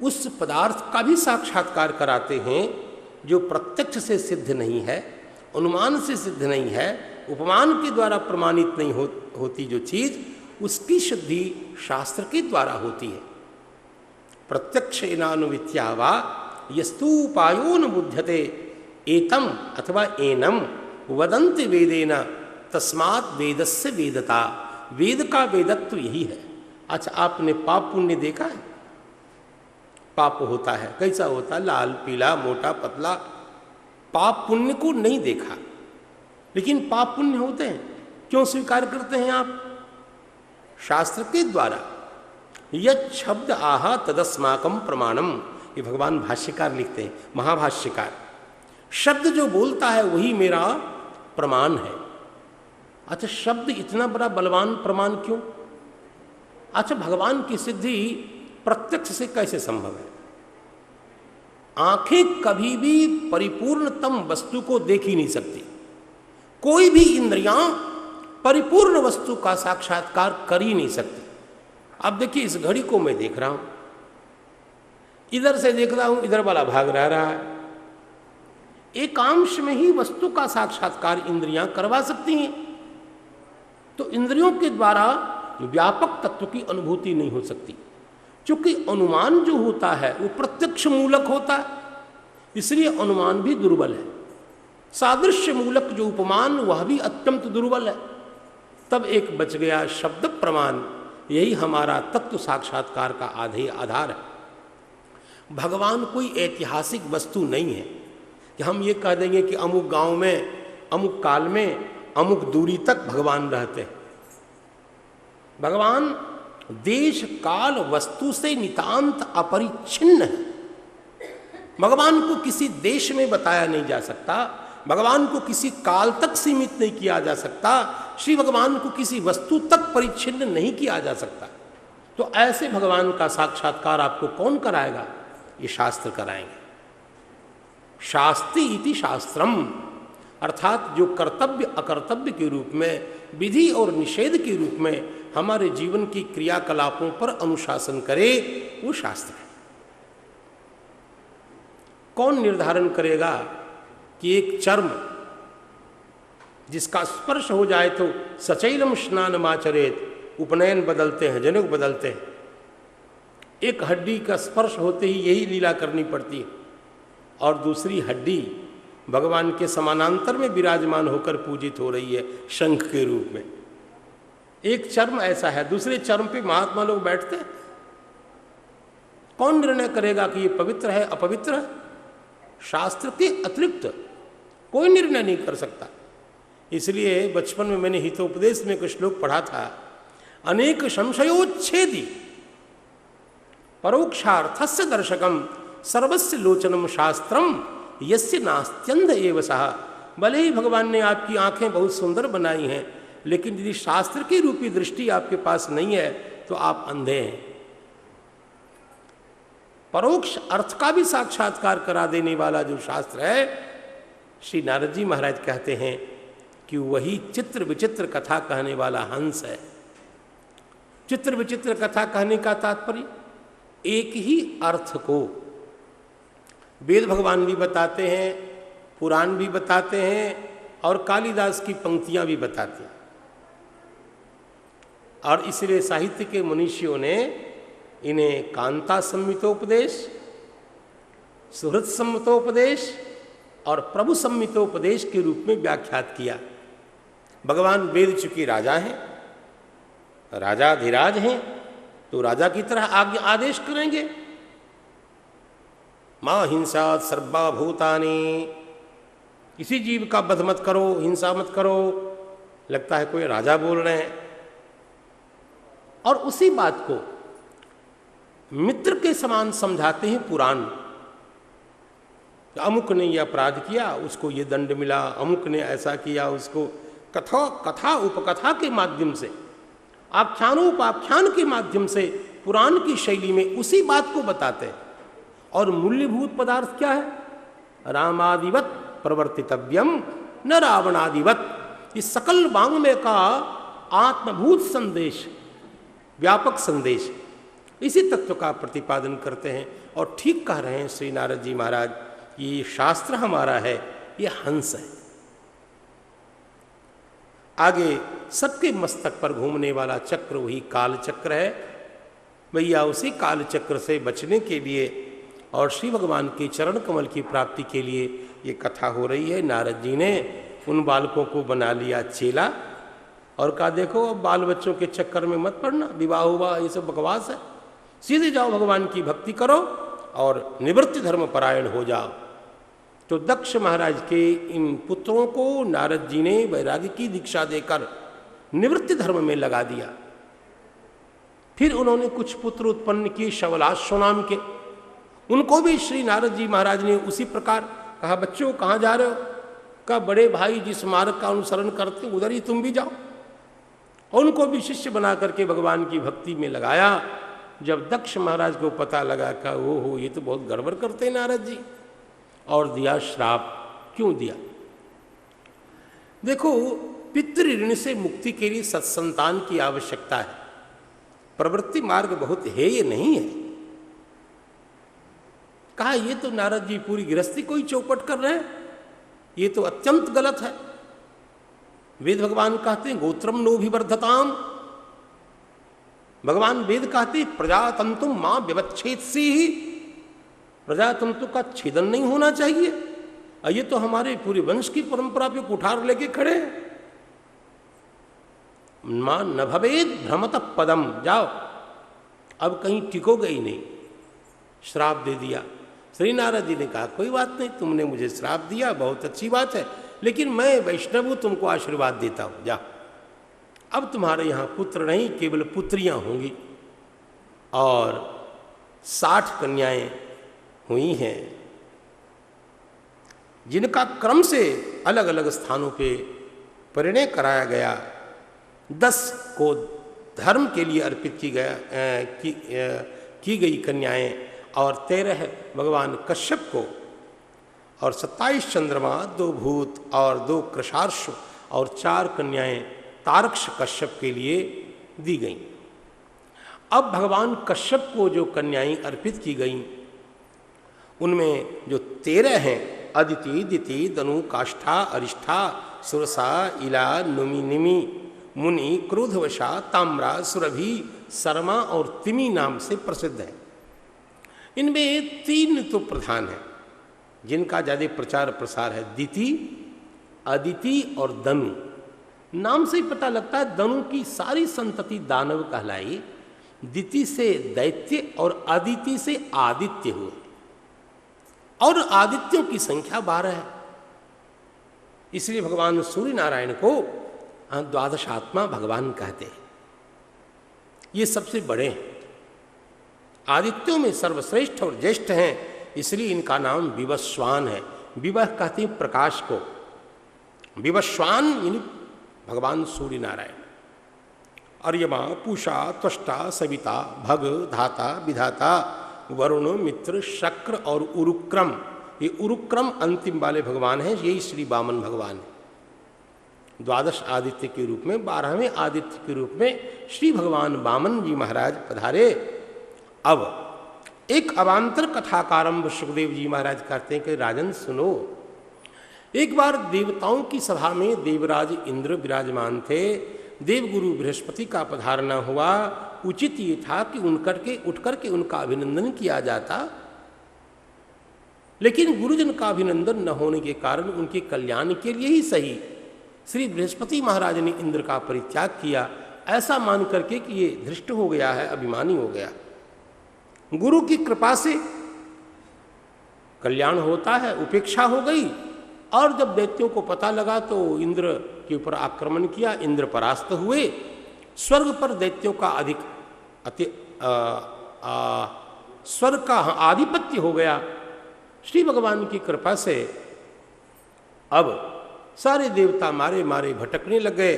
उस पदार्थ का भी साक्षात्कार कराते हैं जो प्रत्यक्ष से सिद्ध नहीं है, अनुमान से सिद्ध नहीं है, उपमान के द्वारा प्रमाणित नहीं होती जो चीज, उसकी सिद्धि शास्त्र के द्वारा होती है। प्रत्यक्ष एनानुवित्या वा यस्तुपायो न बुध्यते एतम अथवा एनम वदन्ति वेदेन तस्मात् वेदस्य वेदता। वेद का वेदत्व यही है। अच्छा, आपने पाप पुण्य देखा है? पाप होता है, कैसा होता है? लाल, पीला, मोटा, पतला। पाप पुण्य को नहीं देखा, लेकिन पाप पुण्य होते हैं। क्यों स्वीकार करते हैं आप? शास्त्र के द्वारा। यत् शब्द आहा तदस्माकम प्रमाणम, ये भगवान भाष्यकार लिखते हैं, महाभाष्यकार। शब्द जो बोलता है वही मेरा प्रमाण है। अच्छा, शब्द इतना बड़ा बलवान प्रमाण क्यों? अच्छा, भगवान की सिद्धि प्रत्यक्ष से कैसे संभव है? आंखें कभी भी परिपूर्णतम वस्तु को देख ही नहीं सकती। कोई भी इंद्रियां परिपूर्ण वस्तु का साक्षात्कार कर ही नहीं सकती। अब देखिए, इस घड़ी को मैं देख रहा हूं, इधर से देख रहा हूं, इधर वाला भाग रहा है। एकांश में ही वस्तु का साक्षात्कार इंद्रियां करवा सकती हैं। तो इंद्रियों के द्वारा व्यापक तत्व की अनुभूति नहीं हो सकती, क्योंकि अनुमान जो होता है वो प्रत्यक्ष मूलक होता है, इसलिए अनुमान भी दुर्बल है। सादृश्य मूलक जो उपमान वह भी अत्यंत दुर्बल है। तब एक बच गया शब्द प्रमाण, यही हमारा तत्व साक्षात्कार का आधार है। भगवान कोई ऐतिहासिक वस्तु नहीं है कि हम ये कह देंगे कि अमुक गांव में अमुक काल में अमुक दूरी तक भगवान रहते हैं। भगवान देश काल वस्तु से नितांत अपरिच्छिन्न है। भगवान को किसी देश में बताया नहीं जा सकता, भगवान को किसी काल तक सीमित नहीं किया जा सकता, श्री भगवान को किसी वस्तु तक परिच्छिन्न नहीं किया जा सकता। तो ऐसे भगवान का साक्षात्कार आपको कौन कराएगा? ये शास्त्र कराएंगे। शास्ति इति शास्त्रम, अर्थात जो कर्तव्य अकर्तव्य के रूप में, विधि और निषेध के रूप में हमारे जीवन की क्रियाकलापों पर अनुशासन करे, वो शास्त्र है। कौन निर्धारण करेगा कि एक चर्म जिसका स्पर्श हो जाए तो सचैलम स्नानमाचरेत, उपनयन बदलते हैं, जनेऊ बदलते हैं, एक हड्डी का स्पर्श होते ही यही लीला करनी पड़ती है, और दूसरी हड्डी भगवान के समानांतर में विराजमान होकर पूजित हो रही है शंख के रूप में। एक चर्म ऐसा है, दूसरे चर्म पे महात्मा लोग बैठते हैं। कौन निर्णय करेगा कि ये पवित्र है अपवित्र है? शास्त्र के अतिरिक्त कोई निर्णय नहीं कर सकता। इसलिए बचपन में मैंने हितोपदेश में कुछ श्लोक पढ़ा था, अनेक संशयोच्छेदी परोक्षार्थस्य दर्शकम सर्वस्य लोचनम शास्त्रम यस्य नास्त्यंध एव सह। भले ही भगवान ने आपकी आंखें बहुत सुंदर बनाई हैं, लेकिन यदि शास्त्र की रूपी दृष्टि आपके पास नहीं है तो आप अंधे हैं। परोक्ष अर्थ का भी साक्षात्कार करा देने वाला जो शास्त्र है, श्री नारद जी महाराज कहते हैं कि वही चित्र विचित्र कथा कहने वाला हंस है। चित्र विचित्र कथा कहने का तात्पर्य एक ही अर्थ को वेद भगवान भी बताते हैं, पुराण भी बताते हैं, और कालिदास की पंक्तियां भी बताते हैं। और इसलिए साहित्य के मनुष्यों ने इन्हें कांता संहितोपदेश, सुहृद संहितोपदेश और प्रभु संहितोपदेश के रूप में व्याख्यात किया। भगवान वेद चुके राजा हैं, राजाधिराज हैं, तो राजा की तरह आज्ञा आदेश करेंगे, मां हिंसात सर्वभूतानि, किसी जीव का वध मत करो, हिंसा मत करो। लगता है कोई राजा बोल रहे हैं। और उसी बात को मित्र के समान समझाते हैं पुराण। अमुक ने यह अपराध किया, उसको ये दंड मिला, अमुक ने ऐसा किया, उसको कथा उपकथा के माध्यम से, आख्यानोपाख्यान के माध्यम से पुराण की शैली में उसी बात को बताते हैं। और मूल्यभूत पदार्थ क्या है? रामादिवत प्रवर्तितव्यम न रावणादिवत। इस सकल वाङ्मय का आत्मभूत संदेश, व्यापक संदेश, इसी तत्व का प्रतिपादन करते हैं। और ठीक कह रहे हैं श्री नारद जी महाराज, ये शास्त्र हमारा है, ये हंस है। आगे सबके मस्तक पर घूमने वाला चक्र वही काल चक्र है। भैया उसी काल चक्र से बचने के लिए और श्री भगवान के चरण कमल की प्राप्ति के लिए ये कथा हो रही है। नारद जी ने उन बालकों को बना लिया चेला और कहा, देखो अब बाल बच्चों के चक्कर में मत पड़ना, विवाह हुआ ये सब बकवास है, सीधे जाओ भगवान की भक्ति करो और निवृत्ति धर्म परायण हो जाओ। तो दक्ष महाराज के इन पुत्रों को नारद जी ने वैराग्य की दीक्षा देकर निवृत्ति धर्म में लगा दिया। फिर उन्होंने कुछ पुत्र उत्पन्न किए शवलाश्व नाम के, उनको भी श्री नारद जी महाराज ने उसी प्रकार कहा, बच्चों कहाँ जा रहे हो? का बड़े भाई जिस मार्ग का अनुसरण करते उधर ही तुम भी जाओ। और उनको भी शिष्य बना करके भगवान की भक्ति में लगाया। जब दक्ष महाराज को पता लगा कि ओहो ये तो बहुत गड़बड़ करते हैं नारद जी, और दिया श्राप। क्यों दिया? देखो, पितृ ऋण से मुक्ति के लिए सत्संतान की आवश्यकता है। प्रवृत्ति मार्ग बहुत हेय नहीं है। कहा ये तो नारद जी पूरी गृहस्थी को ही चौपट कर रहे हैं, ये तो अत्यंत गलत है। वेद भगवान कहते हैं गोत्रम नो विवर्धताम। भगवान वेद कहते प्रजातंतु मां व्यवच्छेदसी ही, प्रजातंतु का छेदन नहीं होना चाहिए। और ये तो हमारे पूरे वंश की परंपरा पे कुठार लेके खड़े हैं। मां न भवेद भ्रमत पदम, जाओ अब कहीं टिकोगे ही नहीं। श्राप दे दिया। श्री नारद जी ने कहा कोई बात नहीं, तुमने मुझे श्राप दिया, बहुत अच्छी बात है, लेकिन मैं वैष्णव हूं, तुमको आशीर्वाद देता हूं। जा, अब तुम्हारे यहां पुत्र नहीं केवल पुत्रियां होंगी। और 60 कन्याएं हुई हैं जिनका क्रम से अलग अलग स्थानों पे परिणय कराया गया। 10 को धर्म के लिए अर्पित की गई कन्याएं, और 13 भगवान कश्यप को, और 27 चंद्रमा, 2 भूत और 2 कृशार्ष, और 4 कन्याएं तारक्ष कश्यप के लिए दी गईं। अब भगवान कश्यप को जो कन्याएं अर्पित की गईं उनमें जो 13 हैं, अदिति, दिति, दनु, काष्ठा, अरिष्ठा, सुरसा, इला, नुमि, निमि, मुनि, क्रोधवशा, ताम्रा, सुरभि, शर्मा और तिमि नाम से प्रसिद्ध है। इनमें 3 तो प्रधान हैं जिनका ज़्यादा प्रचार प्रसार है, दिति, अदिति और दनु। नाम से ही पता लगता है दनु की सारी संतति दानव कहलाई, दिति से दैत्य और अदिति से आदित्य हुए, और आदित्यों की संख्या 12 है। इसलिए भगवान सूर्य नारायण को द्वादशात्मा भगवान कहते हैं। ये सबसे बड़े हैं, आदित्यों में सर्वश्रेष्ठ और ज्येष्ठ हैं, इसलिए इनका नाम विवस्वान है। विवह कहते हैं प्रकाश को, विवस्वान यानी भगवान सूर्य नारायण। अर्यमा, पूषा, त्वष्टा, सविता, भग, धाता, विधाता, वरुण, मित्र, शक्र और उरुक्रम। ये उरुक्रम अंतिम वाले भगवान हैं, यही श्री वामन भगवान है। 12 आदित्य के रूप में, 12वें आदित्य के रूप में श्री भगवान वामन जी महाराज पधारे। अब एक अवान्तर कथा का आरंभ सुखदेव जी महाराज करते हैं कि राजन सुनो। एक बार देवताओं की सभा में देवराज इंद्र विराजमान थे। देवगुरु बृहस्पति का पधारना हुआ। उचित ये था कि उठ करके उनका अभिनंदन किया जाता, लेकिन गुरुजन का अभिनंदन न होने के कारण उनके कल्याण के लिए ही सही श्री बृहस्पति महाराज ने इंद्र का परित्याग किया, ऐसा मान करके कि ये धृष्ट हो गया है, अभिमानी हो गया। गुरु की कृपा से कल्याण होता है, उपेक्षा हो गई। और जब दैत्यों को पता लगा तो इंद्र के ऊपर आक्रमण किया, इंद्र परास्त हुए। स्वर्ग पर दैत्यों का स्वर्ग का आधिपत्य हो गया। श्री भगवान की कृपा से अब सारे देवता मारे मारे भटकने लग गए,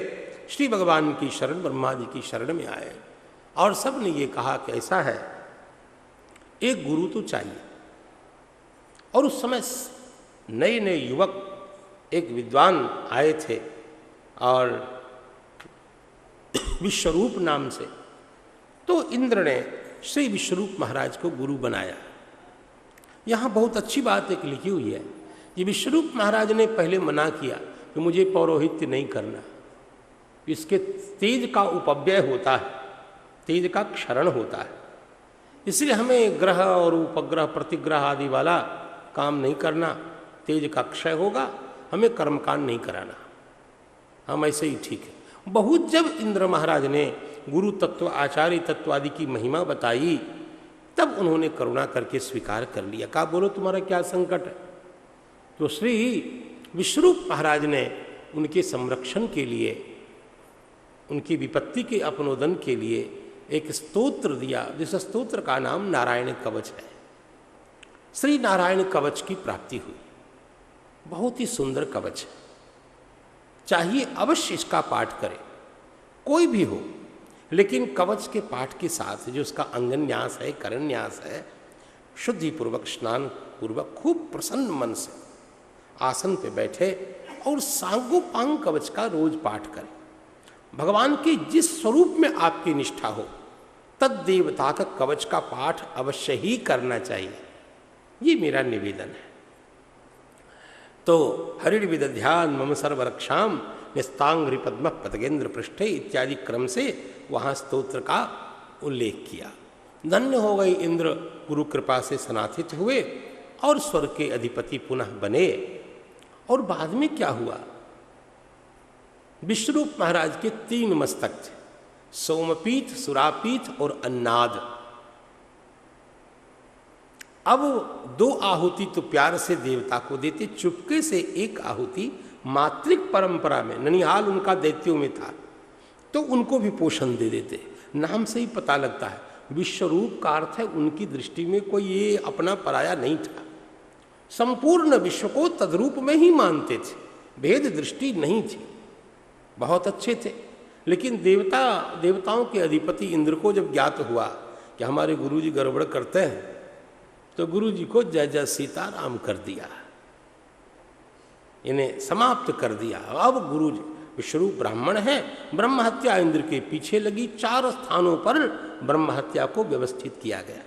श्री भगवान की शरण, ब्रह्मा जी की शरण में आए। और सब ने ये कहा कि ऐसा है, एक गुरु तो चाहिए। और उस समय नए नए युवक एक विद्वान आए थे और विश्वरूप नाम से, तो इंद्र ने श्री विश्वरूप महाराज को गुरु बनाया। यहाँ बहुत अच्छी बात एक लिखी हुई है। ये विश्वरूप महाराज ने पहले मना किया कि मुझे पौरोहित्य नहीं करना, इसके तेज का उपव्यय होता है, तेज का क्षरण होता है, इसलिए हमें ग्रह और उपग्रह प्रतिग्रह आदि वाला काम नहीं करना, तेज का क्षय होगा, हमें कर्मकांड नहीं कराना, हम ऐसे ही ठीक है। बहुत जब इंद्र महाराज ने गुरु तत्व, आचार्य तत्व आदि की महिमा बताई, तब उन्होंने करुणा करके स्वीकार कर लिया। कहा बोलो तुम्हारा क्या संकट है। तो श्री विश्वरूप महाराज ने उनके संरक्षण के लिए, उनकी विपत्ति के अपनोदन के लिए एक स्तोत्र दिया, जिस स्तोत्र का नाम नारायण कवच है। श्री नारायण कवच की प्राप्ति हुई। बहुत ही सुंदर कवच है, चाहिए अवश्य इसका पाठ करें, कोई भी हो। लेकिन कवच के पाठ के साथ जो उसका अंगन न्यास है, करण न्यास है, शुद्धि पूर्वक, स्नान पूर्वक, खूब प्रसन्न मन से आसन पे बैठे और सांगोपांग कवच का रोज पाठ करें। भगवान के जिस स्वरूप में आपकी निष्ठा हो तद देवता का कवच का पाठ अवश्य ही करना चाहिए, ये मेरा निवेदन है। तो हरिण विद ध्यान मम सर्वरक्षाम निस्तांग्रि पद्म पतगेंद्र पृष्ठे इत्यादि क्रम से वहाँ स्तोत्र का उल्लेख किया। धन्य हो गई इंद्र, गुरु कृपा से सनाथित हुए और स्वर्ग के अधिपति पुनः बने। और बाद में क्या हुआ? विश्वरूप महाराज के 3 मस्तक थे, सोमपीठ, सुरापीठ और अन्नाद। अब 2 आहुति तो प्यार से देवता को देते, चुपके से 1 आहुति मातृक परंपरा में, ननिहाल उनका दैत्यों में था, तो उनको भी पोषण दे देते। नाम से ही पता लगता है विश्वरूप का अर्थ है उनकी दृष्टि में कोई ये अपना पराया नहीं था, संपूर्ण विश्व को तद्रूप में ही मानते थे, भेद दृष्टि नहीं थी, बहुत अच्छे थे। लेकिन देवताओं के अधिपति इंद्र को जब ज्ञात हुआ कि हमारे गुरुजी गड़बड़ करते हैं, तो गुरुजी को जय जय सीताराम कर दिया, इन्हें समाप्त कर दिया। अब गुरुजी विश्वरूप ब्राह्मण है, ब्रह्म हत्या इंद्र के पीछे लगी। 4 स्थानों पर ब्रह्म हत्या को व्यवस्थित किया गया।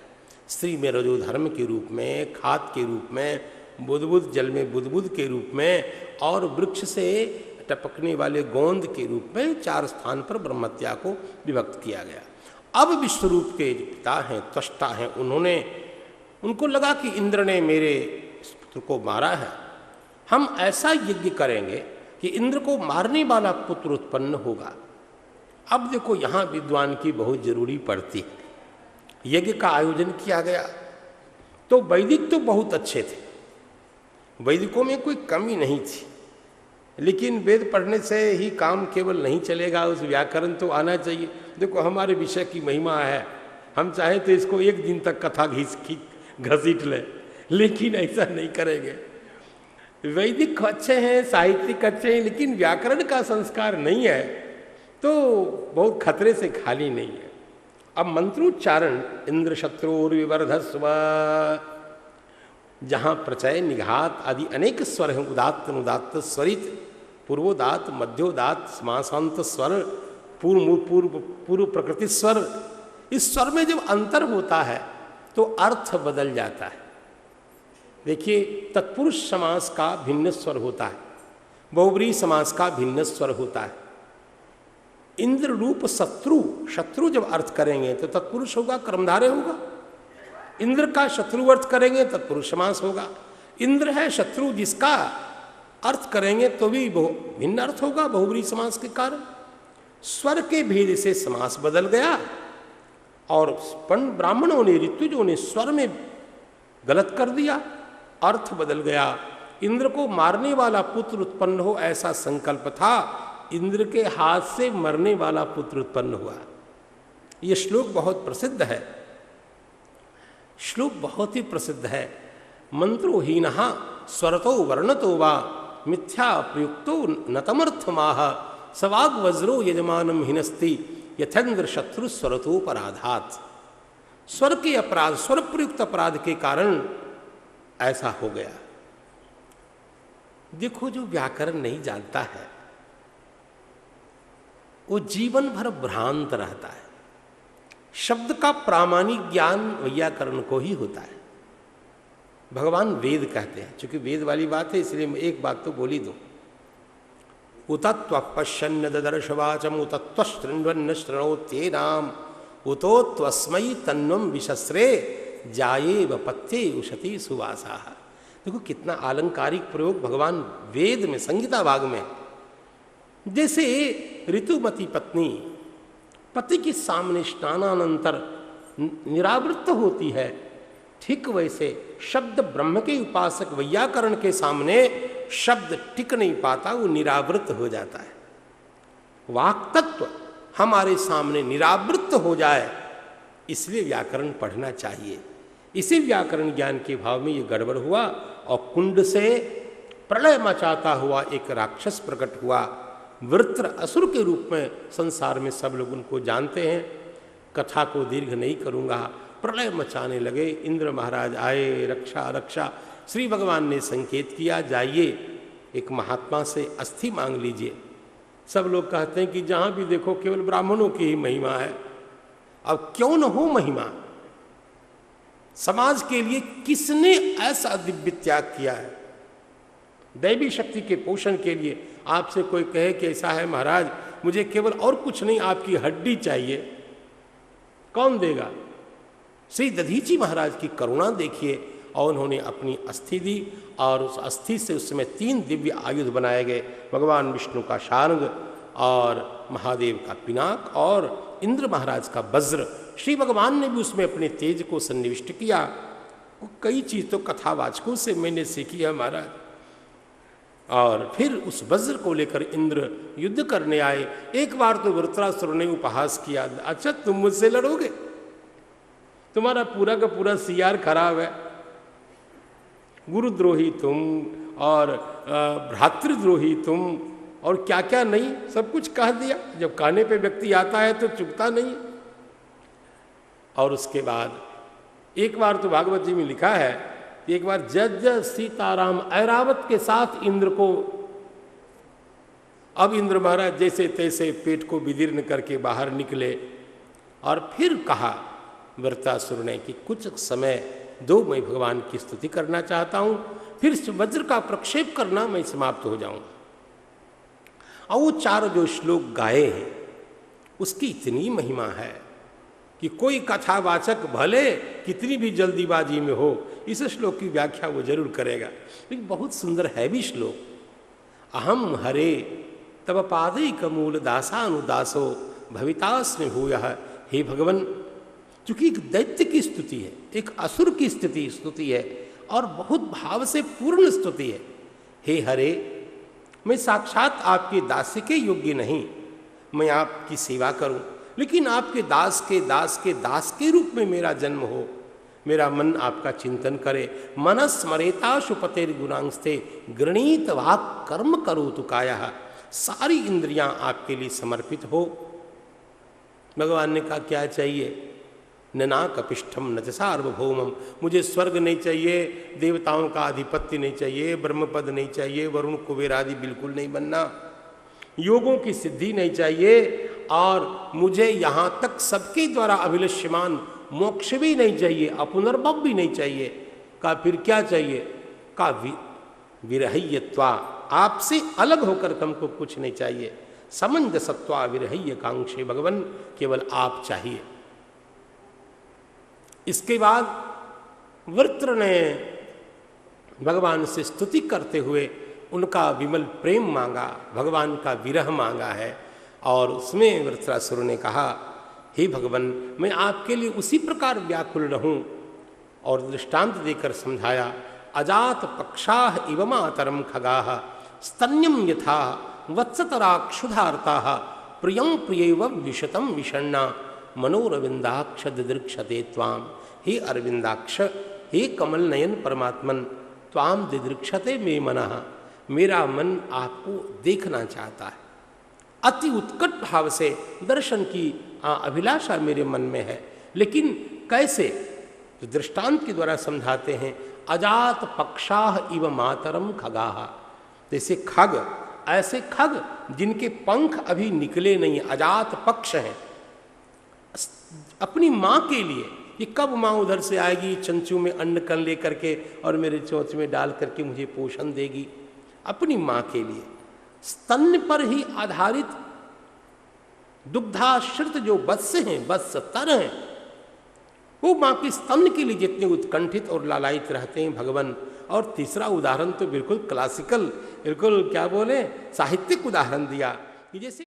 स्त्री में रजोधर्म के रूप में, खाद के रूप में, बुदबुद जल में बुदबुद के रूप में, और वृक्ष से टपकने वाले गोंद के रूप में 4 स्थान पर ब्रह्म हत्या को विभक्त किया गया। अब विश्वरूप के पिता हैं, त्वष्टा हैं, उनको लगा कि इंद्र ने मेरे पुत्र को मारा है, हम ऐसा यज्ञ करेंगे कि इंद्र को मारने वाला पुत्र उत्पन्न होगा। अब देखो यहाँ विद्वान की बहुत जरूरी पड़ती है। यज्ञ का आयोजन किया गया, तो वैदिक तो बहुत अच्छे थे, वैदिकों में कोई कमी नहीं थी, लेकिन वेद पढ़ने से ही काम केवल नहीं चलेगा, उस व्याकरण तो आना चाहिए। देखो हमारे विषय की महिमा है, हम चाहें तो इसको 1 दिन तक कथा घसीट ले, लेकिन ऐसा नहीं करेंगे। वैदिक अच्छे हैं, साहित्यिक अच्छे हैं, लेकिन व्याकरण का संस्कार नहीं है तो बहुत खतरे से खाली नहीं है। अब मंत्रोच्चारण इंद्र शत्रुर विवर्धस्व, जहाँ प्रचय, निघात आदि अनेक स्वर हैं, उदात्त अनुदात्त, स्वरित, पूर्वोदात्त, मध्योदात्त, समासांत स्वर, पूर्व प्रकृति स्वर। इस स्वर में जब अंतर होता है तो अर्थ बदल जाता है। देखिए तत्पुरुष समास का भिन्न स्वर होता है, बहुब्रीहि समास का भिन्न स्वर होता है। इंद्र रूप शत्रु जब अर्थ करेंगे तो तत्पुरुष होगा, कर्मधारय होगा। इंद्र का शत्रु अर्थ करेंगे तत्पुरुष समास होगा। इंद्र है शत्रु जिसका अर्थ करेंगे तो भी भिन्न अर्थ होगा बहुब्रीहि समास के कारण। स्वर के भेद से समास बदल गया और ब्राह्मणों ने, ऋतुजों ने स्वर में गलत कर दिया, अर्थ बदल गया। इंद्र को मारने वाला पुत्र उत्पन्न हो ऐसा संकल्प था, इंद्र के हाथ से मरने वाला पुत्र उत्पन्न हुआ। यह श्लोक बहुत प्रसिद्ध है, श्लोक बहुत ही प्रसिद्ध है। मंत्रोहीनः स्वरतो वर्णतो वा मिथ्या प्रयुक्तो नतमर्थमाह सवाग वज्रो यजमानम हिनस्ति यथेन्द्र शत्रु स्वरतोपराधात। स्वर के अपराध, स्वर प्रयुक्त अपराध के कारण ऐसा हो गया। देखो जो व्याकरण नहीं जानता है वो जीवन भर भ्रांत रहता है। शब्द का प्रामाणिक ज्ञान व्याकरण को ही होता है। भगवान वेद कहते हैं, चूंकि वेद वाली बात है इसलिए मैं एक बात तो बोली दूं। उतत्व पश्यन्न ददर्शवाचम उतत्वशृण्वन्न शृणोत्येनाम उतोत्वस्मै तन्वम विशस्रे जाये वपत्ये उशति सुवासा। देखो कितना आलंकारिक प्रयोग भगवान वेद में, संहिता भाग में। जैसे ऋतुमती पत्नी पति के सामने स्नानानंतर निरावृत होती है, ठीक वैसे शब्द ब्रह्म के उपासक वैयाकरण के सामने शब्द टिक नहीं पाता, वो निरावृत हो जाता है। वाक् तत्व हमारे सामने निरावृत हो जाए, इसलिए व्याकरण पढ़ना चाहिए। इसी व्याकरण ज्ञान के भाव में ये गड़बड़ हुआ और कुंड से प्रलय मचाता हुआ एक राक्षस प्रकट हुआ। वृत्र असुर के रूप में संसार में सब लोग उनको जानते हैं। कथा को दीर्घ नहीं करूँगा। प्रलय मचाने लगे। इंद्र महाराज आए, रक्षा रक्षा। श्री भगवान ने संकेत किया, जाइए एक महात्मा से अस्थि मांग लीजिए। सब लोग कहते हैं कि जहाँ भी देखो केवल ब्राह्मणों की ही महिमा है। अब क्यों न हो महिमा? समाज के लिए किसने ऐसा दिव्य त्याग किया है? दैवी शक्ति के पोषण के लिए आपसे कोई कहे कि ऐसा है महाराज, मुझे केवल और कुछ नहीं, आपकी हड्डी चाहिए, कौन देगा? श्री दधीची महाराज की करुणा देखिए, और उन्होंने अपनी अस्थि दी, और उस अस्थि से उस समय 3 दिव्य आयुध बनाए गए। भगवान विष्णु का शार्ंग, और महादेव का पिनाक, और इंद्र महाराज का वज्र। श्री भगवान ने भी उसमें अपने तेज को सन्निविष्ट किया। वो कई चीज़ तो कथावाचकों से मैंने सीखी है महाराज। और फिर उस वज्र को लेकर इंद्र युद्ध करने आए। एक बार तो वृत्रासुर ने उपहास किया, अच्छा तुम मुझसे लड़ोगे? तुम्हारा पूरा का पूरा सियार खराब है, गुरुद्रोही तुम, और भ्रातृद्रोही तुम, और क्या क्या नहीं, सब कुछ कह दिया। जब कहने पे व्यक्ति आता है तो चुकता नहीं। और उसके बाद एक बार तो भागवत जी में लिखा है, एक बार जज सीताराम ऐरावत के साथ इंद्र को, अब इंद्र महाराज जैसे तैसे पेट को विदीर्ण करके बाहर निकले, और फिर कहा वृत्रासुर ने कि कुछ समय दो, मैं भगवान की स्तुति करना चाहता हूं, फिर वज्र का प्रक्षेप करना, मैं समाप्त हो जाऊंगा। और वो 4 जो श्लोक गाए हैं उसकी इतनी महिमा है कि कोई कथावाचक भले कितनी भी जल्दीबाजी में हो, इस श्लोक की व्याख्या वो जरूर करेगा। लेकिन बहुत सुंदर है भी श्लोक। अहम हरे तब पादैक मूल दासानुदासो भवितास्मि भूयः। हे भगवान, चूंकि एक दैत्य की स्तुति है, एक असुर की स्तुति है, और बहुत भाव से पूर्ण स्तुति है। हे हरे, मैं साक्षात आपके दास के योग्य नहीं, मैं आपकी सेवा करूं, लेकिन आपके दास के दास के दास के रूप में मेरा जन्म हो, मेरा मन आपका चिंतन करे। मनस्मरेता शुपतेर गुणांस्ते गृणीत वाक् कर्म करोतु कायः। सारी इंद्रियां आपके लिए समर्पित हो। भगवान ने कहा क्या चाहिए? नना कपिष्ठम न च सार्वभौमम। मुझे स्वर्ग नहीं चाहिए, देवताओं का आधिपत्य नहीं चाहिए, ब्रह्मपद नहीं चाहिए, वरुण कुबेर आदि बिल्कुल नहीं बनना, योगों की सिद्धि नहीं चाहिए, और मुझे यहाँ तक सबके द्वारा अभिलष्यमान मोक्ष भी नहीं चाहिए, अपुनर्भव भी नहीं चाहिए। का फिर क्या चाहिए? का विरहय्यत्वा, आपसे अलग होकर तुमको कुछ नहीं चाहिए। समंजसत्वा विरहय्य कांक्षे भगवन, केवल आप चाहिए। इसके बाद वृत्र ने भगवान से स्तुति करते हुए उनका विमल प्रेम मांगा, भगवान का विरह मांगा है। और उसमें वृत्रासुर ने कहा, हे भगवान, मैं आपके लिए उसी प्रकार व्याकुल रहूं, और दृष्टांत देकर समझाया। अजात पक्षाः इव मातरम खगाः स्तन्यम यथा वत्सतराक्षुधार्ताः प्रियं प्रियैव विशतम विषण्णा मनोरविंदाक्ष दिदृक्षते त्वाम। हे अरविंदाक्ष, हे कमल नयन परमात्मन, त्वाम दिदृक्षते मे मनः। मेरा मन आपको देखना चाहता है, अति उत्कट भाव से दर्शन की अभिलाषा मेरे मन में है। लेकिन कैसे? तो दृष्टांत के द्वारा समझाते हैं। अजात पक्षाः इव मातरम खगाः। जैसे खग, ऐसे खग जिनके पंख अभी निकले नहीं, अजात पक्ष हैं। अपनी माँ के लिए, ये कब माँ उधर से आएगी चंचू में अन्न कण ले करके और मेरे चोंच में डाल करके मुझे पोषण देगी, अपनी माँ के लिए। स्तन पर ही आधारित दुग्धाश्रित जो वत्स हैं, वत्सतर हैं, वो माँ के स्तन के लिए जितने उत्कंठित और लालायित रहते हैं भगवान। और तीसरा उदाहरण तो बिल्कुल क्लासिकल, बिल्कुल क्या बोले, साहित्यिक उदाहरण दिया कि जैसे